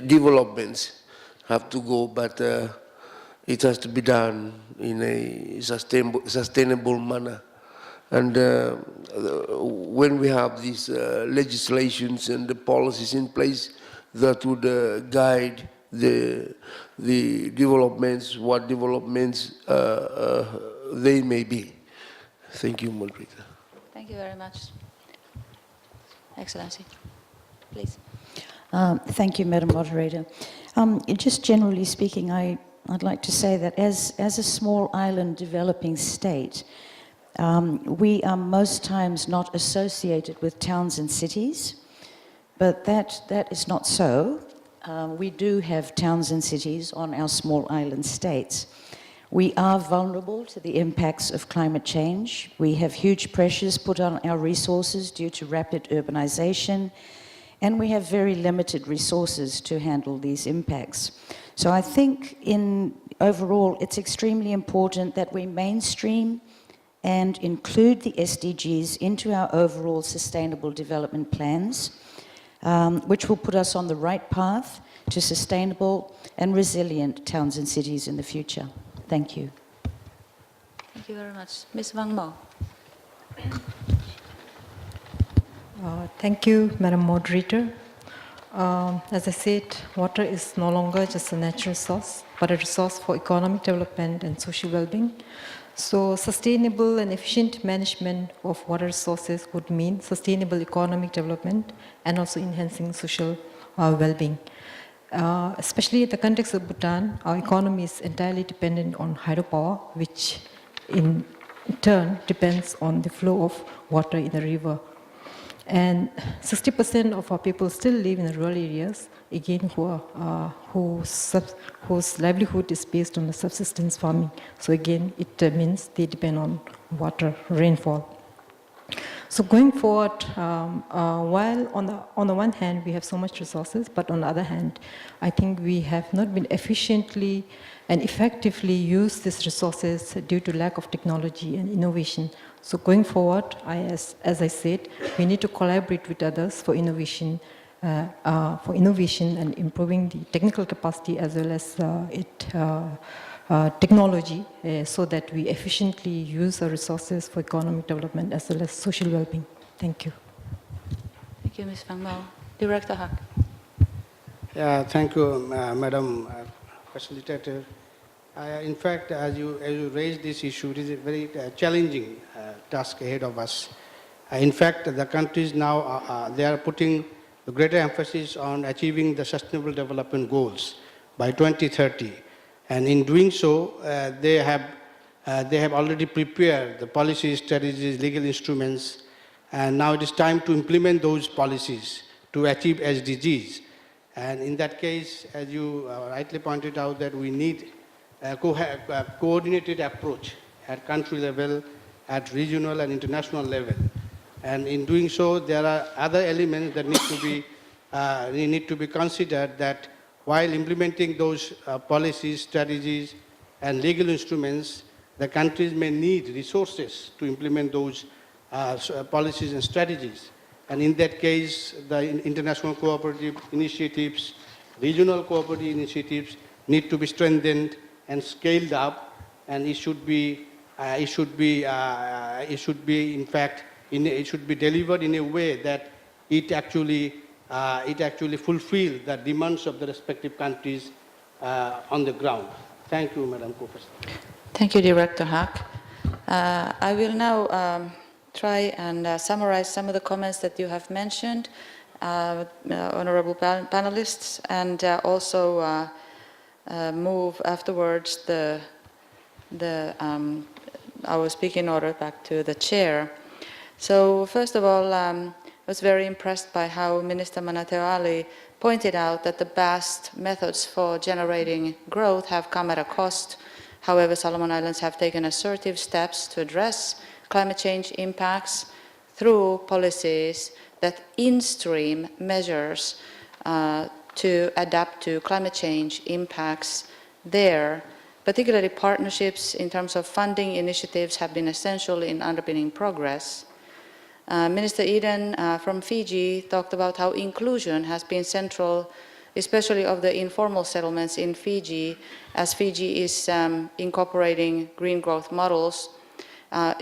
developments have to go, but it has to be done in a sustainable manner. And when we have these legislations and the policies in place that would guide the developments, what developments they may be. Thank you, Moderator. Thank you very much. Excellency, please. Thank you, Madam Moderator. Just generally speaking, I'd like to say that as a small island developing state, we are most times not associated with towns and cities, but that is not so. We do have towns and cities on our small island states. We are vulnerable to the impacts of climate change. We have huge pressures put on our resources due to rapid urbanization, and we have very limited resources to handle these impacts. So I think overall it's extremely important that we mainstream and include the SDGs into our overall sustainable development plans, which will put us on the right path to sustainable and resilient towns and cities in the future. Thank you. Thank you very much. Ms. Wang Mo. Thank you, Madam Moderator. As I said, water is no longer just a natural resource, but a resource for economic development and social well-being. So sustainable and efficient management of water resources would mean sustainable economic development and also enhancing social well-being. Especially in the context of Bhutan, our economy is entirely dependent on hydropower, which in turn depends on the flow of water in the river. And 60% of our people still live in the rural areas, again, whose livelihood is based on the subsistence farming. So again, it means they depend on water, rainfall. So going forward, while on the one hand we have so much resources, but on the other hand, I think we have not been efficiently and effectively used these resources due to lack of technology and innovation. So going forward, as I said, we need to collaborate with others for innovation and improving the technical capacity as well as technology, so that we efficiently use our resources for economic development as well as social well-being. Thank you. Thank you, Ms. Wang Mo. Director Haq. Thank you, Madam Facilitator. In fact, as you raised this issue, it is a very challenging task ahead of us. In fact, the countries now, they are putting a greater emphasis on achieving the Sustainable Development Goals by 2030. And in doing so, they have already prepared the policies, strategies, legal instruments, and now it is time to implement those policies to achieve SDGs. And in that case, as you rightly pointed out, that we need a coordinated approach at country level, at regional and international level. And in doing so, there are other elements that need to be considered, that while implementing those policies, strategies, and legal instruments, the countries may need resources to implement those policies and strategies. And in that case, the international cooperative initiatives, regional cooperative initiatives need to be strengthened and scaled up, and it should be delivered in a way that it actually fulfill the demands of the respective countries on the ground. Thank you, Madam Co-President. Thank you, Director Haq. I will now try and summarize some of the comments that you have mentioned, honorable panelists, and also move afterwards our speaking order back to the chair. So first of all, I was very impressed by how Minister Manateo Ali pointed out that the best methods for generating growth have come at a cost. However, Solomon Islands have taken assertive steps to address climate change impacts through policies that in-stream measures to adapt to climate change impacts there. Particularly partnerships in terms of funding initiatives have been essential in underpinning progress. Minister Eden from Fiji talked about how inclusion has been central, especially of the informal settlements in Fiji, as Fiji is incorporating green growth models.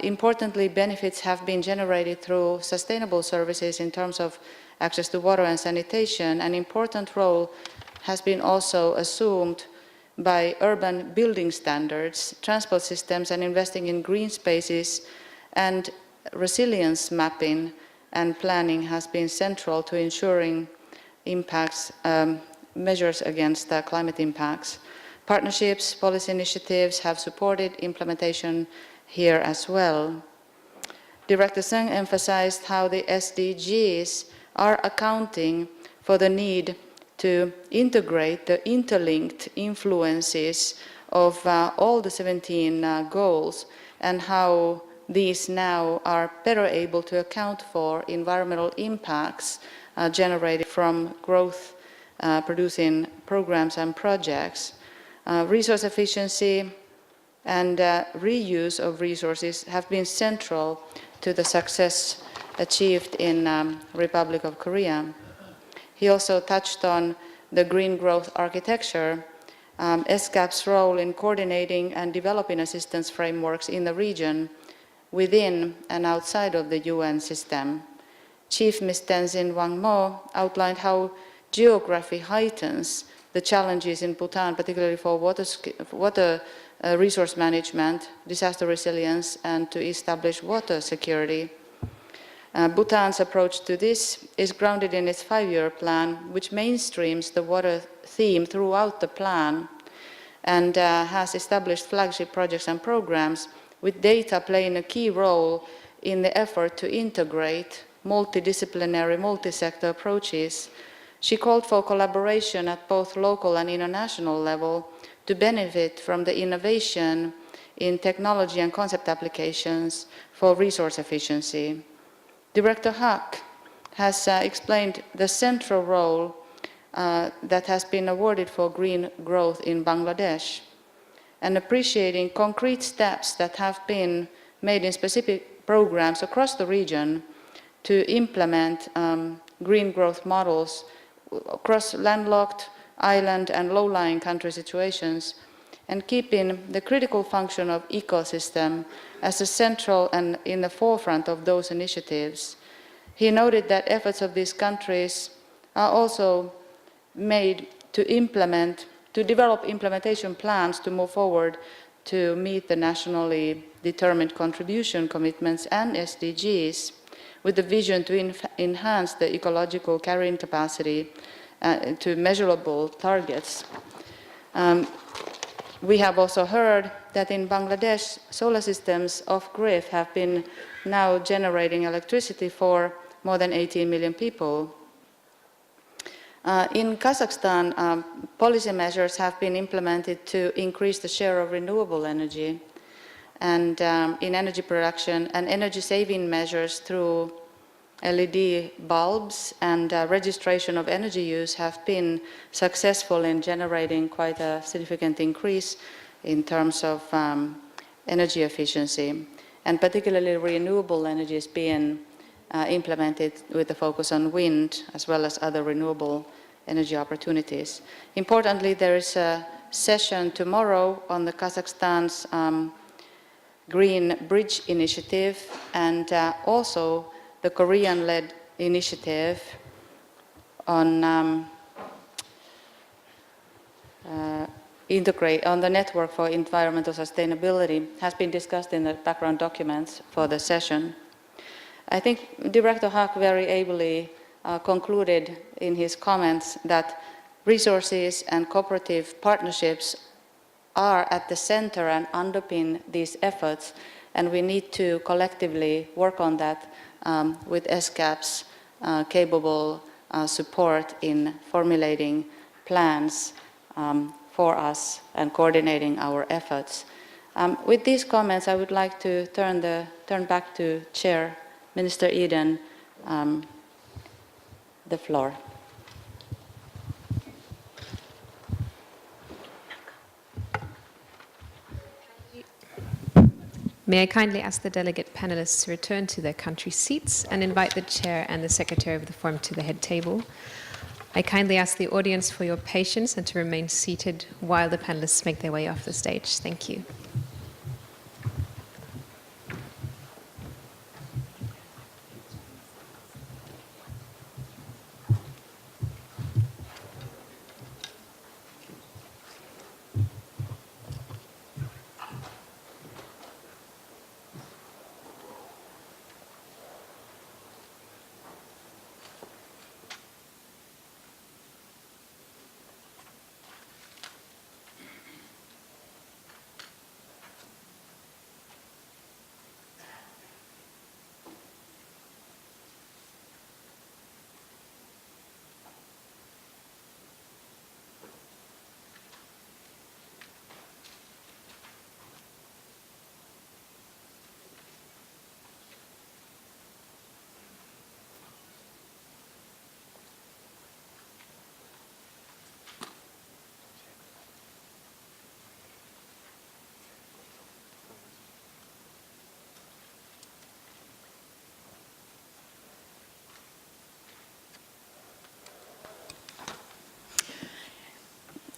Importantly, benefits have been generated through sustainable services in terms of access to water and sanitation. An important role has been also assumed by urban building standards, transport systems, and investing in green spaces, and resilience mapping and planning has been central to ensuring impacts, measures against climate impacts. Partnerships, policy initiatives have supported implementation here as well. Director Sung emphasized how the SDGs are accounting for the need to integrate the interlinked influences of all the 17 goals, and how these now are better able to account for environmental impacts generated from growth producing programs and projects. Resource efficiency and reuse of resources have been central to the success achieved in Republic of Korea. He also touched on the green growth architecture, ESCAP's role in coordinating and developing assistance frameworks in the region, within and outside of the UN system. Chief Ms. Tenzin Wangmo outlined how geography heightens the challenges in Bhutan, particularly for water resource management, disaster resilience, and to establish water security. Bhutan's approach to this is grounded in its 5-year plan, which mainstreams the water theme throughout the plan, and has established flagship projects and programs, with data playing a key role in the effort to integrate multidisciplinary, multi-sector approaches. She called for collaboration at both local and international level to benefit from the innovation in technology and concept applications for resource efficiency. Director Huck has explained the central role that has been awarded for green growth in Bangladesh, and appreciating concrete steps that have been made in specific programs across the region to implement green growth models across landlocked, island, and low-lying country situations, and keeping the critical function of ecosystem as a central and in the forefront of those initiatives. He noted that efforts of these countries are also made to develop implementation plans to move forward to meet the nationally determined contribution commitments and SDGs, with the vision to enhance the ecological carrying capacity to measurable targets. We have also heard that in Bangladesh, solar systems off-grid have been now generating electricity for more than 18 million people. In Kazakhstan, policy measures have been implemented to increase the share of renewable energy, and in energy production, and energy-saving measures through LED bulbs and registration of energy use have been successful in generating quite a significant increase in terms of energy efficiency, and particularly renewable energy is being implemented with a focus on wind as well as other renewable energy opportunities. Importantly, there is a session tomorrow on the Kazakhstan's Green Bridge Initiative, and also the Korean-led initiative on on the network for environmental sustainability has been discussed in the background documents for the session. I think Director Huck very ably concluded in his comments that resources and cooperative partnerships are at the center and underpin these efforts, and we need to collectively work on that with ESCAP's capable support in formulating plans for us and coordinating our efforts. With these comments, I would like to turn back to Chair Minister Eden the floor. May I kindly ask the delegate panelists to return to their country seats and invite the chair and the secretary of the forum to the head table. I kindly ask the audience for your patience and to remain seated while the panelists make their way off the stage. Thank you.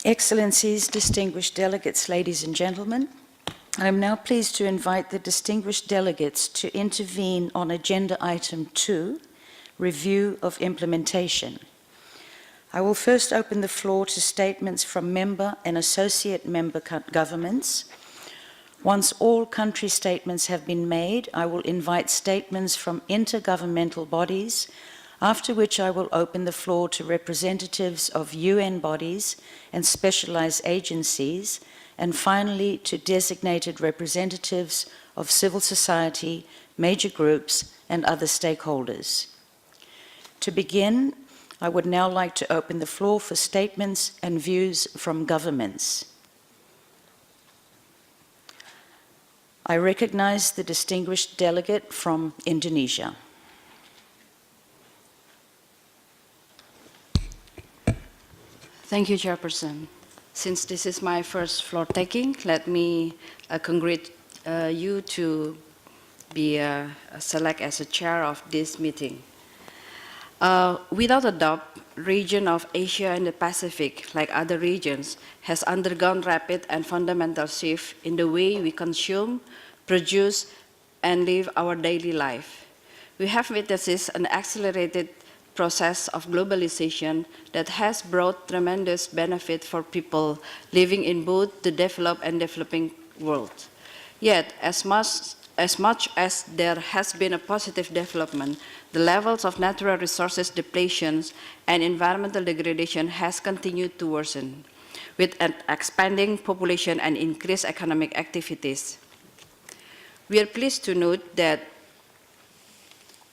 Excellencies, distinguished delegates, ladies and gentlemen, I am now pleased to invite the distinguished delegates to intervene on Agenda Item 2, Review of Implementation. I will first open the floor to statements from member and associate member governments. Once all country statements have been made, I will invite statements from intergovernmental bodies, after which I will open the floor to representatives of UN bodies and specialized agencies, and finally to designated representatives of civil society, major groups, and other stakeholders. To begin, I would now like to open the floor for statements and views from governments. I recognize the distinguished delegate from Indonesia. Thank you, Chairperson. Since this is my first floor taking, let me congratulate you to be selected as a chair of this meeting. Without a doubt, region of Asia and the Pacific, like other regions, has undergone rapid and fundamental shift in the way we consume, produce, and live our daily life. We have witnessed an accelerated process of globalization that has brought tremendous benefit for people living in both the developed and developing world. Yet, as much as there has been a positive development, the levels of natural resources depletions and environmental degradation has continued to worsen, with an expanding population and increased economic activities. We are pleased to note that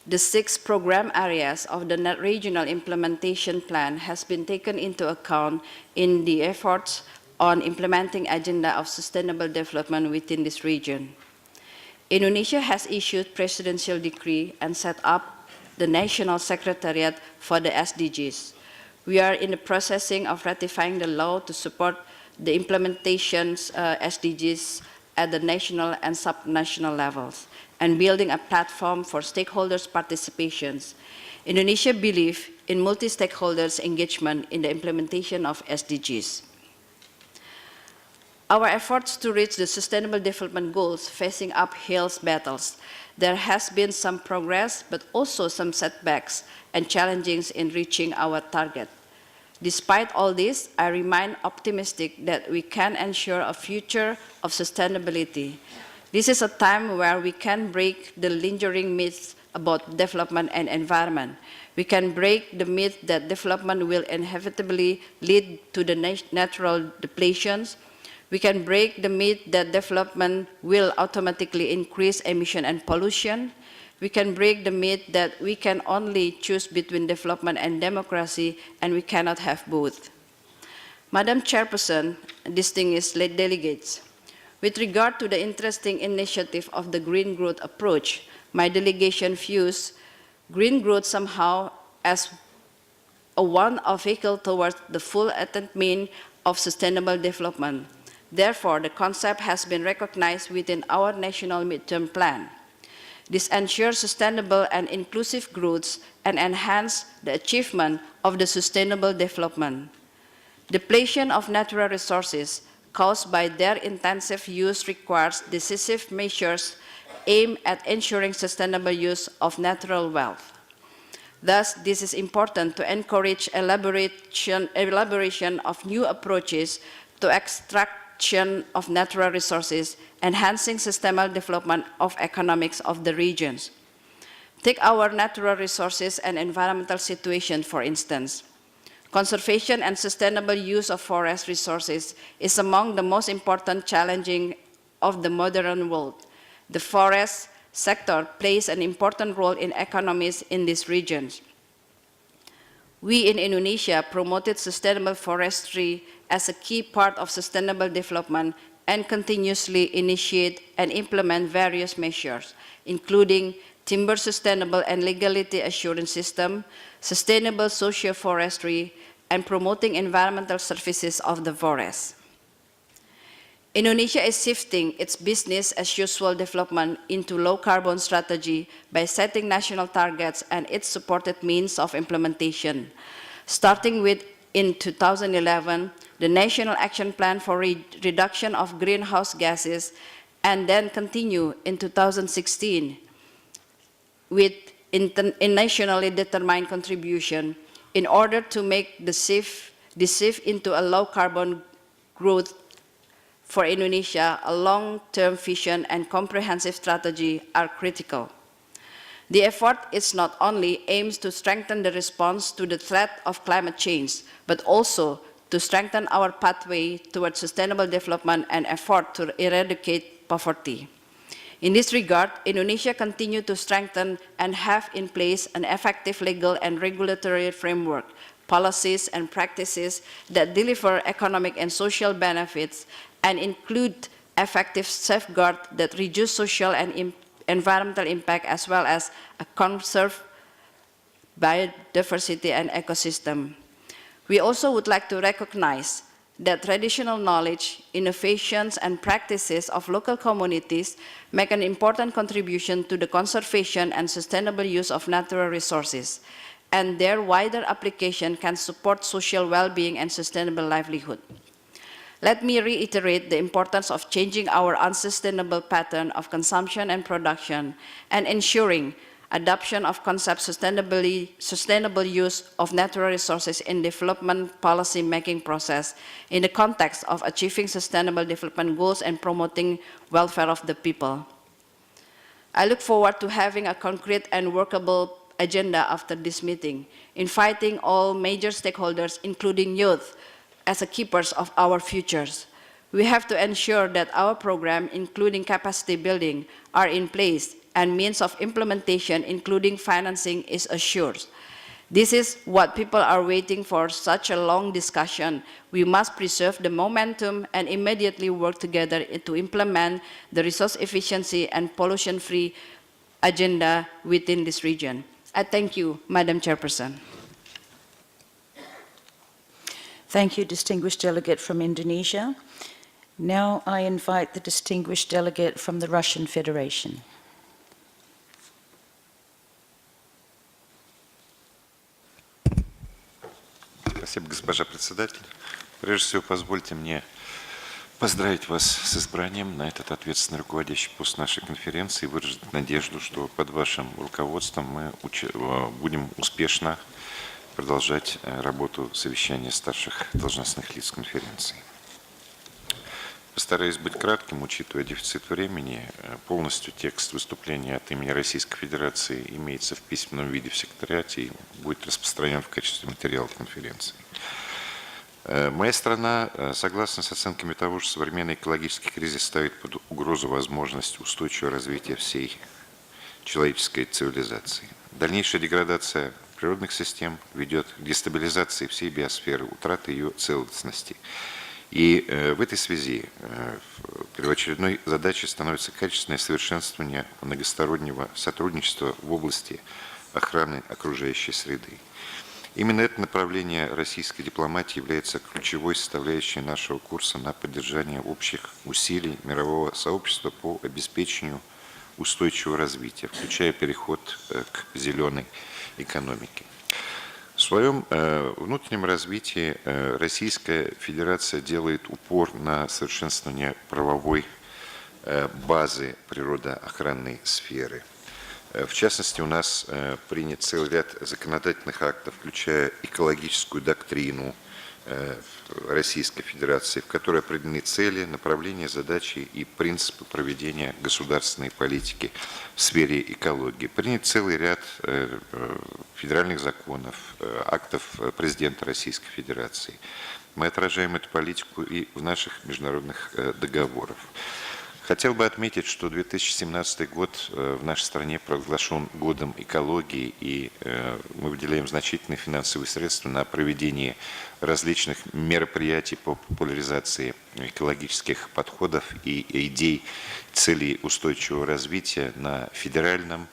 the 6 program areas of the regional implementation plan has been taken into account in the efforts on implementing agenda of sustainable development within this region. Indonesia has issued presidential decree and set up the National Secretariat for the SDGs. We are in the processing of ratifying the law to support the implementations SDGs at the national and subnational levels, and building a platform for stakeholders' participations. Indonesia believes in multi-stakeholders engagement in the implementation of SDGs. Our efforts to reach the Sustainable Development Goals facing uphill battles. There has been some progress, but also some setbacks and challenges in reaching our target. Despite all this, I remain optimistic that we can ensure a future of sustainability. This is a time where we can break the lingering myths about development and environment. We can break the myth that development will inevitably lead to the natural depletions. We can break the myth that development will automatically increase emission and pollution. We can break the myth that we can only choose between development and democracy, and we cannot have both. Madam Chairperson, distinguished delegates, with regard to the interesting initiative of the green growth approach, my delegation views green growth somehow as a one-off vehicle towards the full attainment of sustainable development. Therefore, the concept has been recognized within our national midterm plan. This ensures sustainable and inclusive growth and enhances the achievement of the sustainable development. Depletion of natural resources caused by their intensive use requires decisive measures aimed at ensuring sustainable use of natural wealth. Thus, this is important to encourage elaboration of new approaches to extraction of natural resources, enhancing sustainable development of economics of the regions. Take our natural resources and environmental situation, for instance. Conservation and sustainable use of forest resources is among the most important challenges of the modern world. The forest sector plays an important role in economies in these regions. We in Indonesia promoted sustainable forestry as a key part of sustainable development and continuously initiate and implement various measures, including timber sustainable and legality assurance system, sustainable socio-forestry, and promoting environmental services of the forest. Indonesia is shifting its business as usual development into low carbon strategy by setting national targets and its supported means of implementation. Starting with, in 2011, the National Action Plan for Reduction of Greenhouse Gases, and then continue in 2016 with nationally determined contribution in order to make the shift into a low carbon growth for Indonesia. A long-term vision and comprehensive strategy are critical. The effort is not only aims to strengthen the response to the threat of climate change, but also to strengthen our pathway towards sustainable development and effort to eradicate poverty. In this regard, Indonesia continues to strengthen and have in place an effective legal and regulatory framework, policies and practices that deliver economic and social benefits and include effective safeguards that reduce social and environmental impact, as well as conserve biodiversity and ecosystem. We also would like to recognize that traditional knowledge, innovations, and practices of local communities make an important contribution to the conservation and sustainable use of natural resources, and their wider application can support social well-being and sustainable livelihood. Let me reiterate the importance of changing our unsustainable pattern of consumption and production and ensuring adoption of concept sustainable use of natural resources in development policy making process in the context of achieving sustainable development goals and promoting welfare of the people. I look forward to having a concrete and workable agenda after this meeting, inviting all major stakeholders, including youth, as the keepers of our futures. We have to ensure that our program, including capacity building, are in place and means of implementation, including financing, is assured. This is what people are waiting for, such a long discussion. We must preserve the momentum and immediately work together to implement the resource efficiency and pollution-free agenda within this region. I thank you, Madam Chairperson. Thank you, distinguished delegate from Indonesia. Now I invite the distinguished delegate from the Russian Federation. Спасибо, госпожа председатель. Прежде всего, позвольте мне поздравить вас с избранием на этот ответственный руководящий пост нашей конференции и выразить надежду, что под вашим руководством мы будем успешно продолжать работу совещания старших должностных лиц конференции. Постараюсь быть кратким, учитывая дефицит времени. Полностью текст выступления от имени Российской Федерации имеется в письменном виде в секретариате и будет распространен в качестве материала конференции. Моя страна согласна с оценками того, что современный экологический кризис ставит под угрозу возможность устойчивого развития всей человеческой цивилизации. Дальнейшая деградация природных систем ведет к дестабилизации всей биосферы, утрате ее целостности. И в этой связи первоочередной задачей становится качественное совершенствование многостороннего сотрудничества в области охраны окружающей среды. Именно это направление российской дипломатии является ключевой составляющей нашего курса на поддержание общих усилий мирового сообщества по обеспечению устойчивого развития, включая переход к зеленой экономике. В своем внутреннем развитии Российская Федерация делает упор на совершенствование правовой базы природоохранной сферы. В частности, у нас принят целый ряд законодательных актов, включая экологическую доктрину Российской Федерации, в которой определены цели, направления, задачи и принципы проведения государственной политики в сфере экологии. Принят целый ряд федеральных законов, актов президента Российской Федерации. Мы отражаем эту политику и в наших международных договорах. Хотел бы отметить, что 2017 год в нашей стране провозглашен годом экологии, и мы выделяем значительные финансовые средства на проведение различных мероприятий по популяризации экологических подходов и идей целей устойчивого развития на федеральном,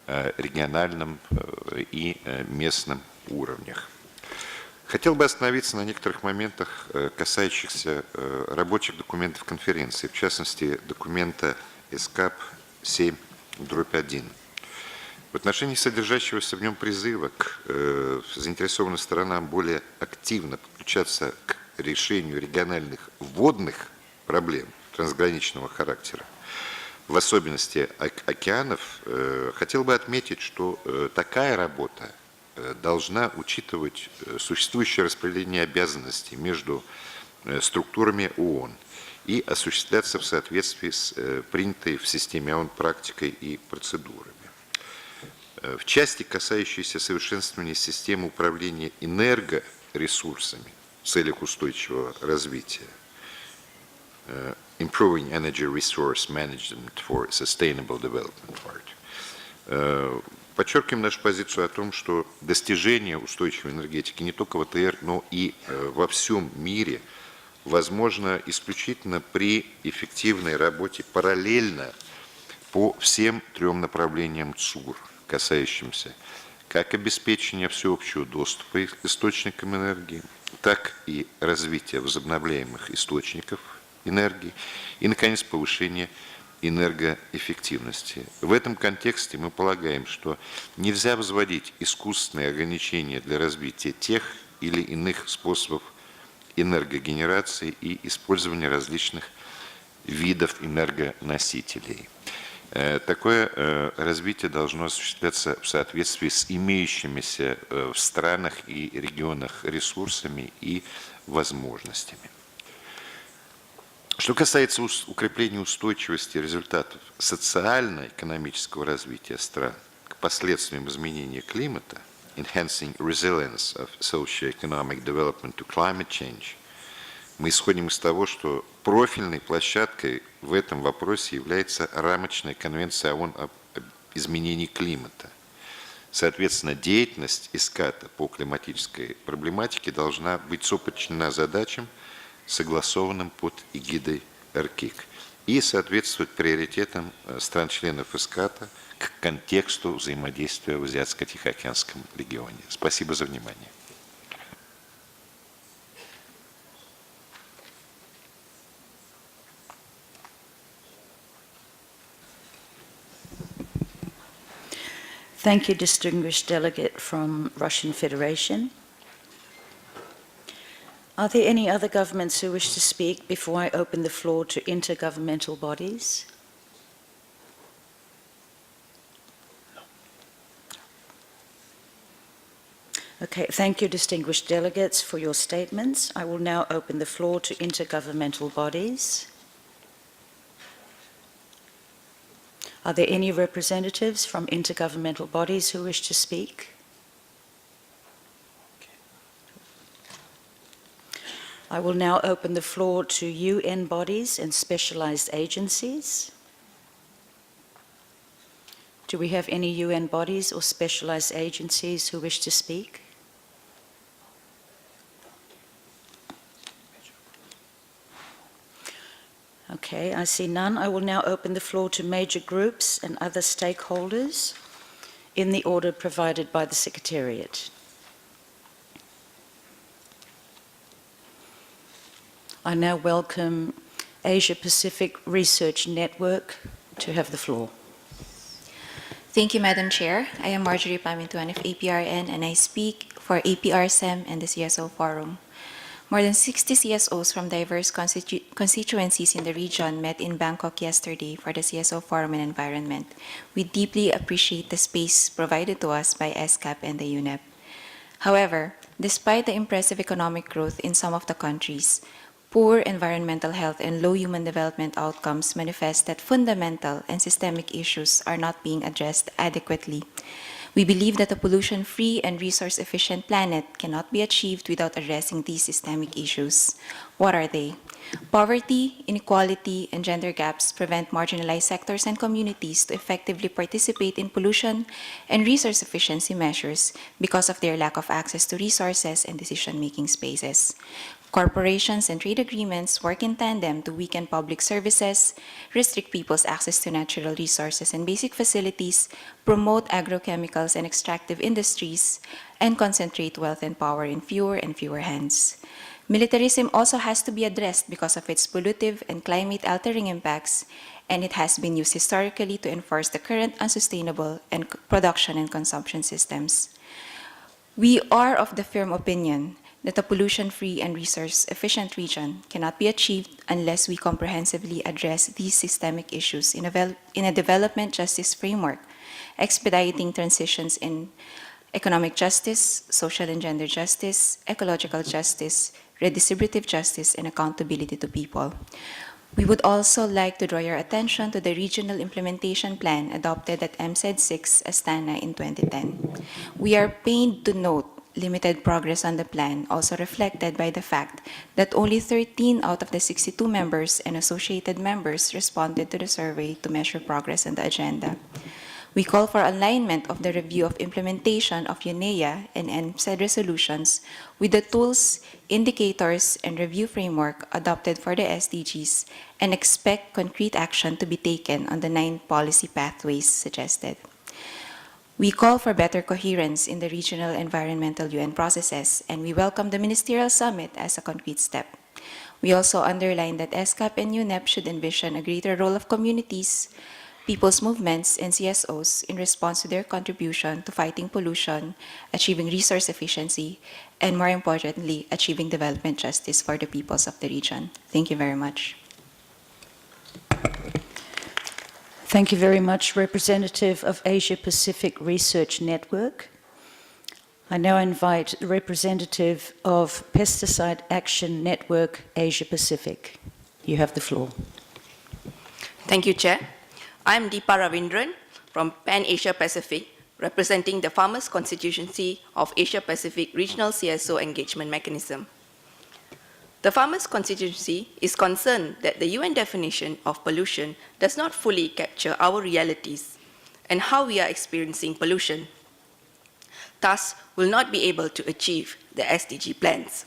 региональном и местном уровнях. Хотел бы остановиться на некоторых моментах, касающихся рабочих документов конференции, в частности, документа ESCAP 7/1. В отношении содержащегося в нем призыва к заинтересованным сторонам более активно подключаться к решению региональных водных проблем трансграничного характера, в особенности океанов, хотел бы отметить, что такая работа должна учитывать существующее распределение обязанностей между структурами ООН и осуществляться в соответствии с принятой в системе ООН практикой и процедурами. В части, касающейся совершенствования системы управления энергоресурсами в целях устойчивого развития, Improving Energy Resource Management for Sustainable Development, подчеркиваем нашу позицию о том, что достижение устойчивой энергетики не только в АТР, но и во всем мире возможно исключительно при эффективной работе параллельно по всем трем направлениям ЦУР, касающимся как обеспечения всеобщего доступа к источникам энергии, так и развития возобновляемых источников энергии и, наконец, повышения энергоэффективности. В этом контексте мы полагаем, что нельзя возводить искусственные ограничения для развития тех или иных способов энергогенерации и использования различных видов энергоносителей. Такое развитие должно осуществляться в соответствии с имеющимися в странах и регионах ресурсами и возможностями. Что касается укрепления устойчивости результатов социально-экономического развития стран к последствиям изменения климата, enhancing resilience of socio-economic development to climate change, мы исходим из того, что профильной площадкой в этом вопросе является рамочная конвенция ООН об изменении климата. Соответственно, деятельность ESCAP по климатической проблематике должна быть соподчинена задачам, согласованным под эгидой РКИК, и соответствовать приоритетам стран-членов ESCAP к контексту взаимодействия в Азиатско-Тихоокеанском регионе. Спасибо за внимание. Thank you, distinguished delegate from Russian Federation. Are there any other governments who wish to speak before I open the floor to intergovernmental bodies? Okay, thank you, distinguished delegates, for your statements. I will now open the floor to intergovernmental bodies. Are there any representatives from intergovernmental bodies who wish to speak? I will now open the floor to UN bodies and specialized agencies. Do we have any UN bodies or specialized agencies who wish to speak? Okay, I see none. I will now open the floor to major groups and other stakeholders in the order provided by the Secretariat. I now welcome Asia Pacific Research Network to have the floor. Thank you, Madam Chair. I am Marjorie Pamintuan of APRN, and I speak for APRSEM and the CSO Forum. More than 60 CSOs from diverse constituencies in the region met in Bangkok yesterday for the CSO Forum on Environment. We deeply appreciate the space provided to us by ESCAP and the UNEP. However, despite the impressive economic growth in some of the countries, poor environmental health and low human development outcomes manifest that fundamental and systemic issues are not being addressed adequately. We believe that a pollution-free and resource-efficient planet cannot be achieved without addressing these systemic issues. What are they? Poverty, inequality, and gender gaps prevent marginalized sectors and communities to effectively participate in pollution and resource efficiency measures because of their lack of access to resources and decision-making spaces. Corporations and trade agreements work in tandem to weaken public services, restrict people's access to natural resources and basic facilities, promote agrochemicals and extractive industries, and concentrate wealth and power in fewer and fewer hands. Militarism also has to be addressed because of its pollutive and climate-altering impacts, and it has been used historically to enforce the current unsustainable production and consumption systems. We are of the firm opinion that a pollution-free and resource-efficient region cannot be achieved unless we comprehensively address these systemic issues in a development justice framework, expediting transitions in economic justice, social and gender justice, ecological justice, redistributive justice, and accountability to people. We would also like to draw your attention to the Regional Implementation Plan adopted at MSED 6 Astana in 2010. We are pained to note limited progress on the plan, also reflected by the fact that only 13 out of the 62 members and associated members responded to the survey to measure progress on the agenda. We call for alignment of the review of implementation of UNEA and MSED resolutions with the tools, indicators, and review framework adopted for the SDGs, and expect concrete action to be taken on the 9 policy pathways suggested. We call for better coherence in the regional environmental UN processes, and we welcome the Ministerial Summit as a concrete step. We also underline that ESCAP and UNEP should envision a greater role of communities, people's movements, and CSOs in response to their contribution to fighting pollution, achieving resource efficiency, and more importantly, achieving development justice for the peoples of the region. Thank you very much. Thank you very much, Representative of Asia Pacific Research Network. I now invite the representative of Pesticide Action Network Asia Pacific. You have the floor. Thank you, Chair. I'm Deepa Ravindran from Pan Asia Pacific, representing the Farmers' Constituency of Asia Pacific Regional CSO Engagement Mechanism. The Farmers' Constituency is concerned that the UN definition of pollution does not fully capture our realities and how we are experiencing pollution. Thus, will not be able to achieve the SDG plans.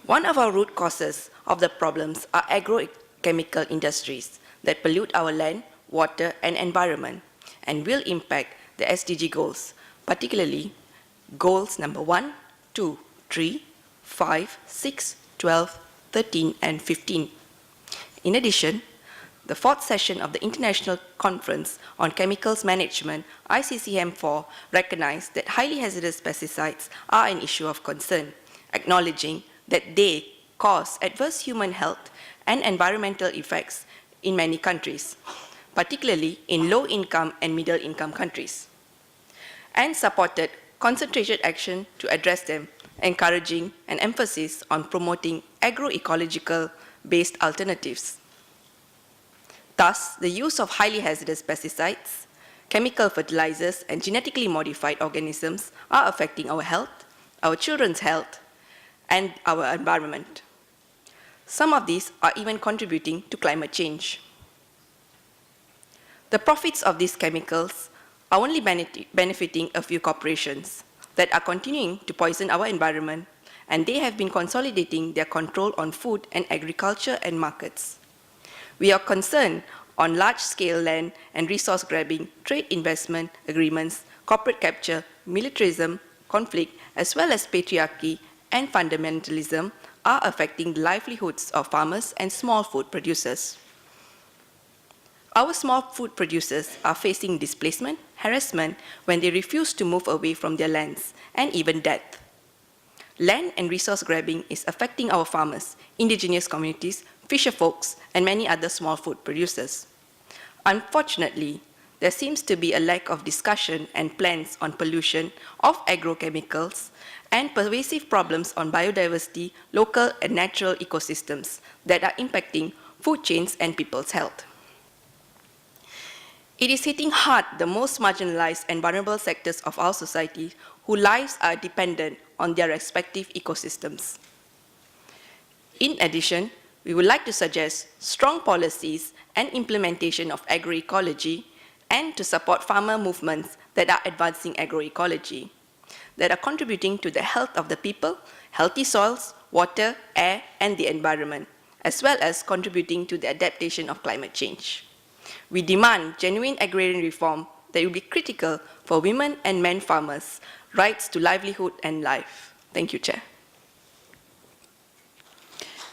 One of our root causes of the problems are agrochemical industries that pollute our land, water, and environment, and will impact the SDG goals, particularly goals number 1, 2, 3, 5, 6, 12, 13, and 15. In addition, the 4th session of the International Conference on Chemicals Management, ICCM4, recognized that highly hazardous pesticides are an issue of concern, acknowledging that they cause adverse human health and environmental effects in many countries, particularly in low-income and middle-income countries, and supported concentrated action to address them, encouraging an emphasis on promoting agroecological-based alternatives. Thus, the use of highly hazardous pesticides, chemical fertilizers, and genetically modified organisms are affecting our health, our children's health, and our environment. Some of these are even contributing to climate change. The profits of these chemicals are only benefiting a few corporations that are continuing to poison our environment, and they have been consolidating their control on food and agriculture and markets. We are concerned on large-scale land and resource grabbing, trade investment agreements, corporate capture, militarism, conflict, as well as patriarchy and fundamentalism are affecting the livelihoods of farmers and small food producers. Our small food producers are facing displacement, harassment when they refuse to move away from their lands, and even death. Land and resource grabbing is affecting our farmers, indigenous communities, fisher folks, and many other small food producers. Unfortunately, there seems to be a lack of discussion and plans on pollution of agrochemicals and pervasive problems on biodiversity, local and natural ecosystems that are impacting food chains and people's health. It is hitting hard the most marginalized and vulnerable sectors of our society whose lives are dependent on their respective ecosystems. In addition, we would like to suggest strong policies and implementation of agroecology and to support farmer movements that are advancing agroecology, that are contributing to the health of the people, healthy soils, water, air, and the environment, as well as contributing to the adaptation of climate change. We demand genuine agrarian reform that will be critical for women and men farmers' rights to livelihood and life. Thank you, Chair.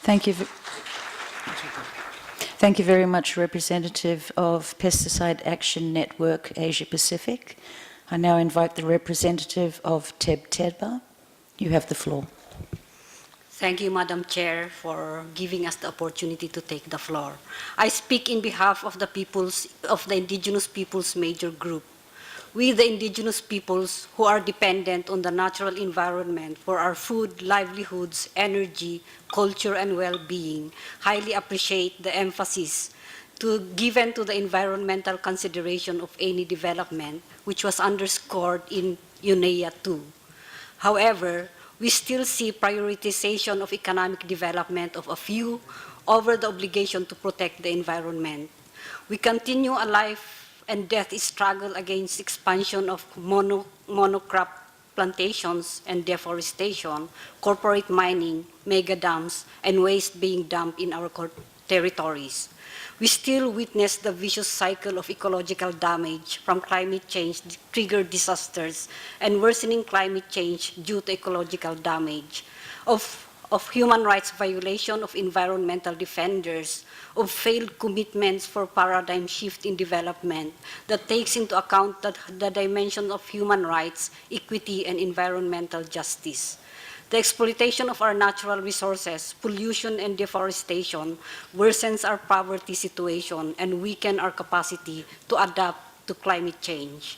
Thank you. Thank you very much, Representative of Pesticide Action Network Asia Pacific. I now invite the representative of TEB-TEDBA. You have the floor. Thank you, Madam Chair, for giving us the opportunity to take the floor. I speak in behalf of the indigenous peoples major group. We, the indigenous peoples who are dependent on the natural environment for our food, livelihoods, energy, culture, and well-being, highly appreciate the emphasis given to the environmental consideration of any development, which was underscored in UNEA 2. However, we still see prioritization of economic development of a few over the obligation to protect the environment. We continue a life and death struggle against expansion of monocrop plantations and deforestation, corporate mining, mega dams, and waste being dumped in our territories. We still witness the vicious cycle of ecological damage from climate change-triggered disasters and worsening climate change due to ecological damage, of human rights violation of environmental defenders, of failed commitments for paradigm shift in development that takes into account the dimension of human rights, equity, and environmental justice. The exploitation of our natural resources, pollution and deforestation worsens our poverty situation and weaken our capacity to adapt to climate change.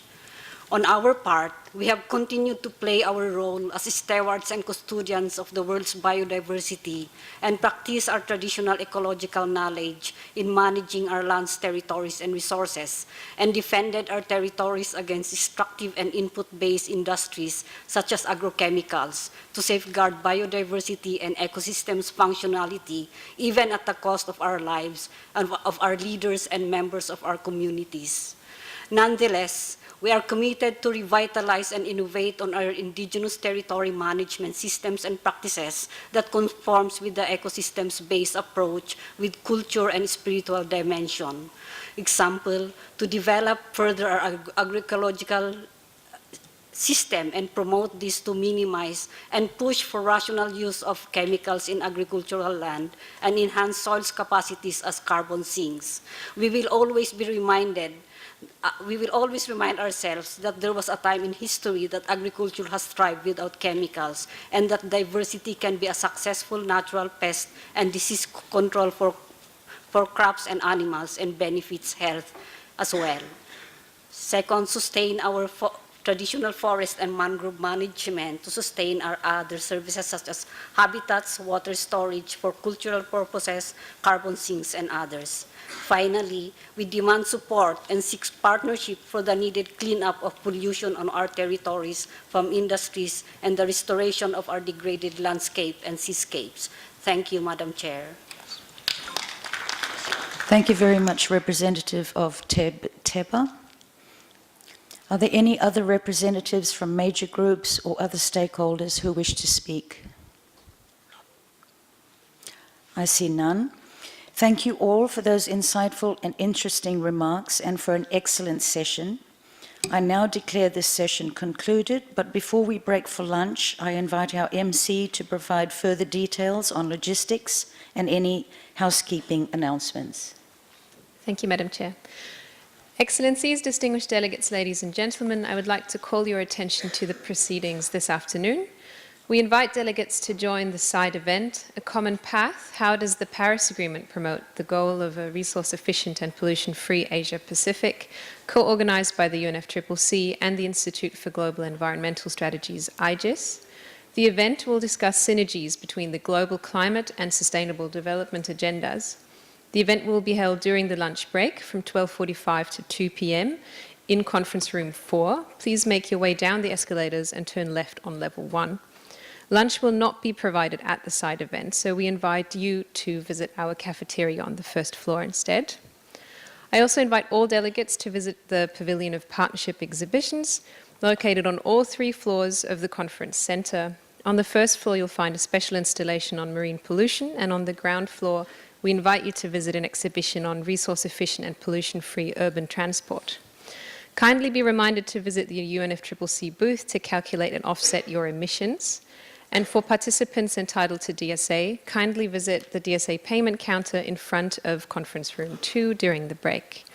On our part, we have continued to play our role as stewards and custodians of the world's biodiversity and practice our traditional ecological knowledge in managing our lands, territories, and resources, and defended our territories against extractive and input-based industries such as agrochemicals to safeguard biodiversity and ecosystems functionality, even at the cost of our lives and of our leaders and members of our communities. Nonetheless, we are committed to revitalize and innovate on our indigenous territory management systems and practices that conforms with the ecosystems-based approach with culture and spiritual dimension. Example, to develop further our agroecological system and promote this to minimize and push for rational use of chemicals in agricultural land and enhance soil's capacities as carbon sinks. We will always remind ourselves that there was a time in history that agriculture has thrived without chemicals and that diversity can be a successful natural pest and disease control for crops and animals and benefits health as well. Second, sustain our traditional forest and mangrove management to sustain our other services such as habitats, water storage for cultural purposes, carbon sinks, and others. Finally, we demand support and seek partnership for the needed cleanup of pollution on our territories from industries and the restoration of our degraded landscape and seascapes. Thank you, Madam Chair. Thank you very much, Representative of Teba. Are there any other representatives from major groups or other stakeholders who wish to speak? I see none. Thank you all for those insightful and interesting remarks and for an excellent session. I now declare this session concluded, but before we break for lunch, I invite our MC to provide further details on logistics and any housekeeping announcements. Thank you, Madam Chair. Excellencies, distinguished delegates, ladies and gentlemen, I would like to call your attention to the proceedings this afternoon. We invite delegates to join the side event, A Common Path, How Does the Paris Agreement Promote the Goal of a Resource-Efficient and Pollution-Free Asia-Pacific, co-organized by the UNFCCC and the Institute for Global Environmental Strategies, IGES. The event will discuss synergies between the global climate and sustainable development agendas. The event will be held during the lunch break from 12:45 to 2 p.m. in Conference Room 4. Please make your way down the escalators and turn left on level 1. Lunch will not be provided at the side event, so we invite you to visit our cafeteria on the first floor instead. I also invite all delegates to visit the Pavilion of Partnership Exhibitions, located on all 3 floors of the conference center. On the first floor, you'll find a special installation on marine pollution, and on the ground floor, we invite you to visit an exhibition on resource-efficient and pollution-free urban transport. Kindly be reminded to visit the UNFCCC booth to calculate and offset your emissions. And for participants entitled to DSA, kindly visit the DSA payment counter in front of Conference Room 2 during the break.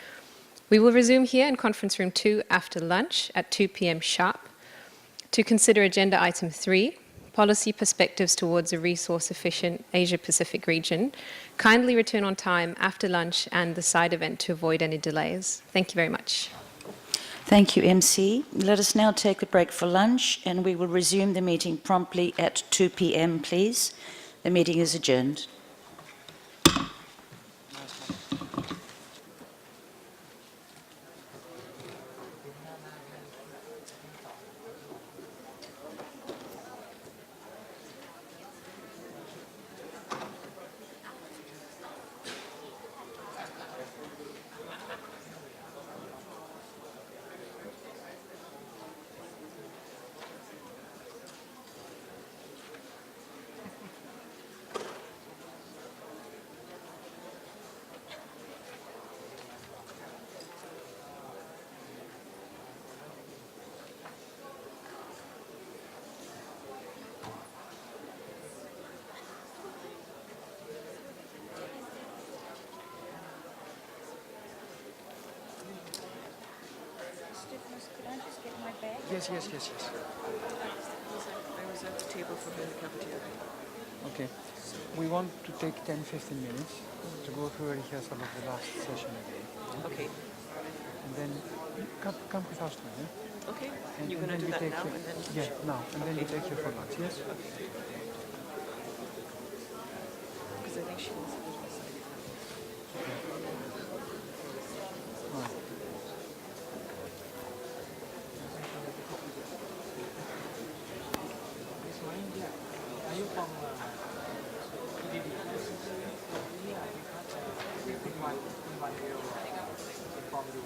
We will resume here in Conference Room 2 after lunch at 2 p.m. sharp to consider Agenda Item 3, Policy Perspectives Towards a Resource-Efficient Asia-Pacific Region. Kindly return on time after lunch and the side event to avoid any delays. Thank you very much. Thank you, MC. Let us now take a break for lunch, and we will resume the meeting promptly at 2 p.m., please. The meeting is adjourned. Yes. I was at the table for the cafeteria. Okay. We want to take 10-15 minutes to go through a rehearsal of the last session again. Okay. And then come with us to me. Okay. And you're going to do that now and then? Yeah, now. And then we take you for lunch, yes? Okay. Because I think she wants to do this. From you,